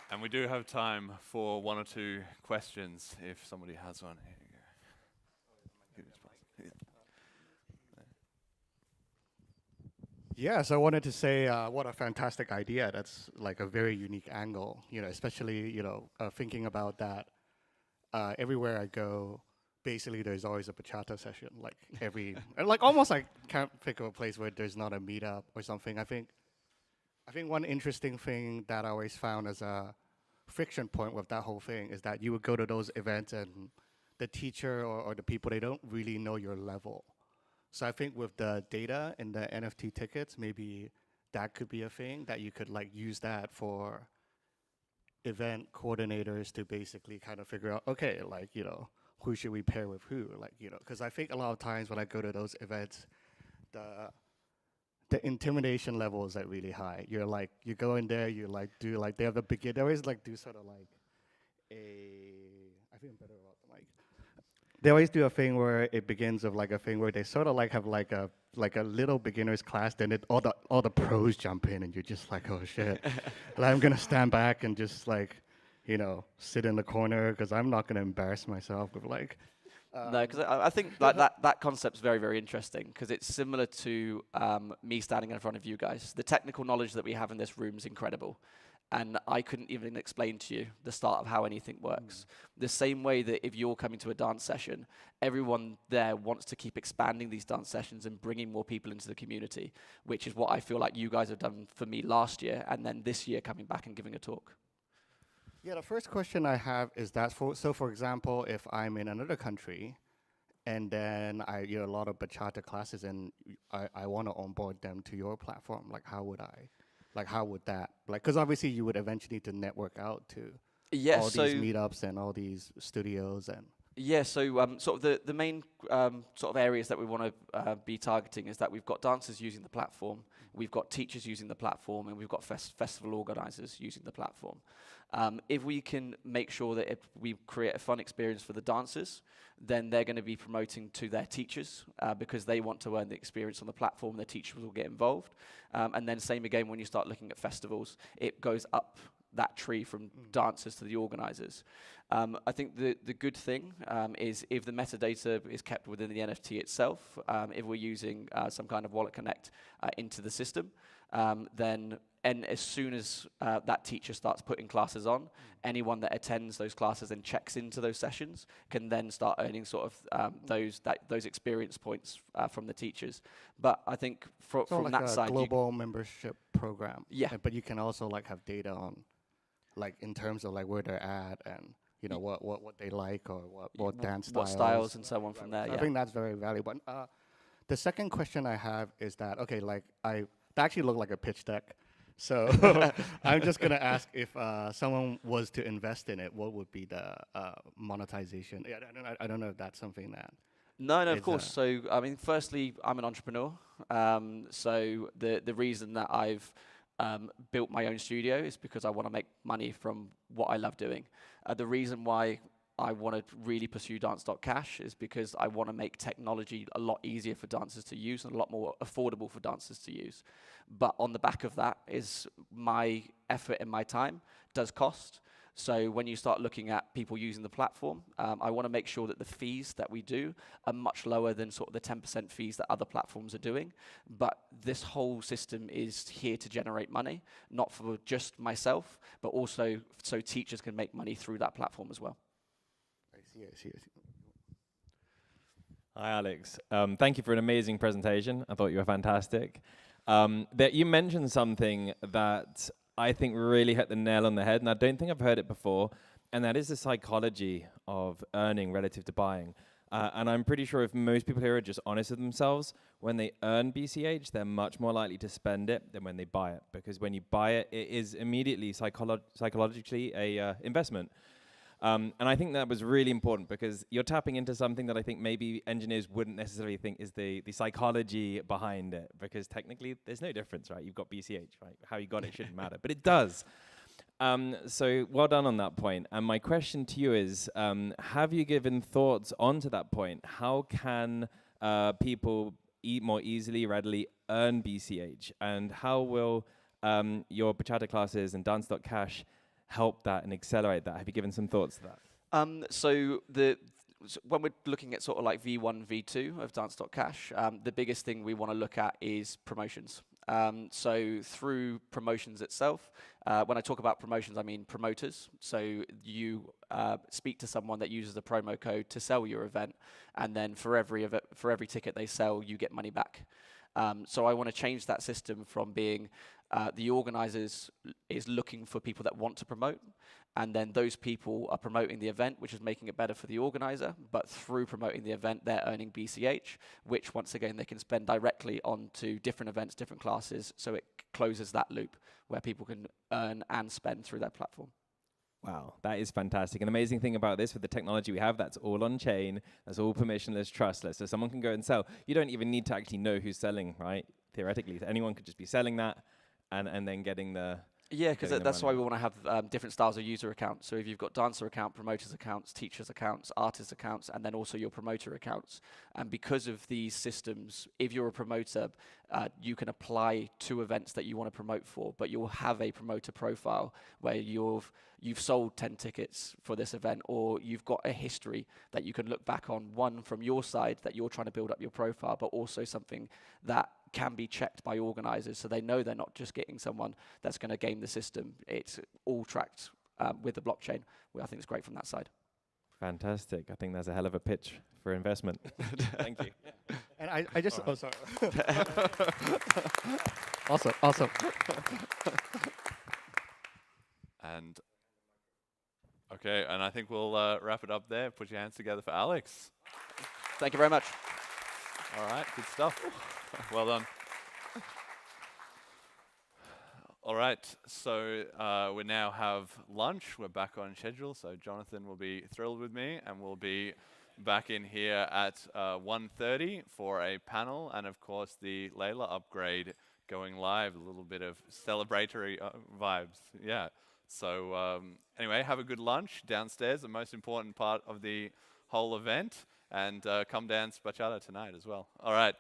And we do have time for 1 or 2 questions if somebody has one. Here you go. Yeah, so I wanted to say what a fantastic idea. That's like a very unique angle, especially, thinking about that everywhere I go, basically there's always a bachata session, like almost I can't think of a place where there's not a meetup or something. I think one interesting thing that I always found as a friction point with that whole thing is that you would go to those events and the teacher or the people, they don't really know your level. So I think with the data and the NFT tickets, maybe that could be a thing that you could use that for event coordinators to basically kind of figure out, okay, who should we pair with who? Because I think a lot of times when I go to those events, the intimidation level is really high. You go in there, you they have a begin. They always do sort of I think I'm better about the mic. They always do a thing where it begins with a thing where they sort of have a little beginner's class, then all the pros jump in and you're just oh shit. I'm gonna stand back and just sit in the corner because I'm not gonna embarrass myself with no, because I think that concept's very, very interesting because it's similar to me standing in front of you guys. The technical knowledge that we have in this room is incredible. And I couldn't even explain to you the start of how anything works. The same way that if you're coming to a dance session, everyone there wants to keep expanding these dance sessions and bringing more people into the community, which is what I feel like you guys have done for me last year, and then this year coming back and giving a talk. Yeah, the first question I have is that, for example, if I'm in another country, and then I a lot of bachata classes, and I want to onboard them to your platform, how would I? How would that, because obviously you would eventually need to network out to all these meetups and all these studios and. Yeah, so sort of the main sort of areas that we want to be targeting is that we've got dancers using the platform, we've got teachers using the platform, and we've got festival organizers using the platform. If we can make sure that if we create a fun experience for the dancers, then they're going to be promoting to their teachers because they want to earn the experience on the platform, the teachers will get involved. And then same again when you start looking at festivals, it goes up that tree from dancers to the organizers. I think the good thing is if the metadata is kept within the NFT itself, if we're using some kind of wallet connect into the system, then as soon as that teacher starts putting classes on, anyone that attends those classes and checks into those sessions can then start earning sort of those experience points from the teachers. But I think from that side, global membership program. Yeah. But you can also have data on, in terms of where they're at and what they like or what dance styles. What styles and so on from there. I think that's very valuable. The second question I have is that, okay, like that actually looked like a pitch deck. So I'm just gonna ask if someone was to invest in it, what would be the monetization? Yeah, I don't know if that's something that No, no, of is. course. So, I mean, firstly, I'm an entrepreneur. So the reason that I've built my own studio is because I want to make money from what I love doing. The reason why I want to really pursue Dance.Cash is because I want to make technology a lot easier for dancers to use and a lot more affordable for dancers to use. But on the back of that is my effort and my time does cost. So when you start looking at people using the platform, I want to make sure that the fees that we do are much lower than sort of the 10% fees that other platforms are doing. But this whole system is here to generate money, not for just myself, but also so teachers can make money through that platform as well. I see. Hi, Alex. Thank you for an amazing presentation. I thought you were fantastic. That you mentioned something that I think really hit the nail on the head, and I don't think I've heard it before, and that is the psychology of earning relative to buying. And I'm pretty sure if most people here are just honest with themselves, when they earn BCH, they're much more likely to spend it than when they buy it. Because when you buy it, it is immediately psychologically a investment. And I think that was really important because you're tapping into something that I think maybe engineers wouldn't necessarily think is the psychology behind it, because technically there's no difference, right? You've got BCH, right? How you got it shouldn't matter, but it does. So well done on that point. And my question to you is, have you given thoughts onto that point? How can people more easily, readily earn BCH? And how will your bachata classes and Dance.Cash help that and accelerate that? Have you given some thoughts to that? So when we're looking at sort of like V1, V2 of Dance.Cash, the biggest thing we want to look at is promotions. So through promotions itself, when I talk about promotions, I mean promoters. So you speak to someone that uses the promo code to sell your event, and then for every ticket they sell, you get money back. So I want to change that system from being the organizers is looking for people that want to promote, and then those people are promoting the event, which is making it better for the organizer, but through promoting the event, they're earning BCH, which once again, they can spend directly onto different events, different classes, so it closes that loop where people can earn and spend through their platform. Wow, that is fantastic. An amazing thing about this, with the technology we have, that's all on chain, that's all permissionless, trustless, so someone can go and sell. You don't even need to actually know who's selling, right? Theoretically, anyone could just be selling that and then getting the... Yeah, because that's why we want to have different styles of user accounts. So if you've got dancer account, promoters accounts, teachers accounts, artist accounts, and then also your promoter accounts. And because of these systems, if you're a promoter, you can apply to events that you want to promote for, but you'll have a promoter profile where you've sold 10 tickets for this event, or you've got a history that you can look back on, one from your side that you're trying to build up your profile, but also something that can be checked by organizers so they know they're not just getting someone that's going to game the system. It's all tracked with the blockchain. I think it's great from that side. Fantastic. I think that's a hell of a pitch for investment. Thank you. And I just, oh, sorry. Awesome. And okay, and I think we'll wrap it up there. Put your hands together for Alex. Thank you very much. All right, good stuff. Well done. All right, so we now have lunch. We're back on schedule, so Jonathan will be thrilled with me, and we'll be back in here at 1:30 for a panel, and of course the Layla upgrade going live, a little bit of celebratory vibes. Yeah, so anyway, have a good lunch downstairs, the most important part of the whole event, and come dance bachata tonight as well. All right.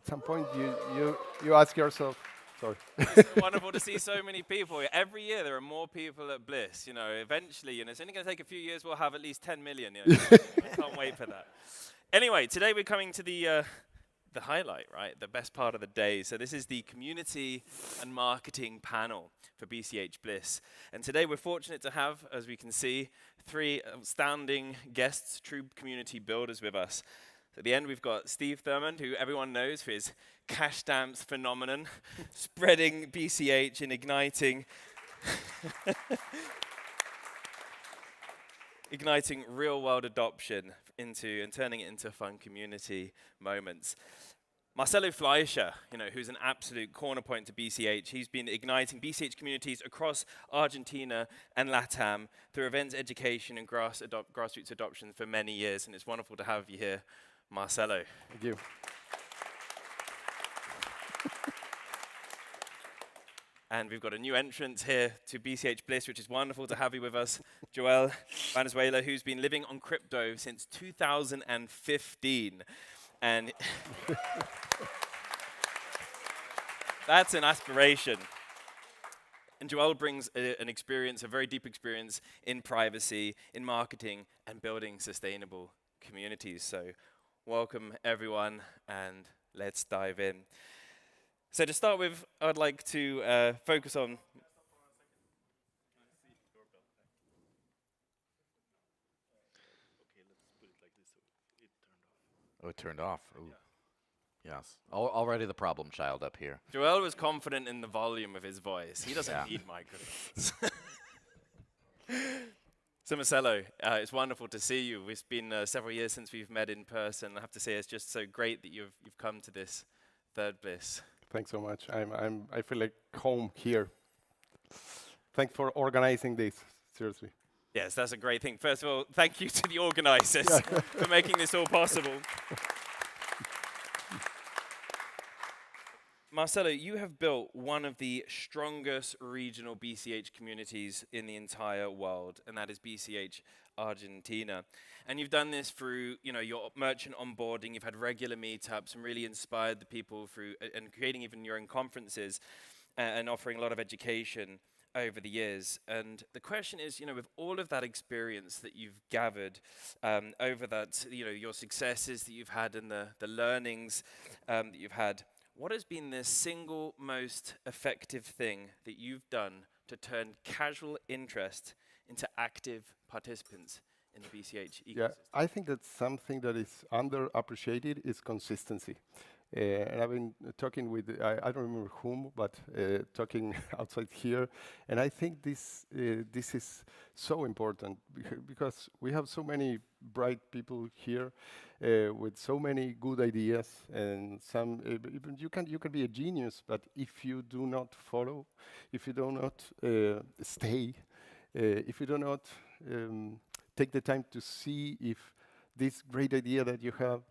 some point you ask yourself, sorry. It's wonderful to see so many people. Every year there are more people at Bliss. You know, eventually, and it's only going to take a few years. We'll have at least 10 million. You know, I can't wait for that. Anyway, today we're coming to the highlight, right? The best part of the day. So this is the community and marketing panel for BCH Bliss. And today we're fortunate to have, as we can see, 3 outstanding guests, true community builders with us. At the end, we've got Steve Thurmond, who everyone knows for his cash stamps phenomenon, spreading BCH and igniting igniting real-world adoption and turning it into fun community moments. Marcelo Fleischer, you know, who's an absolute corner point to BCH, he's been igniting BCH communities across Argentina and LATAM through events, education, and grassroots adoption for many years, and it's wonderful to have you here, Marcelo. Thank you. And we've got a new entrant here to BCH Bliss, which is wonderful to have you with us, Joel Venezuela, who's been living on crypto since 2015. And that's an aspiration. And Joel brings an experience, a very deep experience in privacy, in marketing, and building sustainable communities. So welcome, everyone, and let's dive in. So to start with, I'd like to focus on... Oh, it turned off. Ooh. Yes. Already the problem child up here. Joel was confident in the volume of his voice. He doesn't need microphones. So Marcelo, it's wonderful to see you. It's been several years since we've met in person. I have to say it's just so great that you've come to this third Bliss. Thanks so much. I feel like home here. Thanks for organizing this, seriously. Yes, that's a great thing. First of all, thank you to the organizers for making this all possible. Marcelo, you have built one of the strongest regional BCH communities in the entire world, and that is BCH Argentina. And you've done this through, you know, your merchant onboarding. You've had regular meetups and really inspired the people through and creating even your own conferences and offering a lot of education over the years. And the question is, you know, with all of that experience that you've gathered over that, you know, your successes that you've had and the learnings that you've had, what has been the single most effective thing that you've done to turn casual interest into active participants in the BCH ecosystem? Yeah, I think that something that is underappreciated is consistency. And I've been talking with, I don't remember whom, but talking outside here. And I think this is so important because we have so many bright people here with so many good ideas. And some, even you can be a genius, but if you do not follow, if you do not stay, if you do not take the time to see if this great idea that you have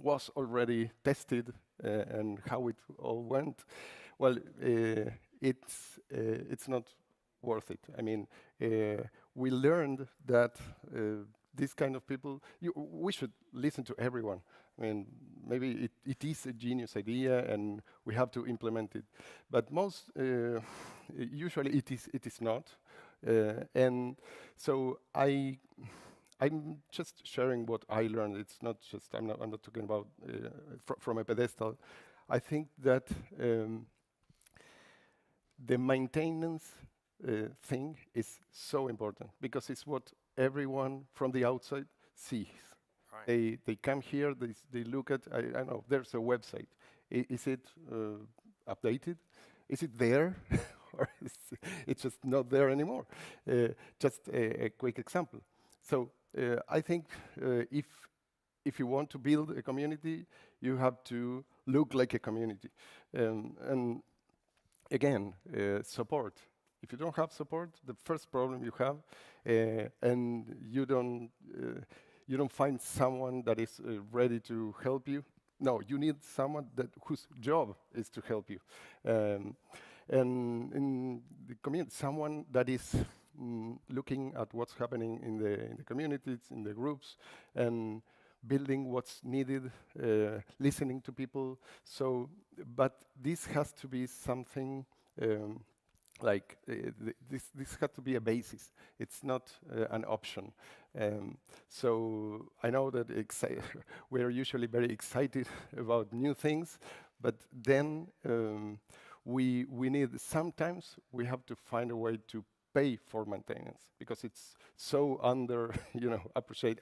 was already tested and how it all went, well, it's not worth it. I mean, we learned that these kind of people, we should listen to everyone. I mean, maybe it is a genius idea and we have to implement it, but most usually it is not. And so I'm just sharing what I learned. It's not just, I'm not talking about from a pedestal. I think that the maintenance thing is so important because it's what everyone from the outside sees. Right. They come here, they look at, I don't know, there's a website. Is it updated? Is it there? Or it's just not there anymore? Just a quick example. So I think if you want to build a community, you have to look like a community. And again, support. If you don't have support, the first problem you have, and you don't find someone that is ready to help you. No, you need someone whose job is to help you. And in the community, someone that is looking at what's happening in the communities, in the groups, and building what's needed, listening to people. So, but this has to be something like this has to be a basis. It's not an option. So I know that we're usually very excited about new things, but then we need, sometimes we have to find a way to pay for maintenance because it's so appreciate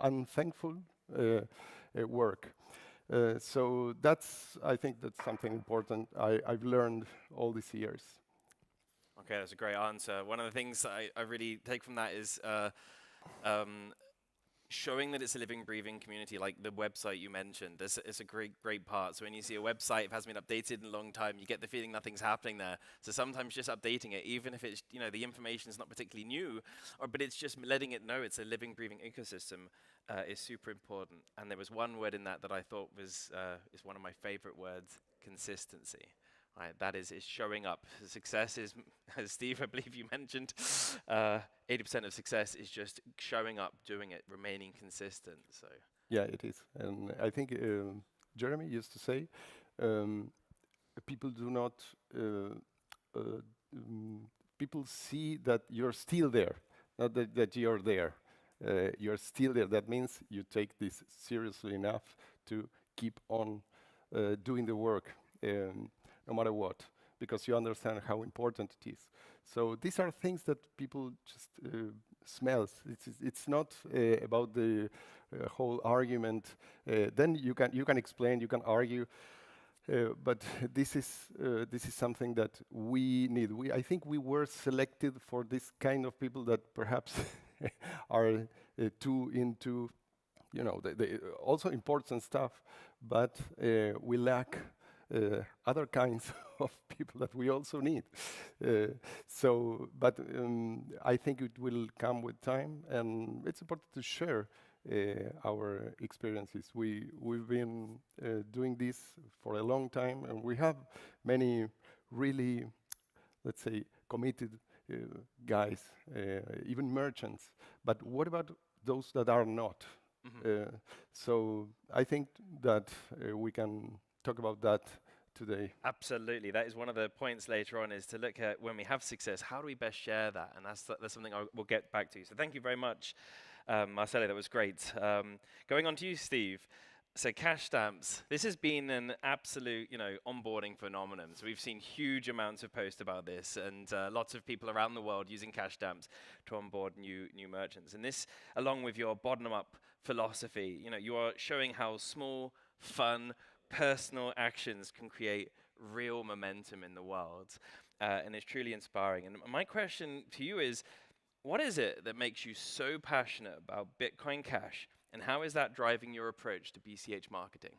unthankful work. So I think that's something important I've learned all these years. Okay, that's a great answer. One of the things I really take from that is showing that it's a living, breathing community, like the website you mentioned. It's a great part. So when you see a website, if it hasn't been updated in a long time, you get the feeling nothing's happening there. So sometimes just updating it, even if it's, the information is not particularly new, but it's just letting it know it's a living, breathing ecosystem is super important. And there was one word in that I thought is one of my favorite words: consistency. Right, that is showing up. Success is, as Steve, I believe you mentioned, 80% of success is just showing up, doing it, remaining consistent. So yeah, it is, and I think Jeremy used to say, people do not. People see that you're still there, not that you're there. You're still there. That means you take this seriously enough to keep on doing the work. No matter what, because you understand how important it is. So these are things that people just smell. It's not about the whole argument. Then you can explain, you can argue, but this is something that we need. I think we were selected for this kind of people that perhaps are too into, the also important stuff, but we lack other kinds of people that we also need. But I think it will come with time, and it's important to share our experiences. We've been doing this for a long time, and we have many really, let's say, committed guys, even merchants. But what about those that are not? So I think that we can talk about that today. absolutely, that is one of the points later on, is to look at when we have success, how do we best share that? And that's something we'll get back to. So thank you very much, Marcelo, that was great. Going on to you, Steve. So cash stamps, this has been an absolute, onboarding phenomenon. So we've seen huge amounts of posts about this, and lots of people around the world using cash stamps to onboard new merchants. And this, along with your bottom-up philosophy, you are showing how small, fun, personal actions can create real momentum in the world, and it's truly inspiring. And my question to you is, what is it that makes you so passionate about Bitcoin Cash, and how is that driving your approach to BCH marketing?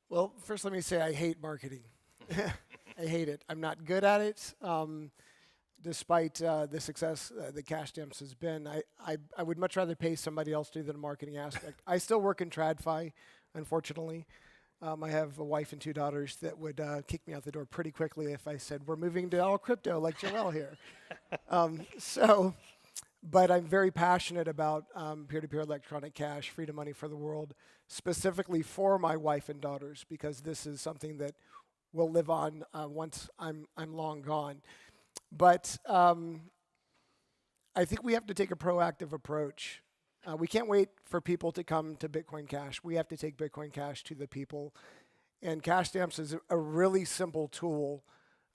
Well, first let me say I hate marketing. I hate it. I'm not good at it. Despite the success that Cash Stamps has been, I would much rather pay somebody else to do the marketing aspect. I still work in TradFi, unfortunately. I have a wife and 2 daughters that would kick me out the door pretty quickly if I said, we're moving to all crypto like Joel here. But I'm very passionate about peer-to-peer electronic cash, freedom money for the world, specifically for my wife and daughters, because this is something that will live on once I'm long gone. But I think we have to take a proactive approach. We can't wait for people to come to Bitcoin Cash. We have to take Bitcoin Cash to the people. And Cash Stamps is a really simple tool,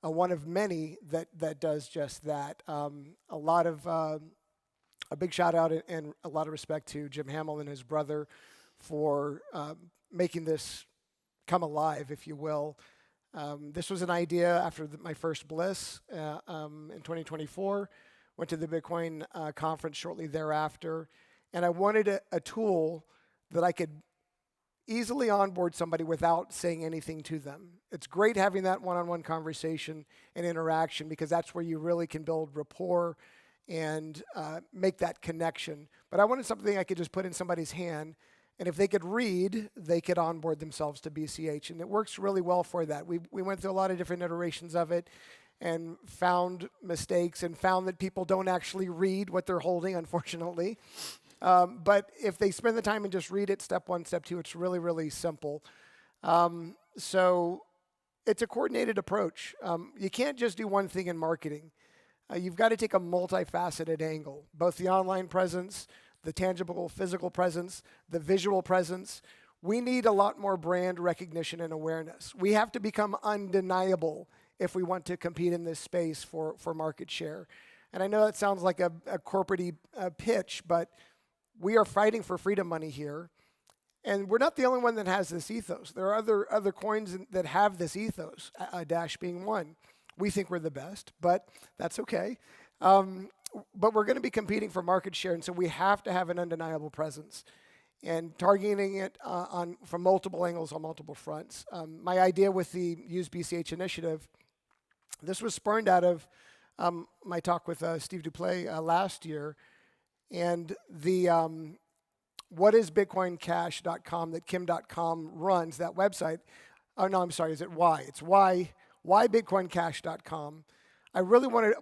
one of many that does just that. A big shout out and a lot of respect to Jim Hamill and his brother for making this come alive, if you will. This was an idea after my first BLISS in 2024. Went to the Bitcoin conference shortly thereafter. And I wanted a tool that I could easily onboard somebody without saying anything to them. It's great having that one-on-one conversation and interaction, because that's where you really can build rapport and make that connection. But I wanted something I could just put in somebody's hand, and if they could read, they could onboard themselves to BCH. And it works really well for that. We went through a lot of different iterations of it and found mistakes and found that people don't actually read what they're holding, unfortunately. But if they spend the time and just read it, step one, step two, it's really, really simple. So it's a coordinated approach. You can't just do one thing in marketing. You've got to take a multifaceted angle, both the online presence, the tangible physical presence, the visual presence. We need a lot more brand recognition and awareness. We have to become undeniable if we want to compete in this space for market share. And I know that sounds like a corporate-y pitch, but we are fighting for freedom money here. And we're not the only one that has this ethos. There are other coins that have this ethos, Dash being one. We think we're the best, but that's okay. But we're going to be competing for market share, and so we have to have an undeniable presence and targeting it from multiple angles on multiple fronts. My idea with the Use BCH initiative, this was spurned out of my talk with Steve Duplay last year, and the whatisbitcoincash.com that Kim.com runs, that website. Oh, no, I'm sorry, is it why? It's whybitcoincash.com. I really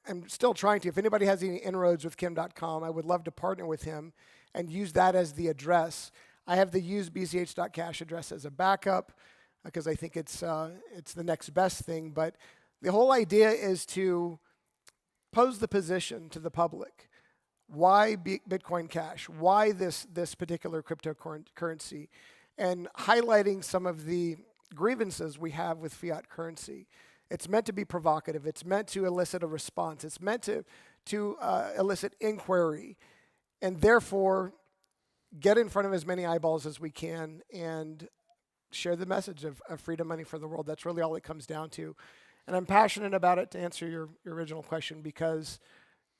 I'm still trying to. If anybody has any inroads with Kim.com, I would love to partner with him and use that as the address. I have the usebch.cash address as a backup because I think it's the next best thing. But the whole idea is to pose the position to the public. Why Bitcoin Cash? Why this particular cryptocurrency? And highlighting some of the grievances we have with fiat currency. It's meant to be provocative. It's meant to elicit a response. It's meant to elicit inquiry. And therefore, get in front of as many eyeballs as we can and share the message of freedom money for the world. That's really all it comes down to. And I'm passionate about it, to answer your original question, because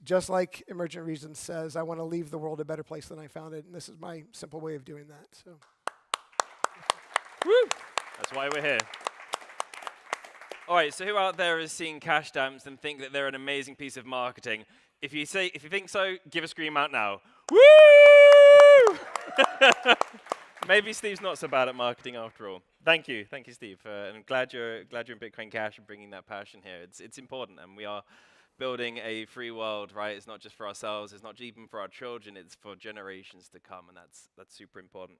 just like Emergent Reasons says, I want to leave the world a better place than I found it. And this is my simple way of doing that. So, Woo! That's why we're here. All right, so who out there is seeing cash stamps and think that they're an amazing piece of marketing? If you think so, give a scream out now. Woo! Maybe Steve's not so bad at marketing after all. Thank you, Steve. And I'm glad you're in Bitcoin Cash and bringing that passion here. It's important, and we are building a free world, right? It's not just for ourselves. It's not even for our children. It's for generations to come, and that's super important.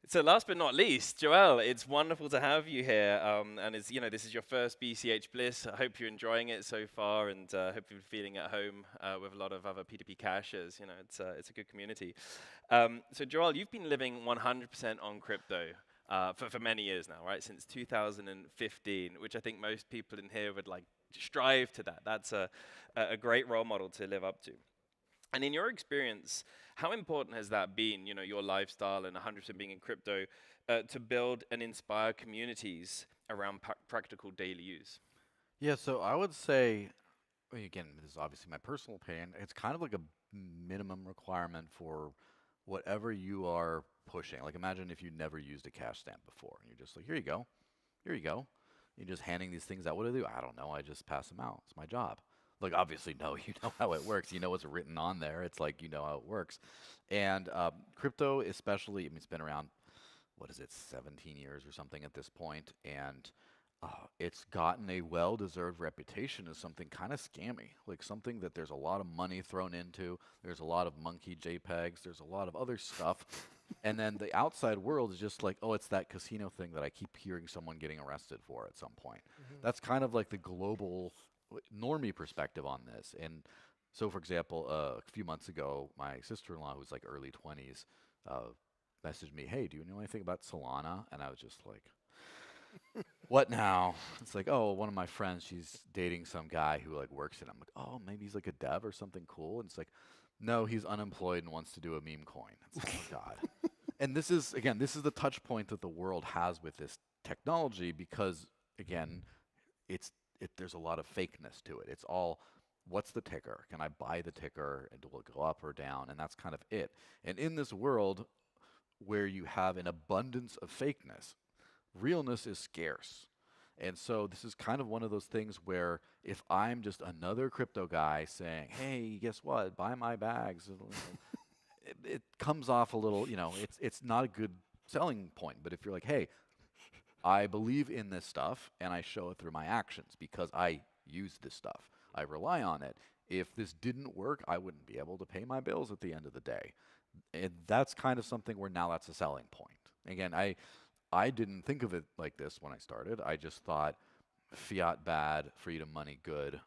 So last but not least, Joel, it's wonderful to have you here. And this is your first BCH Bliss. I hope you're enjoying it so far, and hope you're feeling at home with a lot of other P2P cashers. It's a good community. So Joel, you've been living 100% on crypto for many years now, right? Since 2015, which I think most people in here would like to strive to that. That's a great role model to live up to. And in your experience, how important has that been, your lifestyle and 100% being in crypto, to build and inspire communities around practical daily use? Yeah, so I would say, again, this is obviously my personal opinion, it's kind of like a minimum requirement for whatever you are pushing. Like imagine if you never used a cash stamp before, and you're just like, here you go. You're just handing these things out. What do I do? I don't know, I just pass them out. It's my job. Like, obviously, no, you know how it works. You know what's written on there. It's like, you know how it works. And crypto especially, it's been around, 17 years or something at this point. And it's gotten a well-deserved reputation as something kind of scammy, like something that there's a lot of money thrown into. There's a lot of monkey JPEGs. There's a lot of other stuff. And then the outside world is just like, oh, it's that casino thing that I keep hearing someone getting arrested for at some point. Mm-hmm. That's kind of like the global normie perspective on this. And so, for example, a few months ago, my sister-in-law, who's like early 20s, messaged me, hey, do you know anything about Solana? And I was just like, what now? It's like, oh, one of my friends, she's dating some guy who like works in it. I'm like, oh, maybe he's like a dev or something cool. And it's like, no, he's unemployed and wants to do a meme coin. It's like, oh God. And this is the touch point that the world has with this technology, because again, there's a lot of fakeness to it. It's all, what's the ticker? Can I buy the ticker and will it go up or down? And that's kind of it. And in this world where you have an abundance of fakeness, realness is scarce. And so this is kind of one of those things where if I'm just another crypto guy saying, hey, guess what? Buy my bags. It comes off a little, it's not a good selling point. But if you're like, hey, I believe in this stuff and I show it through my actions because I use this stuff, I rely on it, If this didn't work, I wouldn't be able to pay my bills at the end of the day. And that's kind of something where now that's a selling point. Again, I didn't think of it like this when I started. I just thought fiat bad, freedom money good,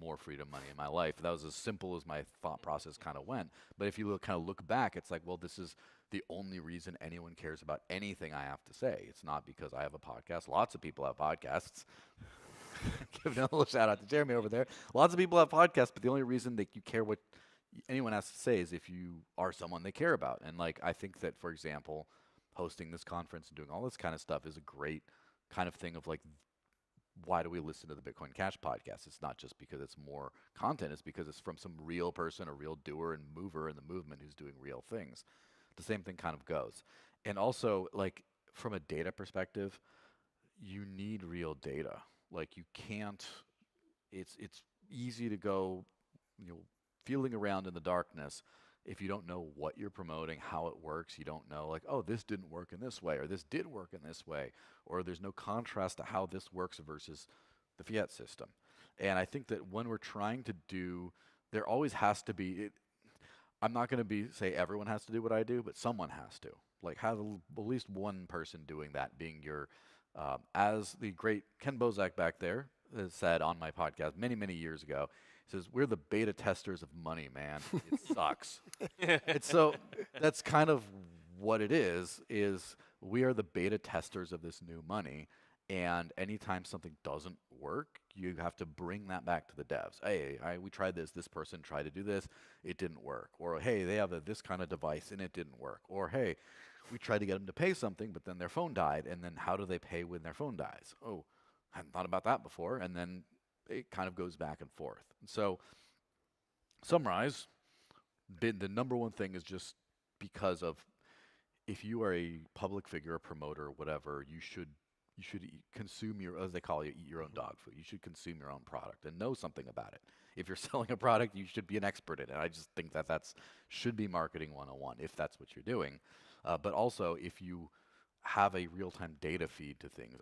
more freedom money in my life. That was as simple as my thought process kind of went. But if you kind of look back, it's like, well, this is the only reason anyone cares about anything I have to say. It's not because I have a podcast. Lots of people have podcasts. Give a little shout out to Jeremy over there. Lots of people have podcasts, but the only reason that you care what anyone has to say is if you are someone they care about. And like, I think that, for example, hosting this conference and doing all this kind of stuff is a great kind of thing of like, why do we listen to the Bitcoin Cash podcast? It's not just because it's more content. It's because it's from some real person, a real doer and mover in the movement who's doing real things. The same thing kind of goes. And also, like, from a data perspective, you need real data. Like, you can't, it's easy to go, feeling around in the darkness if you don't know what you're promoting, how it works. You don't know, like, oh, this didn't work in this way, or this did work in this way, or there's no contrast to how this works versus the fiat system. And I think that when we're trying to do, there always has to be, I'm not going to say everyone has to do what I do, but someone has to. Like, have at least one person doing that, being your, as the great Ken Bozak back there has said on my podcast many, many years ago, he says, we're the beta testers of money, man. It sucks. And so that's kind of what it is we are the beta testers of this new money. And anytime something doesn't work, you have to bring that back to the devs. Hey, we tried this person tried to do this, it didn't work. Or, hey, they have this kind of device and it didn't work. Or, hey, we tried to get them to pay something, but then their phone died. And then how do they pay when their phone dies? Oh, I hadn't thought about that before. And then it kind of goes back and forth. And so, summarize, the number one thing is just because of, if you are a public figure, a promoter, whatever, you should consume your, as they call it, eat your own dog food. You should consume your own product and know something about it. If you're selling a product, you should be an expert in it. I just think that should be marketing 101 if that's what you're doing. But also, if you have a real-time data feed to things,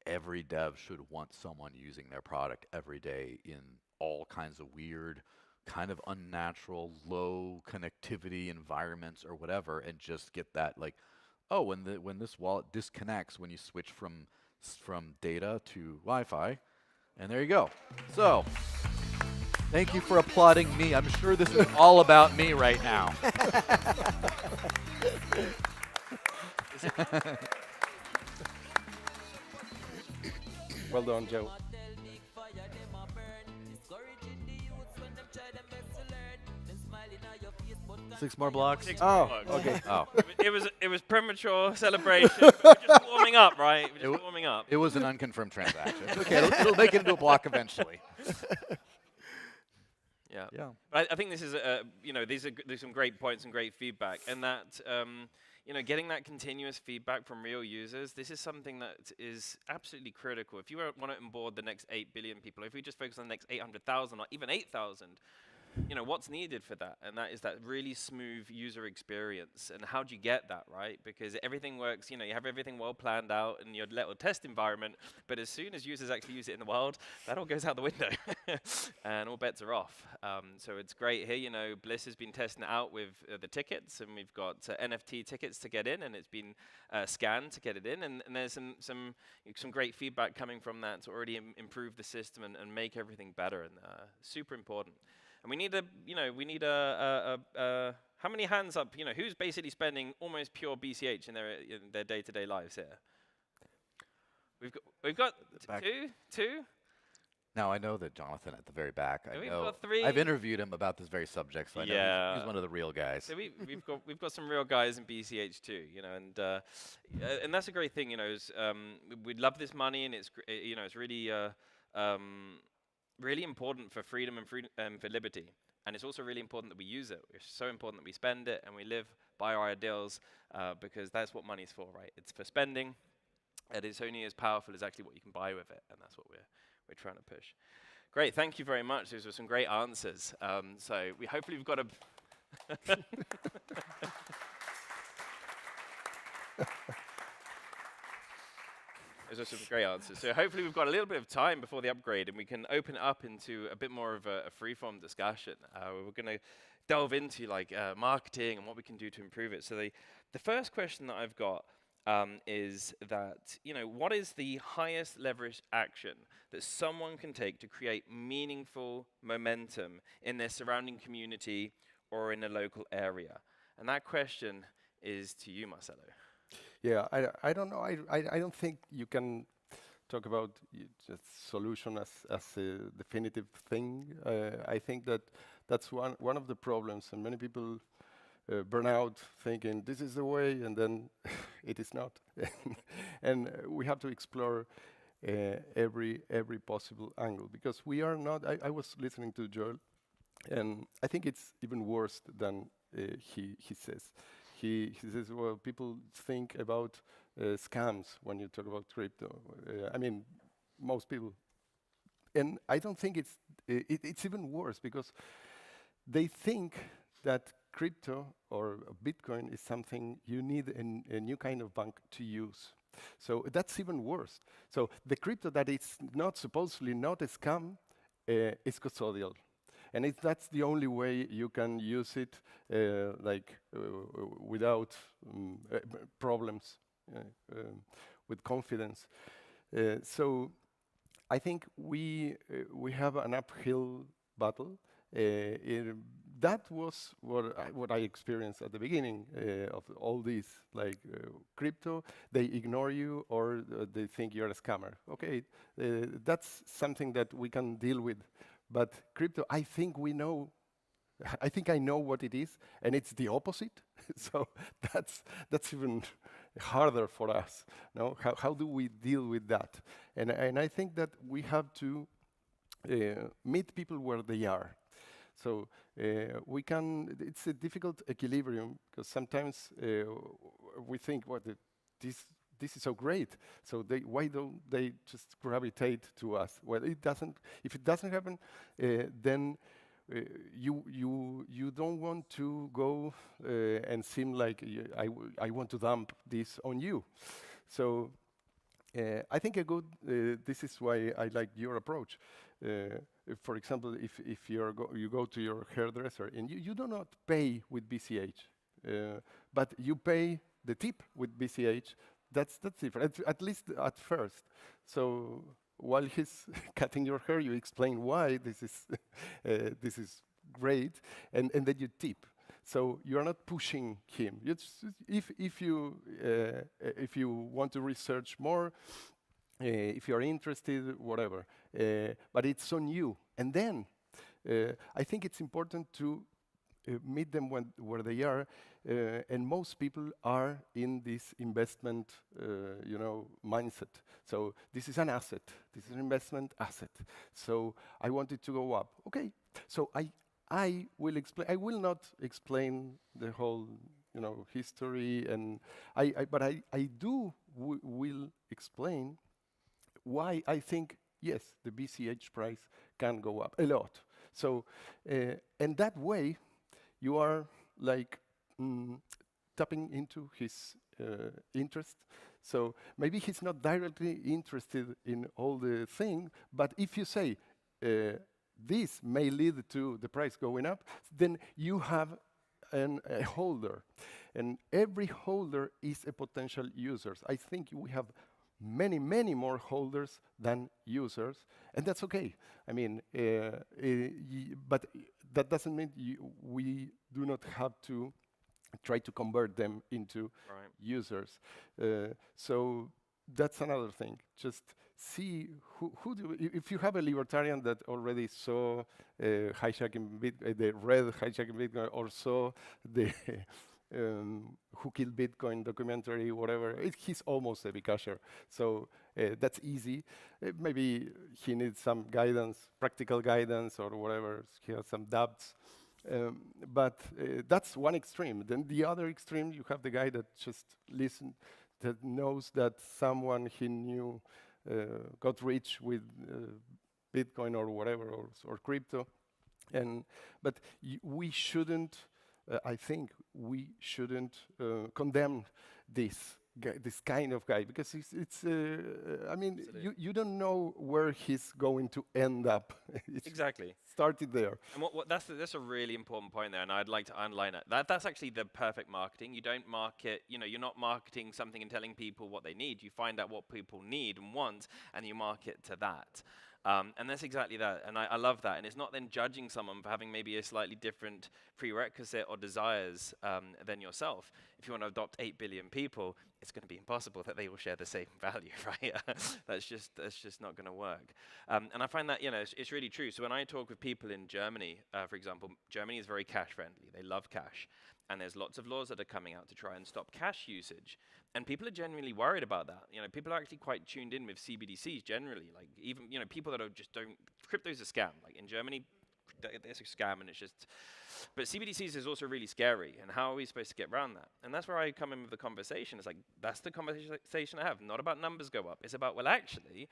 every dev should want someone using their product every day in all kinds of weird, kind of unnatural, low connectivity environments or whatever, and just get that, like, oh, when this wallet disconnects when you switch from data to Wi-Fi, and there you go. So, thank you for applauding me. I'm sure this is all about me right now. Well done, Joe. 6 more blocks. Okay. Oh, It was premature celebration. We're just warming up, right? We're just warming up. it was an unconfirmed transaction. Okay, it'll make it into a block eventually. Yeah. Yeah. I think this is there's some great points and great feedback, and that getting that continuous feedback from real users. This is something that is absolutely critical. If you want to onboard the next 8 billion people, if we just focus on the next 800,000 or even 8,000. What's needed for that, and that is that really smooth user experience. And how do you get that, right? Because everything works, you have everything well planned out in your little test environment, but as soon as users actually use it in the wild, that all goes out the window, and all bets are off. So it's great here, Bliss has been testing it out with the tickets, and we've got NFT tickets to get in, and it's been scanned to get it in, and there's some great feedback coming from that to already improve the system and make everything better, and super important. And we need how many hands up, who's basically spending almost pure BCH in their day-to-day lives here? We've got two? Now, I know that Jonathan at the very back, We've got 3. I've interviewed him about this very subject, so I know he's one of the real guys. So we've got some real guys in BCH too, and that's a great thing, is we love this money, and it's it's really really important for freedom and for liberty. And it's also really important that we use it. It's so important that we spend it and we live by our ideals, because that's what money's for, right? It's for spending, and it's only as powerful as actually what you can buy with it, and that's what we're trying to push. Great, thank you very much. Those were some great answers. So hopefully we've got a... Those are some great answers. So hopefully we've got a little bit of time before the upgrade, and we can open it up into a bit more of a free-form discussion. We're going to delve into like marketing and what we can do to improve it. So the first question that I've got is that, what is the highest leverage action that someone can take to create meaningful momentum in their surrounding community or in a local area? And that question is to you, Marcelo. Yeah, I don't know. I don't think you can talk about just solution as a definitive thing. I think that's one of the problems, and many people burn out thinking this is the way, and then it is not. And we have to explore every possible angle, because we are not. I was listening to Joel, and I think it's even worse than he says. He says, well, people think about scams when you talk about crypto. I mean, most people. And I don't think it's even worse, because they think that crypto or Bitcoin is something you need a new kind of bank to use. So that's even worse. So the crypto that is not supposedly not a scam is custodial. And that's the only way you can use it without problems, with confidence. So I think we have an uphill battle. That was what I experienced at the beginning of all this, crypto. They ignore you, or they think you're a scammer. Okay, that's something that we can deal with. But crypto, I think I know what it is, and it's the opposite. So that's even harder for us. No, how do we deal with that? And I think that we have to meet people where they are. So we can. It's a difficult equilibrium, because sometimes we think, this is so great. So why don't they just gravitate to us? Well, it doesn't. If it doesn't happen, then you don't want to go and seem like I want to dump this on you. So I think this is why I like your approach. For example, if you go to your hairdresser and you do not pay with BCH, but you pay the tip with BCH, that's different, at least at first. So while he's cutting your hair, you explain why this is great, and then you tip. So you are not pushing him. If you want to research more, if you are interested, whatever. But it's on you. And then I think it's important to meet them where they are. And most people are in this investment, mindset. So this is an asset. This is an investment asset. So I want it to go up. Okay. So I will explain. I will not explain the whole, history, but I will explain why I think, yes, the BCH price can go up a lot. So, and that way, you are tapping into his interest. So maybe he's not directly interested in all the thing, but if you say, this may lead to the price going up, then you have a holder. And every holder is a potential user. I think we have many, many more holders than users, and that's okay. I mean, but that doesn't mean we do not have to try to convert them into users. So that's another thing. Just see if you have a libertarian that already saw hijacking the red hijacking Bitcoin, or saw the Who Killed Bitcoin documentary, whatever, he's almost a Bicasher. So that's easy. Maybe he needs some guidance, practical guidance or whatever. He has some doubts. But that's one extreme. Then the other extreme, you have the guy that just listens, that knows that someone he knew got rich with Bitcoin or whatever, or crypto. But we shouldn't, I think we shouldn't condemn this. this kind of guy, because it's I mean, you don't know where he's going to end up. It's Exactly. started there. And that's a really important point there, and I'd like to underline it. That's actually the perfect marketing. You don't market, you're not marketing something and telling people what they need. You find out what people need and want, and you market to that. And that's exactly that, and I love that. And it's not then judging someone for having maybe a slightly different prerequisite or desires than yourself. If you want to adopt 8 billion people, it's going to be impossible that they all share the same value, right? That's just not going to work. And I find that it's really true. So when I talk with people in Germany, for example, Germany is very cash friendly. They love cash. And there's lots of laws that are coming out to try and stop cash usage. And people are genuinely worried about that. People are actually quite tuned in with CBDCs generally. Like even, people that just don't, crypto's a scam. Like in Germany, it's a scam and it's just, but CBDCs is also really scary. And how are we supposed to get around that? And that's where I come in with the conversation. It's like, that's the conversation I have. Not about numbers go up. It's about, well, actually,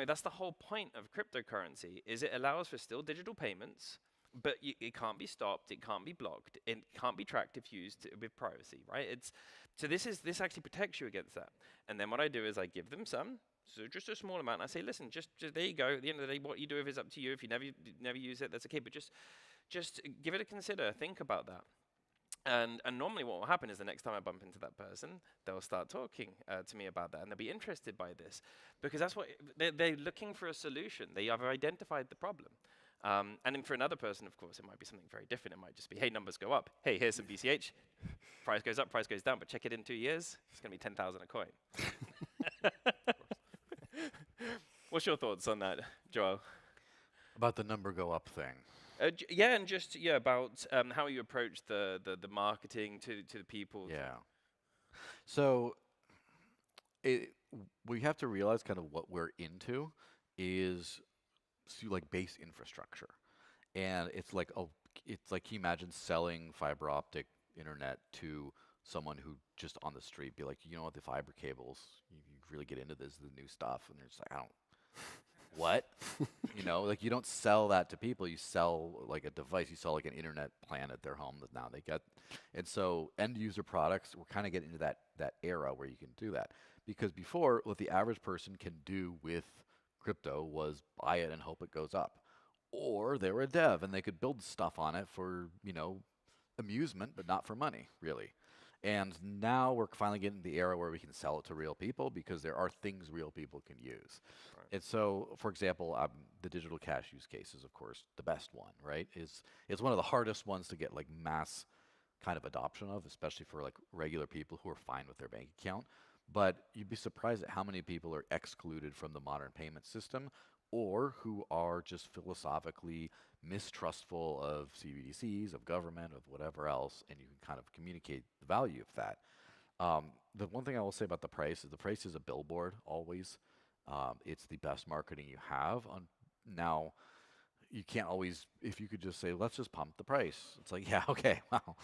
that's the whole point of cryptocurrency is it allows for still digital payments, but it can't be stopped, it can't be blocked, it can't be tracked if used with privacy, right? So this actually protects you against that. And then what I do is I give them some, so just a small amount, and I say, listen, just there you go. At the end of the day, what you do with it is up to you. If you never use it, that's okay. But just give it a consider, think about that. And normally what will happen is the next time I bump into that person, they'll start talking to me about that, and they'll be interested by this, because that's what they're looking for a solution. They have identified the problem. And then for another person, of course, it might be something very different. It might just be, hey, numbers go up. Hey, here's some BCH. Price goes up, price goes down, but check it in 2 years. It's going to be 10,000 a coin. What's your thoughts on that, Joel? About the number go up thing. Yeah, and just about how you approach the marketing to the people. Yeah. So we have to realize kind of what we're into is like base infrastructure, and it's like can you imagine selling fiber optic internet to someone who just on the street be like, what, the fiber cables, you really get into this, the new stuff, and they're just like, I don't. What? Like you don't sell that to people. You sell like a device. You sell like an internet plan at their home that now they get. And so end user products, we're kind of getting into that era where you can do that. Because before, what the average person can do with crypto was buy it and hope it goes up. Or they were a dev and they could build stuff on it for, amusement, but not for money, really. And now we're finally getting the era where we can sell it to real people because there are things real people can use. Right. And so, for example, the digital cash use case is, of course, the best one, right? It's one of the hardest ones to get like mass kind of adoption of, especially for like regular people who are fine with their bank account. But you'd be surprised at how many people are excluded from the modern payment system or who are just philosophically mistrustful of CBDCs, of government, of whatever else, and you can kind of communicate the value of that. The one thing I will say about the price is a billboard always. It's the best marketing you have. Now, you can't always, if you could just say, let's just pump the price. It's like, yeah, okay, well,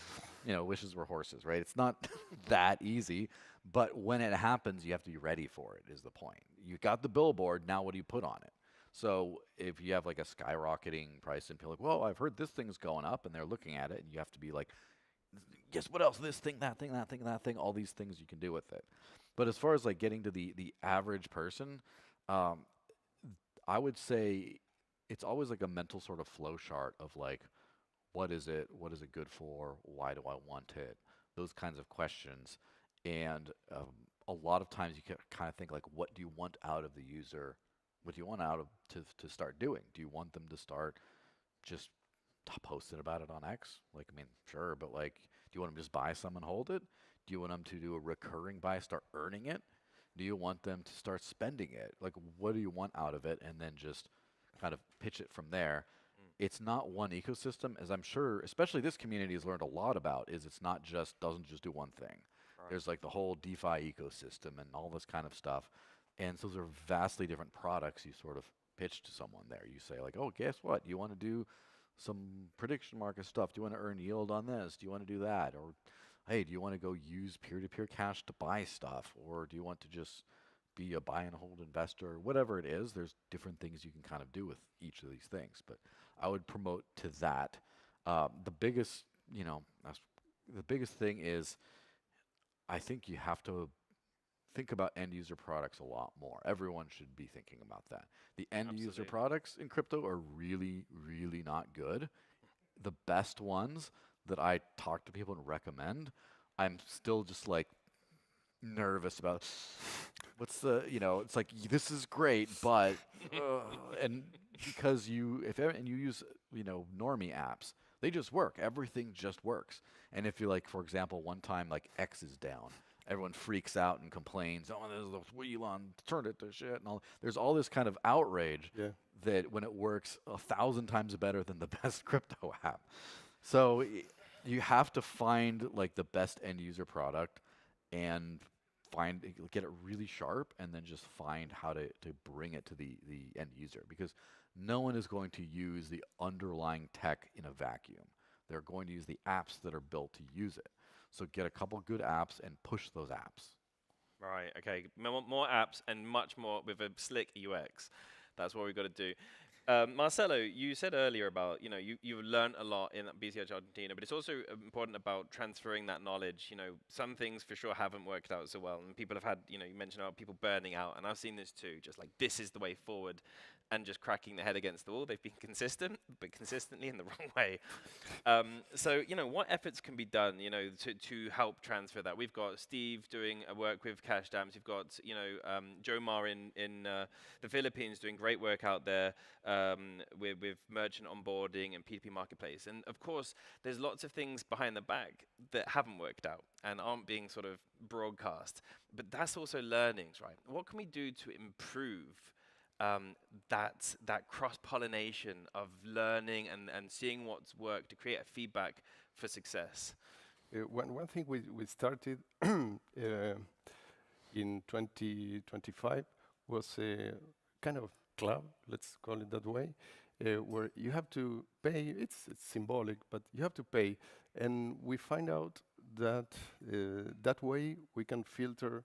wishes were horses, right? It's not that easy, but when it happens, you have to be ready for it, is the point. You got the billboard, now what do you put on it? So if you have like a skyrocketing price and people are like, well, I've heard this thing's going up, and they're looking at it, and you have to be like, guess what else? This thing, that thing, that thing, that thing, all these things you can do with it. But as far as like getting to the average person, I would say it's always like a mental sort of flow chart of like, what is it good for? Why do I want it? Those kinds of questions. And a lot of times you can kind of think like, what do you want out of the user? What do you want out of to start doing? Do you want them to start just posting about it on X? Like, I mean, sure, but like, do you want them to just buy some and hold it? Do you want them to do a recurring buy, start earning it? Do you want them to start spending it? Like, what do you want out of it? And then just kind of pitch it from there. It's not one ecosystem, as I'm sure, especially this community has learned a lot about, is it's not just, doesn't just do one thing. Right. There's like the whole DeFi ecosystem and all this kind of stuff. And so those are vastly different products you sort of pitch to someone there. You say like, oh, guess what? You want to do some prediction market stuff? Do you want to earn yield on this? Do you want to do that? Or, hey, do you want to go use peer-to-peer cash to buy stuff? Or do you want to just be a buy and hold investor? Whatever it is, there's different things you can kind of do with each of these things. But I would promote to that. The biggest thing is, I think you have to think about end user products a lot more. Everyone should be thinking about that. The end user Absolutely. products in crypto are really, really not good. The best ones that I talk to people and recommend, I'm still just like nervous about. What's the, it's like, this is great, but, and because and you use, normie apps, they just work. Everything just works. And if you're like, for example, one time like X is down, everyone freaks out and complains, oh, there's the wheel on, turn it to shit, and all. There's all this kind of outrage that when it works 1,000 times better than the best crypto app. So you have to find like the best end user product and get it really sharp, and then just find how to bring it to the end user, because no one is going to use the underlying tech in a vacuum. They're going to use the apps that are built to use it. So get a couple good apps and push those apps. Right, okay. More apps and much more with a slick UX. That's what we've got to do. Marcelo, you said earlier about, you've learned a lot in BCH Argentina, but it's also important about transferring that knowledge. Some things for sure haven't worked out so well, and people have had, you mentioned about people burning out, and I've seen this too, just like this is the way forward, and just cracking their head against the wall. They've been consistent, but consistently in the wrong way. So, what efforts can be done, to help transfer that? We've got Steve doing work with Cash Dams. You've got, Jomar in the Philippines doing great work out there with merchant onboarding and P2P marketplace. And of course, there's lots of things behind the back that haven't worked out and aren't being sort of broadcast. But that's also learnings, right? What can we do to improve that cross-pollination of learning and seeing what's worked to create a feedback for success? One thing we started in 2025 was a kind of club, let's call it that way, where you have to pay. It's symbolic, but you have to pay. And we find out that that way we can filter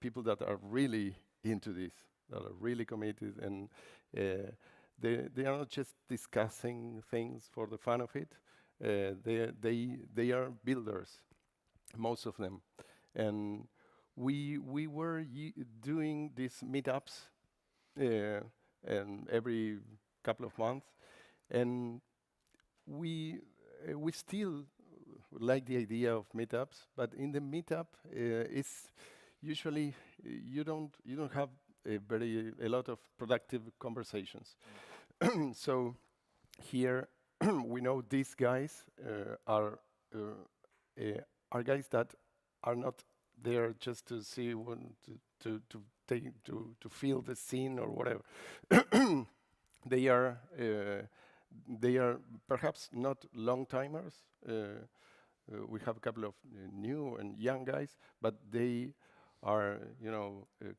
people that are really into this, that are really committed, and they are not just discussing things for the fun of it. They are builders, most of them. And we were doing these meetups and every couple of months, and we still like the idea of meetups, but in the meetup, it's usually you don't have a lot of productive conversations. So here we know these guys are guys that are not there just to see to feel the scene or whatever. They are perhaps not long timers. We have a couple of new and young guys, but they are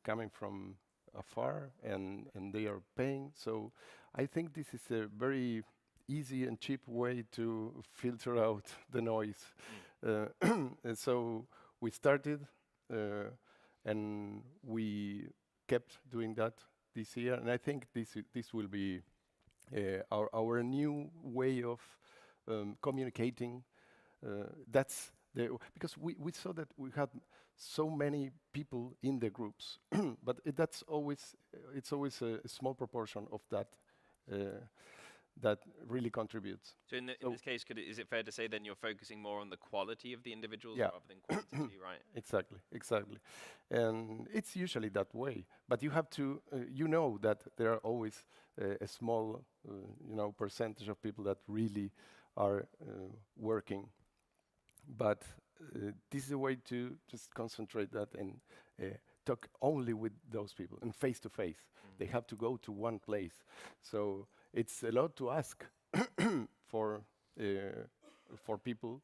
coming from afar, and they are paying. So I think this is a very easy and cheap way to filter out the noise. And so we started, and we kept doing that this year. And I think this will be our new way of communicating. That's because we saw that we had so many people in the groups, but it's always a small proportion of that that really contributes. So in this case, is it fair to say then you're focusing more on the quality of the individuals rather than quantity, right? Exactly. And it's usually that way. But you have to, that there are always a small, percentage of people that really are working. But this is a way to just concentrate that and talk only with those people and face to face. They have to go to one place. So it's a lot to ask for people.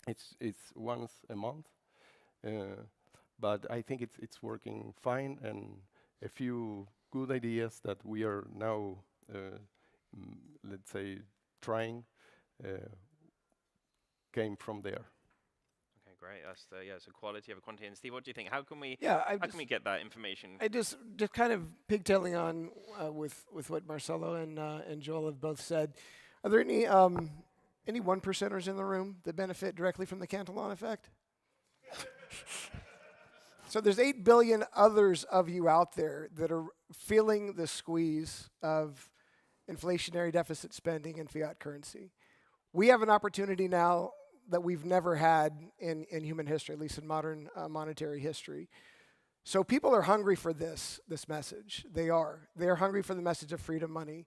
It's once a month, but I think it's working fine, and a few good ideas that we are now, let's say, trying came from there. Okay, great. That's so quality over quantity. And Steve, what do you think? How can we get that information? I just kind of pigtailing on with what Marcelo and Joel have both said. Are there any 1%ers in the room that benefit directly from the Cantillon effect? So there's 8 billion others of you out there that are feeling the squeeze of inflationary deficit spending and fiat currency. We have an opportunity now that we've never had in human history, at least in modern monetary history. So people are hungry for this message. They are. They are hungry for the message of freedom money.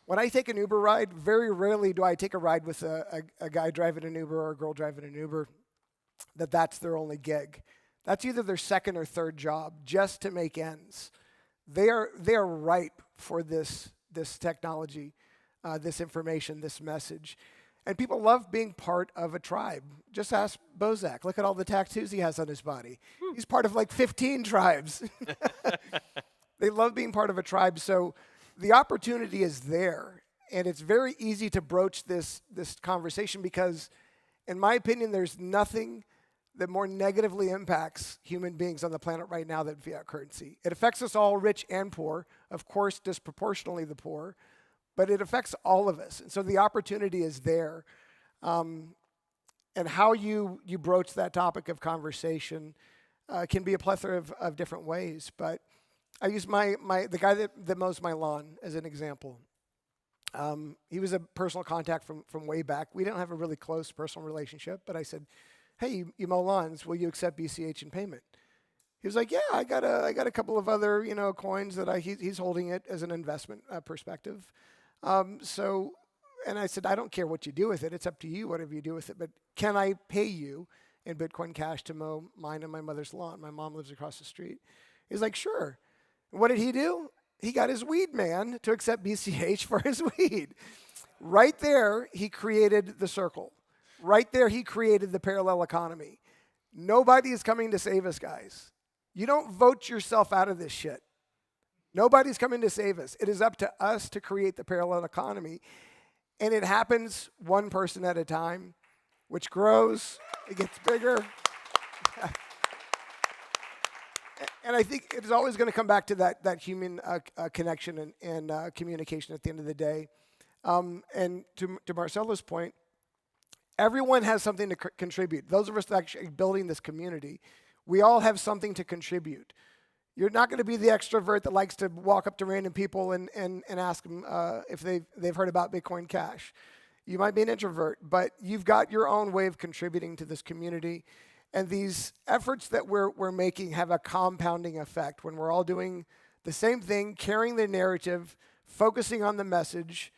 When I take an Uber ride, very rarely do I take a ride with a guy driving an Uber or a girl driving an Uber that's their only gig. That's either their second or third job, just to make ends. They are ripe for this technology, this information, this message. And people love being part of a tribe. Just ask Bozak. Look at all the tattoos he has on his body. He's part of like 15 tribes. They love being part of a tribe. So the opportunity is there. And it's very easy to broach this conversation because, in my opinion, there's nothing that more negatively impacts human beings on the planet right now than fiat currency. It affects us all, rich and poor, of course, disproportionately the poor, but it affects all of us. And so the opportunity is there. And how you broach that topic of conversation can be a plethora of different ways. But I use the guy that mows my lawn as an example. He was a personal contact from way back. We didn't have a really close personal relationship, but I said, hey, you mow lawns, will you accept BCH in payment? He was like, yeah, I got a couple of other coins that he's holding it as an investment perspective. And I said, I don't care what you do with it. It's up to you, whatever you do with it. But can I pay you in Bitcoin Cash to mow mine and my mother's lawn? My mom lives across the street. He's like, sure. And what did he do? He got his weed man to accept BCH for his weed. Right there, he created the circle. Right there, he created the parallel economy. Nobody is coming to save us, guys. You don't vote yourself out of this shit. Nobody's coming to save us. It is up to us to create the parallel economy. And it happens one person at a time, which grows, it gets bigger. And I think it's always going to come back to that human connection and communication at the end of the day. And to Marcelo's point, everyone has something to contribute. Those of us that are actually building this community, we all have something to contribute. You're not going to be the extrovert that likes to walk up to random people and ask them if they've heard about Bitcoin Cash. You might be an introvert, but you've got your own way of contributing to this community. And these efforts that we're making have a compounding effect when we're all doing the same thing, carrying the narrative, focusing on the message,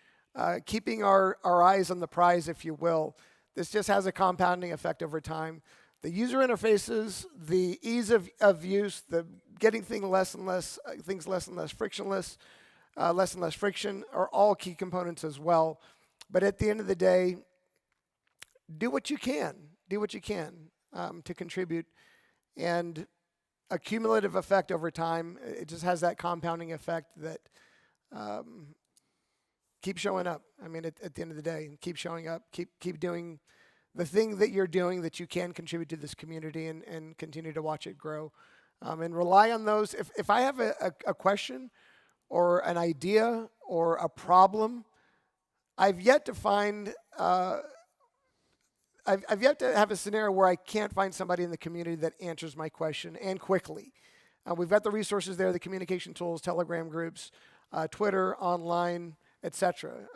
keeping our eyes on the prize, if you will. This just has a compounding effect over time. The user interfaces, the ease of use, the getting things less and less frictionless, less and less friction are all key components as well. But at the end of the day, do what you can. Do what you can to contribute. And a cumulative effect over time, it just has that compounding effect that keep showing up. I mean, at the end of the day, keep showing up, keep doing the thing that you're doing that you can contribute to this community and continue to watch it grow. And rely on those. If I have a question or an idea or a problem, I've yet to find, I've yet to have a scenario where I can't find somebody in the community that answers my question and quickly. We've got the resources there, the communication tools, Telegram groups, Twitter, online, etc.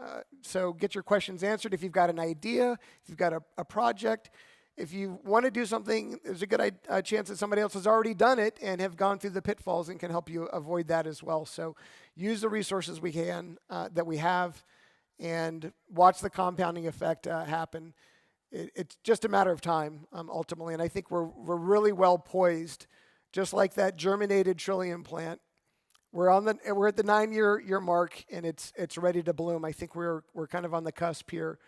So get your questions answered. If you've got an idea, if you've got a project, if you want to do something, there's a good chance that somebody else has already done it and have gone through the pitfalls and can help you avoid that as well. So use the resources we can, that we have, and watch the compounding effect happen. It's just a matter of time, ultimately, and I think we're really well poised, just like that germinated trillium plant. We're at the 9-year mark, and it's ready to bloom. I think we're kind of on the cusp here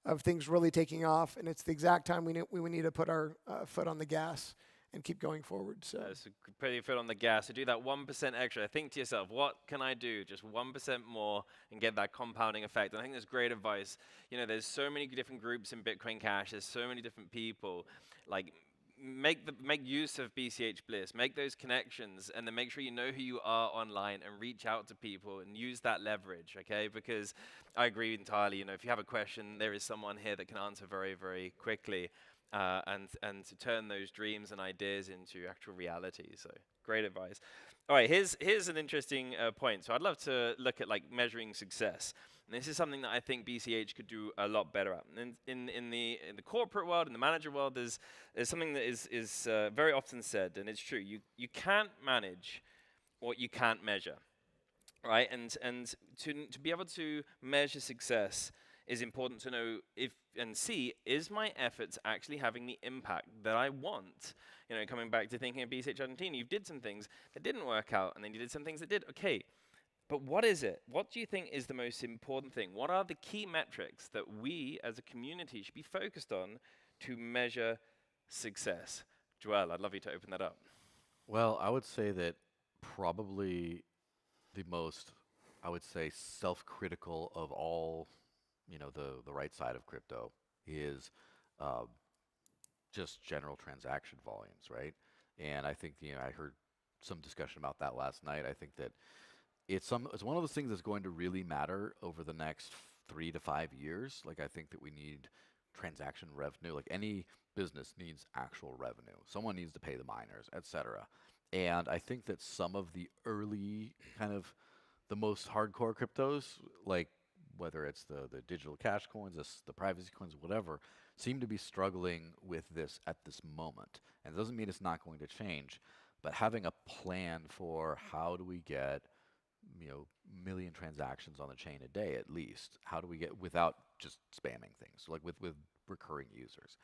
of things really taking off, and it's the exact time we need to put our foot on the gas and keep going forward. So put your foot on the gas. So do that 1% extra. Think to yourself, what can I do? Just 1% more and get that compounding effect. And I think that's great advice. You know, there's so many different groups in Bitcoin Cash. There's so many different people. Like, make use of BCH Bliss. Make those connections, and then make sure you know who you are online and reach out to people and use that leverage, okay? Because I agree entirely. You know, if you have a question, there is someone here that can answer very, very quickly. and to turn those dreams and ideas into actual reality. So great advice. All right, here's an interesting point. So I'd love to look at like measuring success. And this is something that I think BCH could do a lot better at. And in the corporate world, in the manager world, there's something that is very often said, and it's true. You can't manage what you can't measure, right? And to be able to measure success is important to know if and see, is my efforts actually having the impact that I want? You know, coming back to thinking of BCH Argentina, you did some things that didn't work out, and then you did some things that did. Okay, but what is it? What do you think is the most important thing? What are the key metrics that we as a community should be focused on to measure success? Joel, I'd love you to open that up. Well, I would say that probably the most, I would say, self-critical of all, the right side of crypto is uh, just general transaction volumes, right? And I think, I heard some discussion about that last night. I think that it's one of those things that's going to really matter over the next 3 to 5 years. Like, I think that we need transaction revenue. Like, any business needs actual revenue. Someone needs to pay the miners, etc. And I think that some of the early kind of the most hardcore cryptos, like whether it's the digital cash coins, the privacy coins, whatever, seem to be struggling with this at this moment. And it doesn't mean it's not going to change, but having a plan for how do we get, million transactions on the chain a day at least. How do we get without just spamming things, so like with recurring users?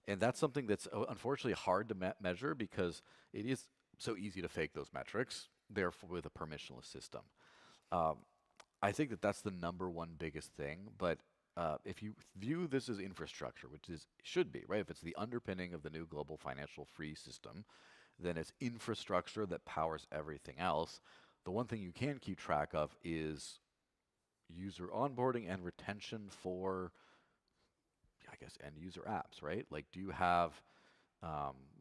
And that's something that's unfortunately hard to measure because it is so easy to fake those metrics, therefore with a permissionless system. I think that that's the number one biggest thing, but if you view this as infrastructure, which should be, right? If it's the underpinning of the new global financial free system, then it's infrastructure that powers everything else. The one thing you can keep track of is user onboarding and retention for, I guess, end user apps, right? Like, do you have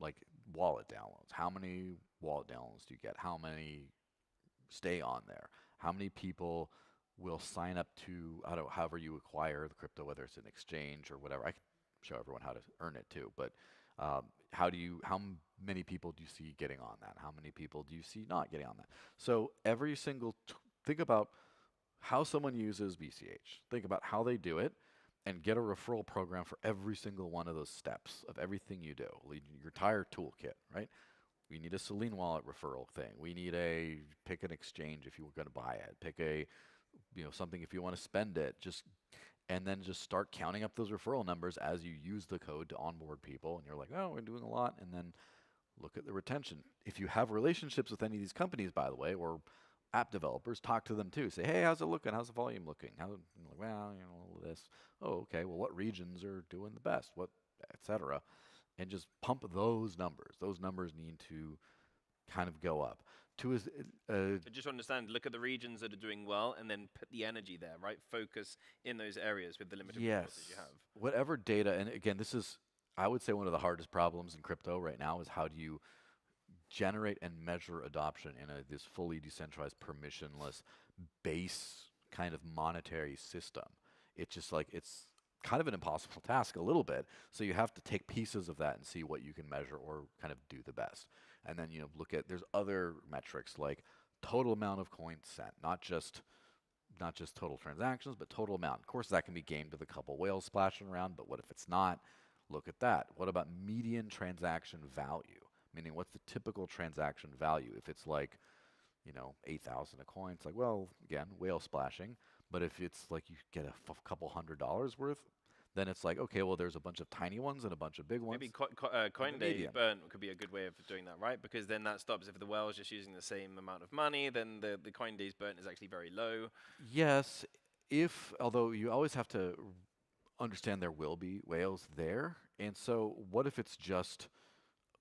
like wallet downloads? How many wallet downloads do you get? How many stay on there? How many people will sign up to, I don't know, however you acquire the crypto, whether it's an exchange or whatever? I can show everyone how to earn it too, but how many people do you see getting on that? How many people do you see not getting on that? So every single, think about how someone uses BCH. Think about how they do it and get a referral program for every single one of those steps of everything you do. Your entire toolkit, right? We need a Selene wallet referral thing. We need pick an exchange if you were going to buy it. Pick something if you want to spend it. And then just start counting up those referral numbers as you use the code to onboard people. And you're like, oh, we're doing a lot. And then look at the retention. If you have relationships with any of these companies, by the way, or app developers, talk to them too. Say, hey, how's it looking? How's the volume looking? Well, all of this. Oh, okay. Well, what regions are doing the best? What, etc. And just pump those numbers. Those numbers need to kind of go up. So just understand, look at the regions that are doing well and then put the energy there, right? Focus in those areas with the limited resources you have. Whatever data, and again, this is, I would say, one of the hardest problems in crypto right now is how do you generate and measure adoption in this fully decentralized, permissionless, base kind of monetary system. It's just like, it's kind of an impossible task a little bit. So you have to take pieces of that and see what you can measure or kind of do the best. And then, look at, there's other metrics like total amount of coins sent, not just total transactions, but total amount. Of course, that can be gamed with a couple whales splashing around, but what if it's not? Look at that. What about median transaction value? Meaning, what's the typical transaction value? If it's like, 8,000 a coin, it's like, well, again, whale splashing. But if it's like you get a couple $100 worth, then it's like, okay, well, there's a bunch of tiny ones and a bunch of big ones. Maybe Coindays burn could be a good way of doing that, right? Because then that stops. If the whale is just using the same amount of money, then the Coindays burn is actually very low. Yes, although you always have to understand there will be whales there. And so what if it's just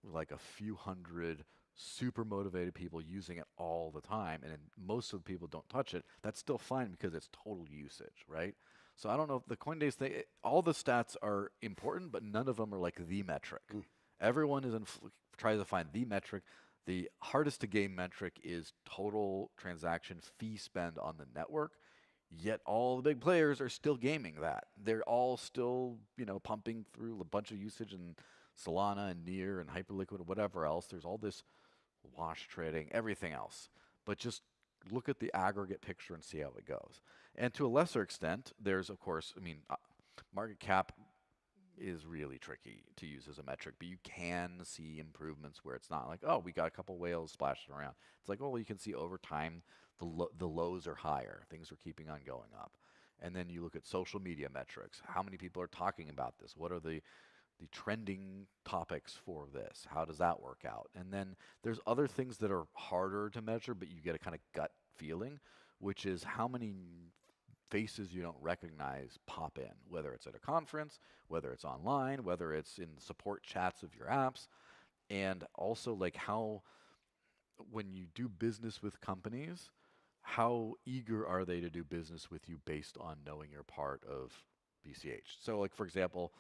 like a few hundred super motivated people using it all the time, and most of the people don't touch it? That's still fine because it's total usage, right? So I don't know if the Coindays thing, all the stats are important, but none of them are like the metric. Everyone tries to find the metric. The hardest to game metric is total transaction fee spend on the network. Yet all the big players are still gaming that. They're all still, pumping through a bunch of usage in Solana and Near and Hyperliquid and whatever else. There's all this wash trading, everything else. But just look at the aggregate picture and see how it goes. And to a lesser extent, there's, of course, market cap is really tricky to use as a metric, but you can see improvements where it's not like, oh, we got a couple whales splashing around. It's like, oh, you can see over time the lows are higher. Things are keeping on going up. And then you look at social media metrics. How many people are talking about this? What are the trending topics for this? How does that work out? And then there's other things that are harder to measure, but you get a kind of gut feeling, which is how many faces you don't recognize pop in, whether it's at a conference, whether it's online, whether it's in support chats of your apps, and also like how, when you do business with companies, how eager are they to do business with you based on knowing you're part of BCH? So like, for example,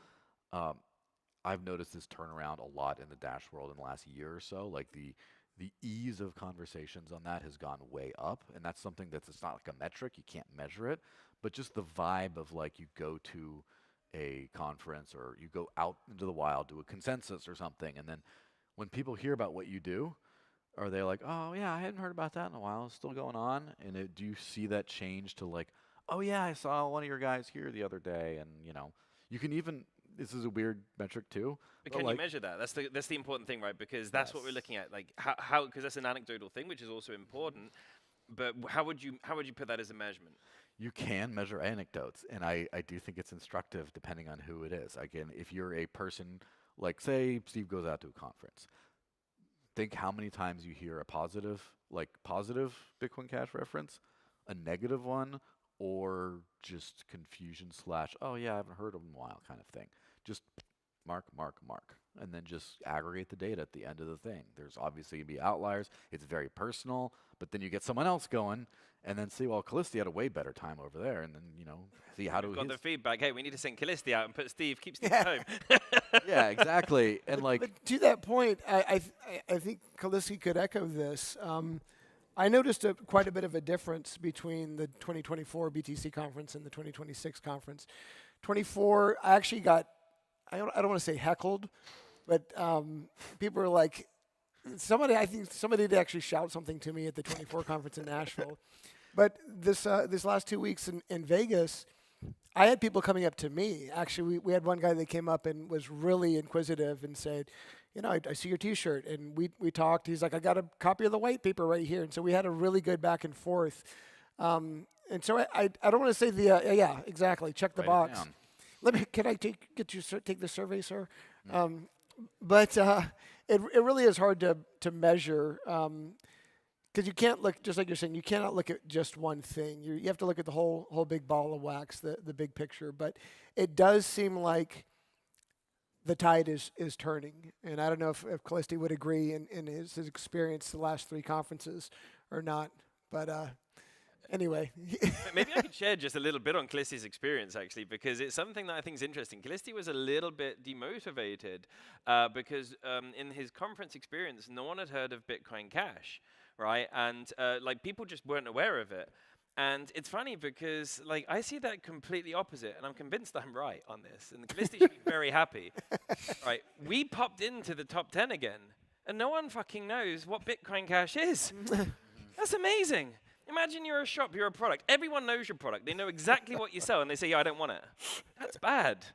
I've noticed this turnaround a lot in the Dash world in the last year or so. Like the ease of conversations on that has gone way up, and that's something that's, it's not like a metric, you can't measure it, but just the vibe of like you go to a conference or you go out into the wild, do a consensus or something, and then when people hear about what you do, are they like, oh yeah, I hadn't heard about that in a while, it's still going on? And do you see that change to like, oh yeah, I saw one of your guys here the other day, and you can even, this is a weird metric too. But can you measure that? That's the important thing, right? Because that's what we're looking at. Like how because that's an anecdotal thing, which is also important. But how would you put that as a measurement? You can measure anecdotes, and I do think it's instructive depending on who it is. Again, if you're a person, like say Steve goes out to a conference, think how many times you hear a positive Bitcoin Cash reference, a negative one, or just confusion / oh yeah, I haven't heard of them in a while kind of thing. Just mark, and then just aggregate the data at the end of the thing. There's obviously going to be outliers. It's very personal, but then you get someone else going, and then see, well, Callisti had a way better time over there, and then, see how do we got the feedback, hey, we need to send Callisti out and keep Steve at home. Yeah, exactly. And but to that point, I think Callisti could echo this. I noticed quite a bit of a difference between the 2024 BTC conference and the 2026 conference. 24, I actually got, I don't want to say heckled, but people were like, I think somebody did actually shout something to me at the 24 conference in Nashville. But this last 2 weeks in Vegas, I had people coming up to me. Actually, we had one guy that came up and was really inquisitive and said, I see your T-shirt, and we talked. He's like, I got a copy of the white paper right here, and so we had a really good back and forth. And so I don't want to say yeah, exactly. Check the box. Can I take the survey, sir? But it really is hard to measure because you can't look, just like you're saying, you cannot look at just one thing. You have to look at the whole big ball of wax, the big picture. But it does seem like the tide is turning, and I don't know if Callisti would agree in his experience the last 3 conferences or not. But anyway. Maybe I could share just a little bit on Callisti's experience, actually, because it's something that I think is interesting. Callisti was a little bit demotivated because in his conference experience, no one had heard of Bitcoin Cash, right? And people just weren't aware of it. And it's funny because I see that completely opposite, and I'm convinced I'm right on this. And Callisti should be very happy, right? We popped into the top 10 again, and no one fucking knows what Bitcoin Cash is. That's amazing. Imagine you're a shop, you're a product. Everyone knows your product. They know exactly what you sell, and they say, yeah, I don't want it. That's bad.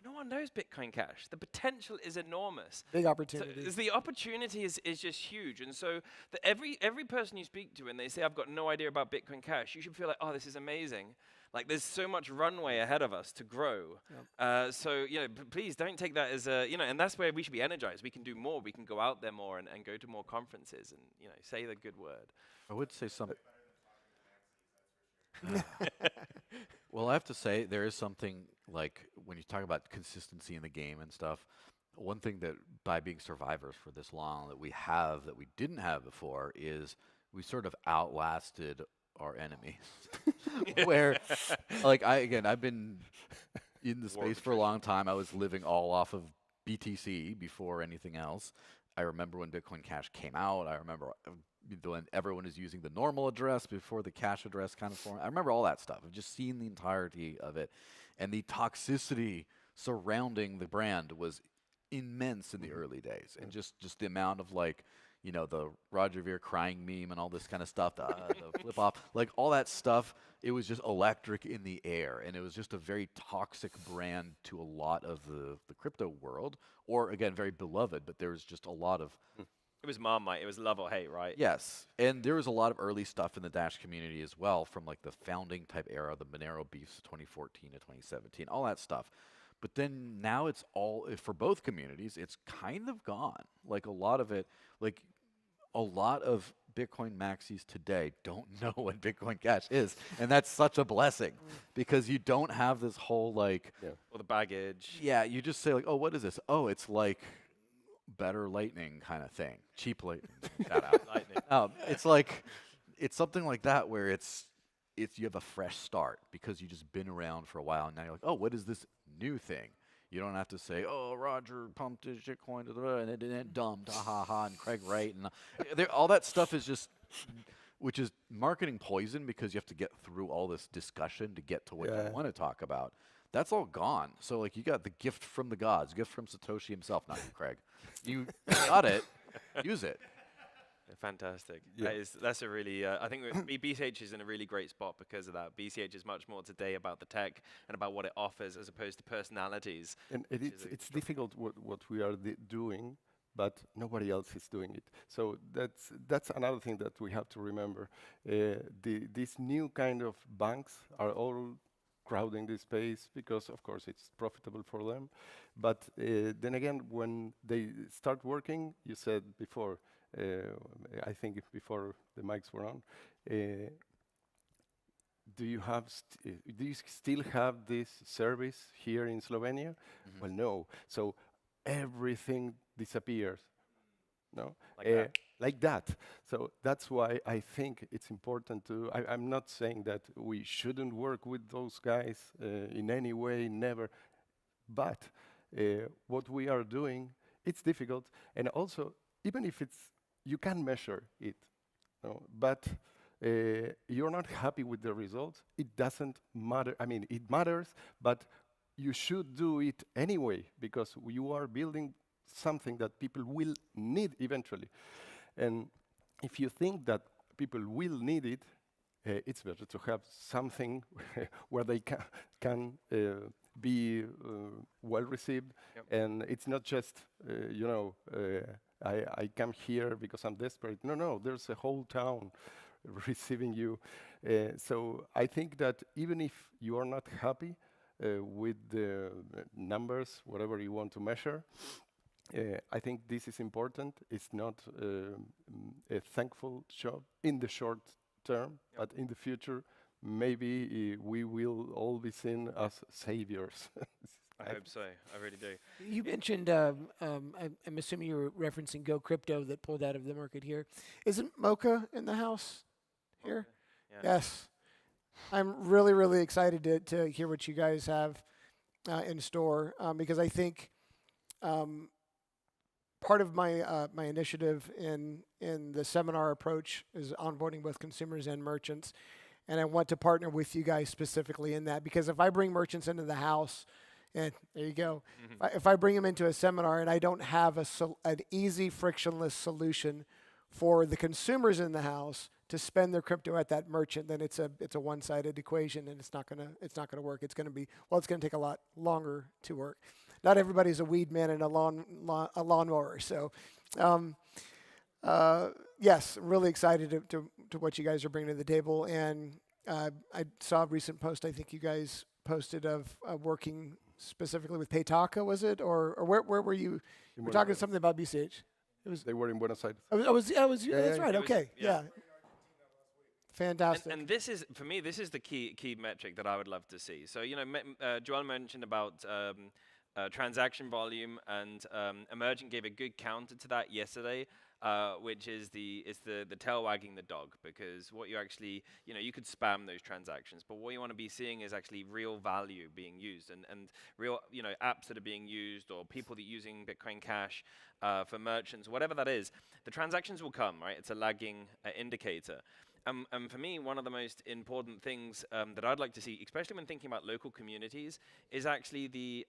No one knows Bitcoin Cash. The potential is enormous. Big opportunity. So the opportunity is just huge. And so every person you speak to and they say, I've got no idea about Bitcoin Cash, you should feel like, oh, this is amazing. There's so much runway ahead of us to grow. Yep. So, please don't take that as a, and that's where we should be energized. We can do more. We can go out there more and go to more conferences and, say the good word. I would say something. Well, I have to say, there is something when you talk about consistency in the game and stuff, one thing that by being survivors for this long that we didn't have before is we sort of outlasted our enemies. Where, I've been in the space for a long time. I was living all off of BTC before anything else. I remember when Bitcoin Cash came out. I remember when everyone is using the normal address before the cache address kind of form. I remember all that stuff. I've just seen the entirety of it. And the toxicity surrounding the brand was immense in the early days. And just the amount of like, you know, the Roger Ver crying meme and all this kind of stuff, the flip off, like all that stuff, it was just electric in the air. And it was just a very toxic brand to a lot of the crypto world, or again, very beloved, but there was just a lot of... It was Marmite. It was love or hate, right? Yes. And there was a lot of early stuff in the Dash community as well, from like the founding type era, the Monero Beefs 2014 to 2017, all that stuff. But then now it's all, for both communities, it's kind of gone. Like a lot of it, like a lot of Bitcoin maxis today don't know what Bitcoin Cash is. And that's such a blessing because you don't have this whole like... Or the baggage. Yeah, you just say like, oh, what is this? Oh, it's like better lightning kind of thing. Cheap lightning. Shout out. Lightning. It's like, it's something like that where it's you have a fresh start because you've just been around for a while and now you're like, oh, what is this new thing? You don't have to say, oh, Roger pumped his shitcoin, and it dumped, ha ha, and Craig Wright, and all that stuff is just, which is marketing poison because you have to get through all this discussion to get to what you want to talk about. That's all gone. So like you got the gift from the gods, gift from Satoshi himself, not you, Craig. You got it, use it. Fantastic. That's a really, I think BCH is in a really great spot because of that. BCH is much more today about the tech and about what it offers as opposed to personalities. And it's difficult what we are doing, but nobody else is doing it. So that's another thing that we have to remember. These new kind of banks are all crowding this space because, of course, it's profitable for them. But then again, when they start working, you said before, I think before the mics were on, do you still have this service here in Slovenia? Well, no. So everything disappears. No, like that. So that's why I think it's important to. I'm not saying that we shouldn't work with those guys in any way, never. But what we are doing, it's difficult, and also even if you can measure it, no? But you're not happy with the results, it doesn't matter. I mean, it matters, but you should do it anyway because you are building something that people will need eventually. And if you think that people will need it, it's better to have something where they can be well received. And it's not just, I come here because I'm desperate. No, there's a whole town receiving you. So I think that even if you are not happy with the numbers, whatever you want to measure, I think this is important. It's not a thankful job in the short term, but in the future, maybe we will all be seen as saviors. I hope so. I really do. You mentioned, I'm assuming you were referencing Go Crypto that pulled out of the market here. Isn't Mocha in the house here? Yeah. Yes. I'm really, really excited to hear what you guys have in store because I think part of my my initiative in the seminar approach is onboarding both consumers and merchants, and I want to partner with you guys specifically in that because if I bring merchants into the house, and there you go, if I bring them into a seminar and I don't have an easy, frictionless solution for the consumers in the house to spend their crypto at that merchant, then it's a one-sided equation, and it's not gonna work. It's gonna take a lot longer to work. Not everybody's a weed man and a lawnmower. So, yes, really excited to what you guys are bringing to the table. And I saw a recent post I think you guys posted of working specifically with Paytaka, was it, or where were you? You were talking something about BCH. They were in Buenos Aires. That's right. Okay, yeah. Fantastic. And this is, for me, this is the key metric that I would love to see. So, Joel mentioned about transaction volume, and Emergent gave a good counter to that yesterday. which is the tail wagging the dog, because what you actually, you could spam those transactions, but what you want to be seeing is actually real value being used, and real, apps that are being used, or people that are using Bitcoin Cash for merchants, whatever that is. The transactions will come, right? It's a lagging indicator. And for me, one of the most important things that I'd like to see, especially when thinking about local communities, is actually the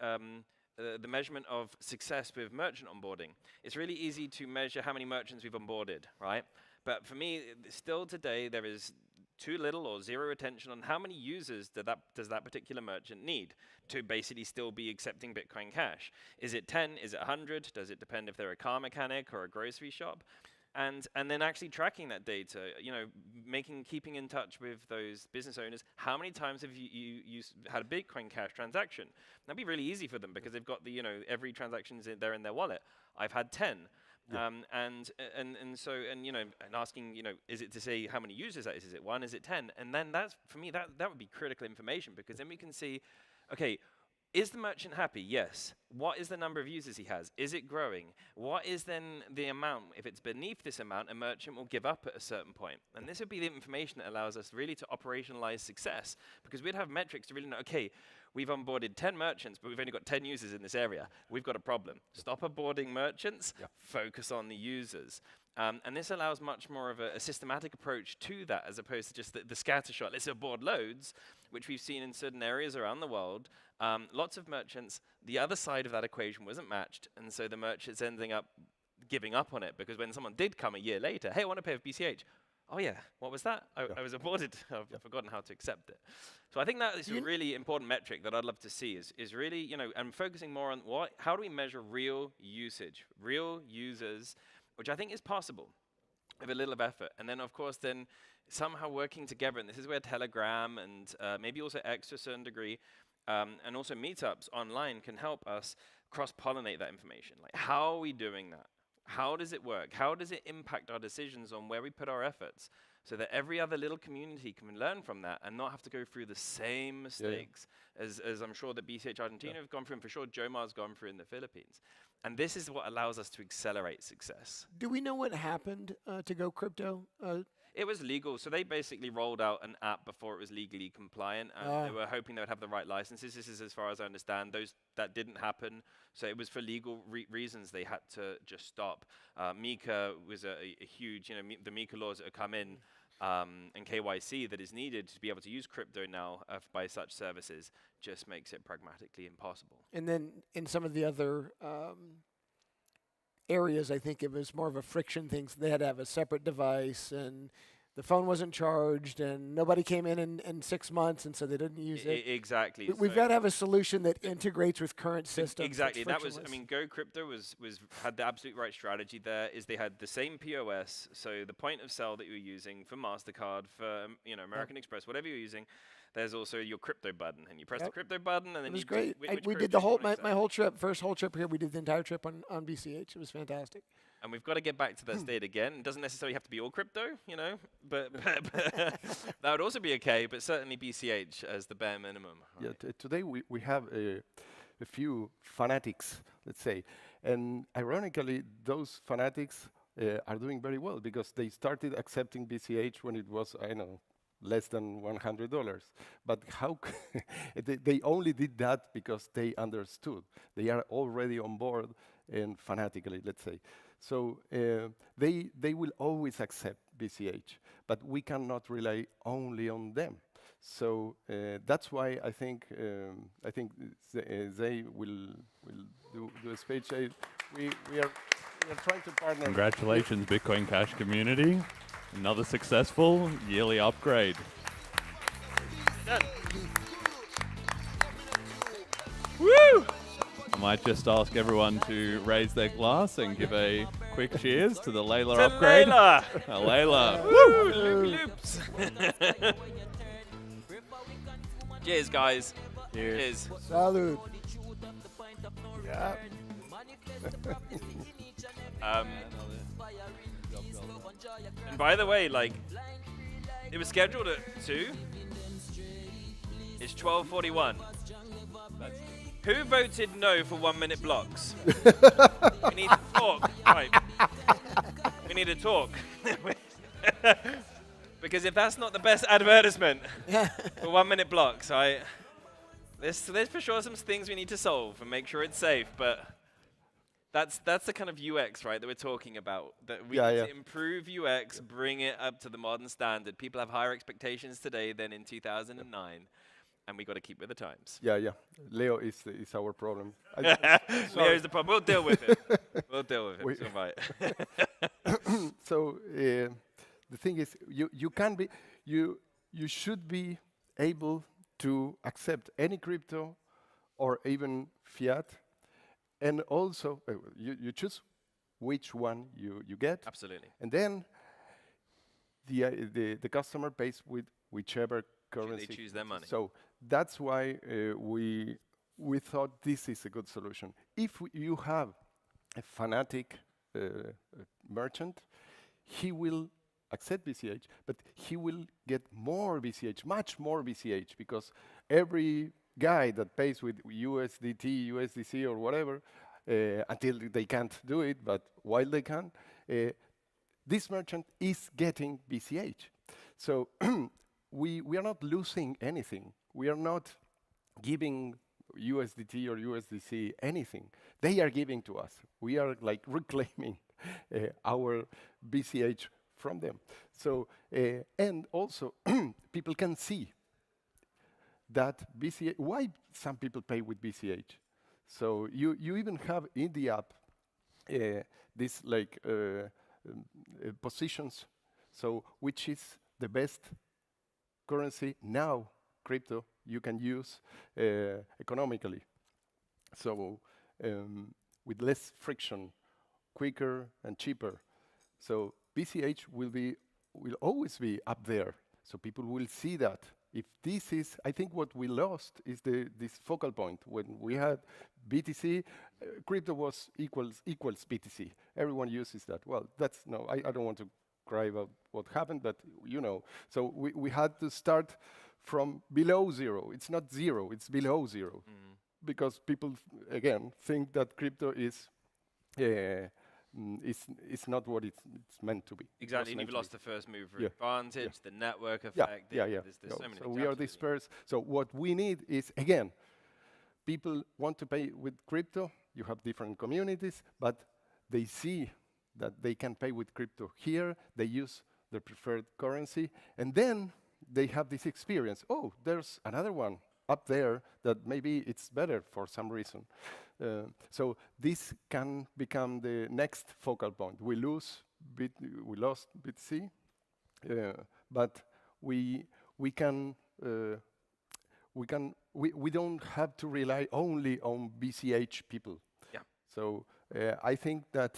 measurement of success with merchant onboarding. It's really easy to measure how many merchants we've onboarded, right? But for me, still today, there is too little or zero attention on how many users does that particular merchant need to basically still be accepting Bitcoin Cash. Is it 10? Is it 100? Does it depend if they're a car mechanic or a grocery shop? And then actually tracking that data, keeping in touch with those business owners. How many times have you had a Bitcoin Cash transaction? That'd be really easy for them, because they've got the, every transaction's there in their wallet. I've had 10. Yeah. And asking, is it to say how many users that is? Is it 1? Is it 10? And then that's, for me, that would be critical information, because then we can see, okay, is the merchant happy? Yes. What is the number of users he has? Is it growing? What is then the amount? If it's beneath this amount, a merchant will give up at a certain point. And this would be the information that allows us really to operationalize success, because we'd have metrics to really know, okay, we've onboarded 10 merchants, but we've only got 10 users in this area. We've got a problem. Stop onboarding merchants, focus on the users. And this allows much more of a systematic approach to that, as opposed to just the scattershot. Let's onboard loads, which we've seen in certain areas around the world. Lots of merchants, the other side of that equation wasn't matched, and so the merchants ending up giving up on it, because when someone did come a year later, hey, I want to pay with BCH. Oh yeah, what was that? I was onboarded. I've forgotten how to accept it. So I think that is a really important metric that I'd love to see, is really, and focusing more on how do we measure real usage, real users, which I think is possible with a little of effort. And then, of course, then somehow working together, and this is where Telegram and maybe also X to a certain degree, and also meetups online can help us cross-pollinate that information. Like, how are we doing that? How does it work? How does it impact our decisions on where we put our efforts, so that every other little community can learn from that and not have to go through the same mistakes as I'm sure that BCH Argentina have gone through, and for sure Jomar's gone through in the Philippines. And this is what allows us to accelerate success. Do we know what happened to Go Crypto? It was legal, so they basically rolled out an app before it was legally compliant, and they were hoping they would have the right licenses. This is as far as I understand. That didn't happen, so it was for legal reasons they had to just stop. Mika was a huge, the Mika laws that have come in, and KYC that is needed to be able to use crypto now by such services just makes it pragmatically impossible. And then in some of the other areas, I think it was more of a friction thing. So they had to have a separate device, and the phone wasn't charged, and nobody came in 6 months, and so they didn't use it. Exactly. We've got to have a solution that integrates with current systems. Exactly. That was, Go Crypto had the absolute right strategy there. Is they had the same POS, so the point of sale that you were using for MasterCard, for American Express, whatever you're using. There's also your crypto button, and you press the crypto button, and then it was great. We did my whole trip, first whole trip here. We did the entire trip on BCH. It was fantastic. And we've got to get back to that state again. It doesn't necessarily have to be all crypto, but that would also be okay. But certainly BCH as the bare minimum. Right? Yeah. Today we have a few fanatics, let's say, and ironically, those fanatics are doing very well, because they started accepting BCH when it was, less than $100. But how they only did that because they understood. They are already on board, and fanatically, let's say. So they will always accept BCH, but we cannot rely only on them. So that's why I think they will do a speech. We are trying to partner. Congratulations, Bitcoin Cash community. Another successful yearly upgrade. Done. Woo! I might just ask everyone to raise their glass and give a quick cheers to the Layla upgrade. Layla! Layla. Woo! Loopy loops. Cheers, guys. Cheers. Salud. Yeah. And by the way, it was scheduled at 2. It's 12:41. Who voted no for 1-minute blocks? We need to talk. Right. We need to talk. Because if that's not the best advertisement for 1 minute blocks, there's for sure some things we need to solve and make sure it's safe, but that's the kind of UX, right, that we're talking about. That we need to improve UX, bring it up to the modern standard. People have higher expectations today than in 2009, and we got to keep with the times. Yeah. Leo is our problem. Leo is the problem. We'll deal with it. We'll deal with it. It's all right. So the thing is, you should be able to accept any crypto or even fiat, and also you choose which one you get. Absolutely. And then the customer pays with whichever currency they choose their money. So that's why we thought this is a good solution. If you have a fanatic merchant, he will accept BCH, but he will get more BCH, much more BCH, because every guy that pays with USDT, USDC, or whatever, until they can't do it, but while they can, this merchant is getting BCH. So we are not losing anything. We are not giving USDT or USDC anything. They are giving to us. We are like reclaiming our BCH from them. So, and also, people can see that BCH, why some people pay with BCH. So you even have in the app this like positions, so which is the best currency now, crypto, you can use economically. So with less friction, quicker and cheaper. So BCH will always be up there. So people will see that. If this is, I think what we lost is this focal point. When we had BTC, crypto was equals BTC. Everyone uses that. Well, that's no, I don't want to cry about what happened, but you know. So we had to start from below zero. It's not zero, it's below zero. Because people, again, think that crypto is not what it's meant to be. Exactly, and you've lost the first mover advantage, the network effect. There's so many so we are dispersed. So what we need is, again, people want to pay with crypto. You have different communities, but they see that they can pay with crypto here. They use their preferred currency, and then they have this experience. Oh, there's another one up there that maybe it's better for some reason. So this can become the next focal point. We lost BTC, but we don't have to rely only on BCH people. Yeah. So I think that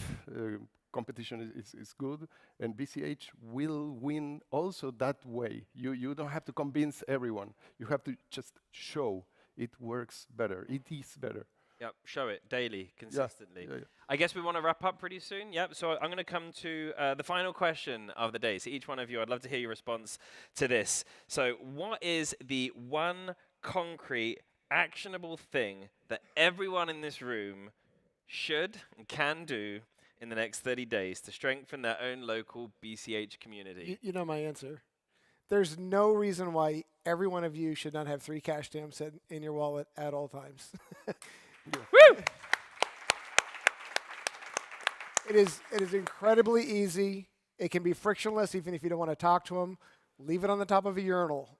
competition is good, and BCH will win also that way. You don't have to convince everyone. You have to just show it works better. It is better. Yep, show it daily, consistently. Yeah. I guess we want to wrap up pretty soon. Yep, so I'm going to come to the final question of the day. So each one of you, I'd love to hear your response to this. So what is the one concrete, actionable thing that everyone in this room should and can do in the next 30 days to strengthen their own local BCH community? You know my answer. There's no reason why every one of you should not have 3 cash stamps in your wallet at all times. Woo! It is incredibly easy. It can be frictionless, even if you don't want to talk to them. Leave it on the top of a urinal.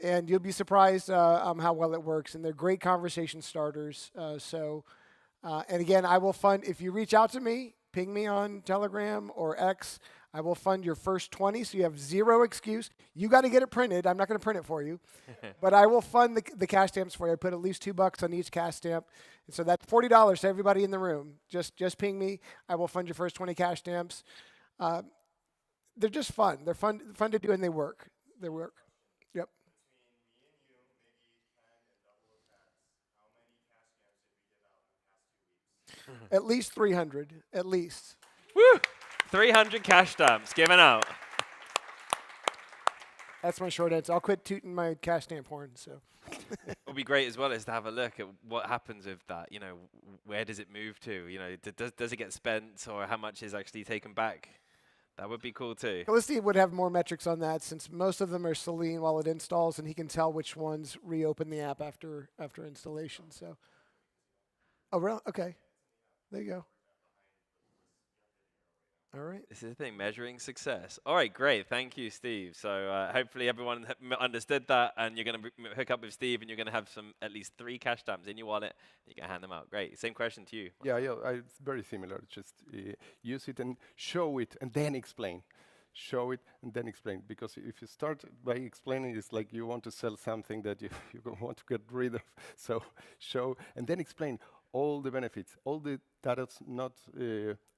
And you'll be surprised how well it works. And they're great conversation starters. And again, I will fund, if you reach out to me, ping me on Telegram or X, I will fund your first 20, so you have zero excuse. You got to get it printed. I'm not going to print it for you. But I will fund the cash stamps for you. I put at least $2 on each cash stamp. And so that's $40 to everybody in the room. Just ping me. I will fund your first 20 cash stamps. They're just fun. They're fun to do, and they work. They work. Yep. At least 300, at least. Woo! 300 cash stamps given out. That's my short answer. I'll quit tooting my cash stamp horn. So. We'll be great as well is to have a look at what happens with that. You know, where does it move to? You know, does it get spent, or how much is actually taken back? That would be cool too. Felicity would have more metrics on that since most of them are Selene while it installs, and he can tell which ones reopen the app after installation. So, oh, really? Okay, there you go. All right. This is the thing, measuring success. All right, great. Thank you, Steve. So hopefully everyone understood that, and you're going to hook up with Steve, and you're going to have at least 3 cash stamps in your wallet. And you can hand them out. Great. Same question to you. Yeah, it's very similar. Just use it and show it, and then explain. Show it and then explain. Because if you start by explaining, it's like you want to sell something that you want to get rid of. So show and then explain all the benefits, all that is not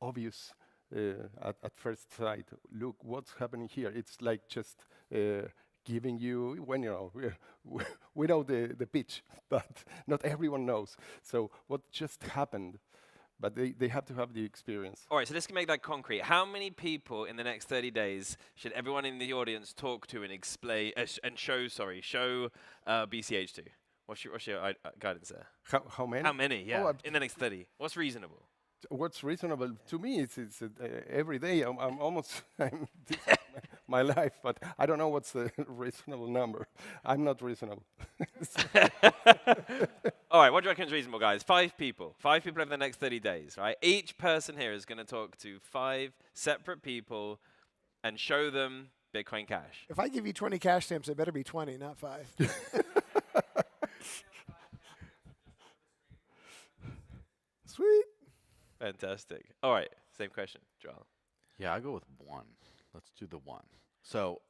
obvious. At first sight, look what's happening here. It's like just giving you, when you know, we know the pitch, but not everyone knows. So what just happened, but they have to have the experience. All right, so let's make that concrete. How many people in the next 30 days should everyone in the audience talk to and explain and show BCH to? What's your guidance there? How many? How many? Yeah, Oh, in the next 30. What's reasonable? What's reasonable to me? It's every day. I'm almost this is my life, but I don't know what's the reasonable number. I'm not reasonable. All right, what do you reckon is reasonable, guys? 5 people. 5 people over the next 30 days, right? Each person here is going to talk to 5 separate people and show them Bitcoin Cash. If I give you 20 cash stamps, it better be 20, not 5. Sweet. Fantastic. All right, same question, Joel. Yeah, I go with 1. Let's do the 1. So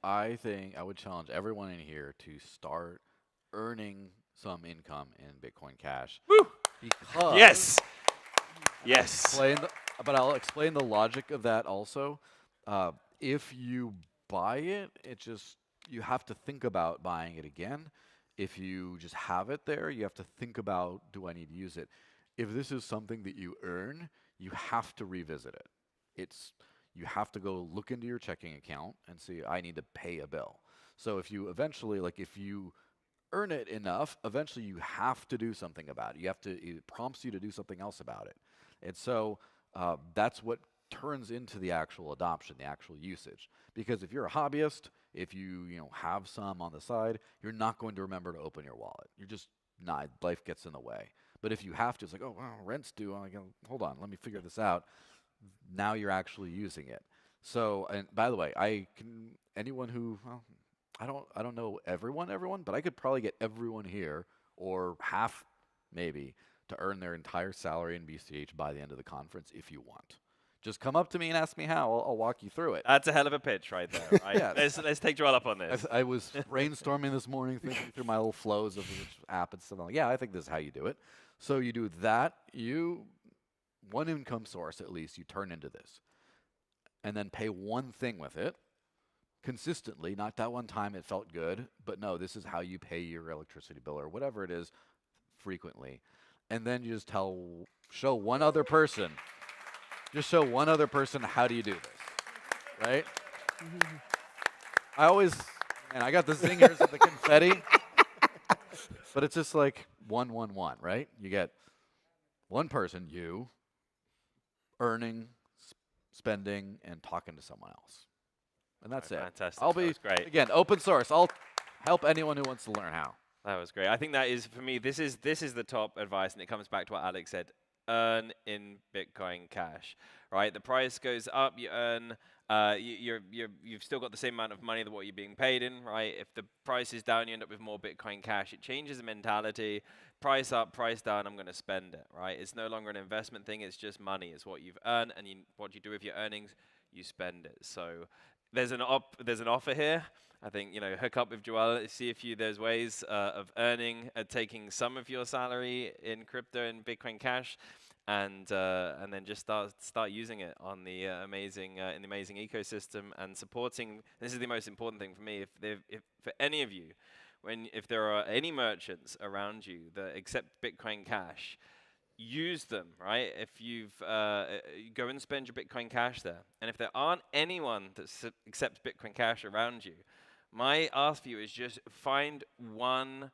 I think I would challenge everyone in here to start earning some income in Bitcoin Cash. Woo! Because Yes. Yes. But I'll explain the logic of that also. If you buy it, you have to think about buying it again. If you just have it there, you have to think about, do I need to use it? If this is something that you earn, you have to revisit it. You have to go look into your checking account and see, I need to pay a bill. So if you eventually, if you earn it enough, eventually you have to do something about it. It prompts you to do something else about it. And so that's what turns into the actual adoption, the actual usage. Because if you're a hobbyist, if you have some on the side, you're not going to remember to open your wallet. You're just not, life gets in the way. But if you have to, it's like, oh, wow, rent's due. Hold on, let me figure this out. Now you're actually using it. So, and by the way, anyone who, I don't know everyone, but I could probably get everyone here, or half maybe, to earn their entire salary in BCH by the end of the conference if you want. Just come up to me and ask me how. I'll walk you through it. That's a hell of a pitch right there. Right? Yeah. Let's take Joel up on this. I was brainstorming this morning, thinking through my little flows of which app and stuff. I'm like, yeah, I think this is how you do it. So you do that. One income source at least you turn into this, and then pay one thing with it consistently. Not that one time it felt good, but no, this is how you pay your electricity bill or whatever it is frequently. And then you just show one other person. Just show one other person how do you do this, right? I got the zingers and the confetti, but it's just like 1, 1, 1, right? You get one person, you, earning, spending, and talking to someone else. And that's it. Fantastic. I'll That be, was great. again, open source. I'll help anyone who wants to learn how. That was great. I think that is, for me, this is the top advice, and it comes back to what Alex said. Earn in Bitcoin Cash, right? The price goes up, you earn, you've still got the same amount of money that what you're being paid in, right? If the price is down, you end up with more Bitcoin Cash. It changes the mentality. Price up, price down, I'm going to spend it, right? It's no longer an investment thing. It's just money. It's what you've earned, and what you do with your earnings, you spend it. So there's an offer here. I think, hook up with Joel, see if there's ways of earning, taking some of your salary in crypto and Bitcoin Cash, and then just start using it on the amazing ecosystem and supporting. This is the most important thing for me. If for any of you, if there are any merchants around you that accept Bitcoin Cash, use them, right? If you've go and spend your Bitcoin Cash there, and if there aren't anyone that accepts Bitcoin Cash around you, my ask for you is just find one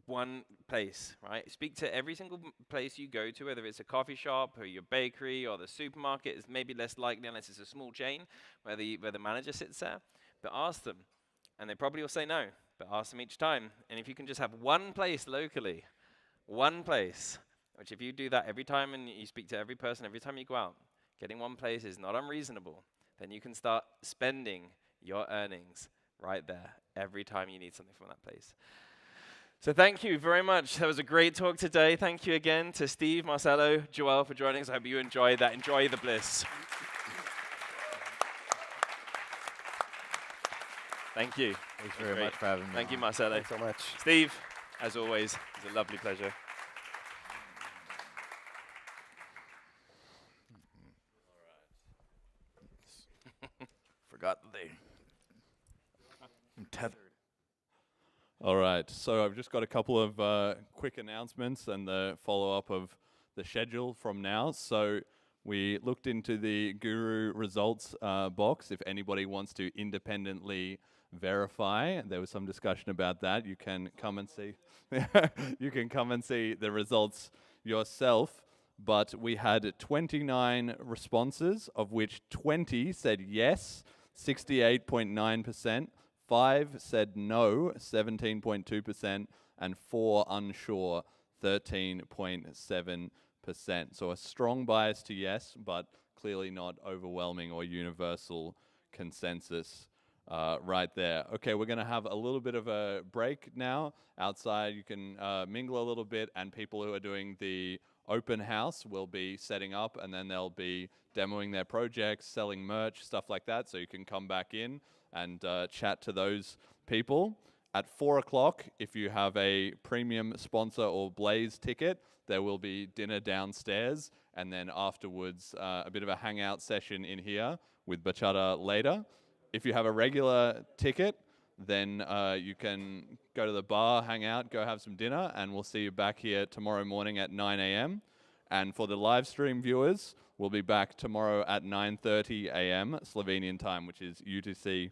one place, right? Speak to every single place you go to, whether it's a coffee shop or your bakery or the supermarket. It's maybe less likely unless it's a small chain where the manager sits there. But ask them, and they probably will say no. But ask them each time. And if you can just have one place locally, one place, which if you do that every time and you speak to every person every time you go out, getting one place is not unreasonable. Then you can start spending your earnings right there every time you need something from that place. So thank you very much. That was a great talk today. Thank you again to Steve, Marcelo, Joel for joining us. I hope you enjoyed that. Enjoy the bliss. Thank you. Thanks very much for having me. Thank you, Marcelo. Thanks so much. Steve, as always, it's a lovely pleasure. Forgot I'm tethered. All right, so I've just got a couple of quick announcements and the follow-up of the schedule from now. So we looked into the Guru results box. If anybody wants to independently verify, there was some discussion about that. You can come and see. You can come and see the results yourself. But we had 29 responses, of which 20 said yes, 68.9%. 5 said no, 17.2%, and 4 unsure, 13.7%. So a strong bias to yes, but clearly not overwhelming or universal consensus right there. Okay, we're going to have a little bit of a break now. Outside, you can mingle a little bit, and people who are doing the open house will be setting up, and then they'll be demoing their projects, selling merch, stuff like that, so you can come back in and chat to those people. At 4 o'clock, if you have a premium sponsor or Blaze ticket, there will be dinner downstairs, and then afterwards a bit of a hangout session in here with bachata later. If you have a regular ticket, then you can go to the bar, hang out, go have some dinner, and we'll see you back here tomorrow morning at 9 a.m. And for the live stream viewers, we'll be back tomorrow at 9:30 a.m. Slovenian time, which is UTC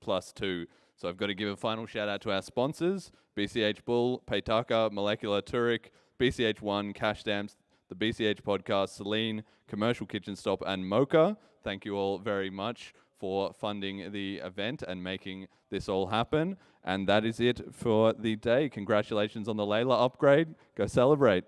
+2. So I've got to give a final shout out to our sponsors, BCH Bull, Paytaka, Molecular Turek, BCH One, Cash Stamps, the BCH Podcast, Celine, Commercial Kitchen Stop, and Mocha. Thank you all very much for funding the event and making this all happen. And that is it for the day. Congratulations on the Layla upgrade. Go celebrate.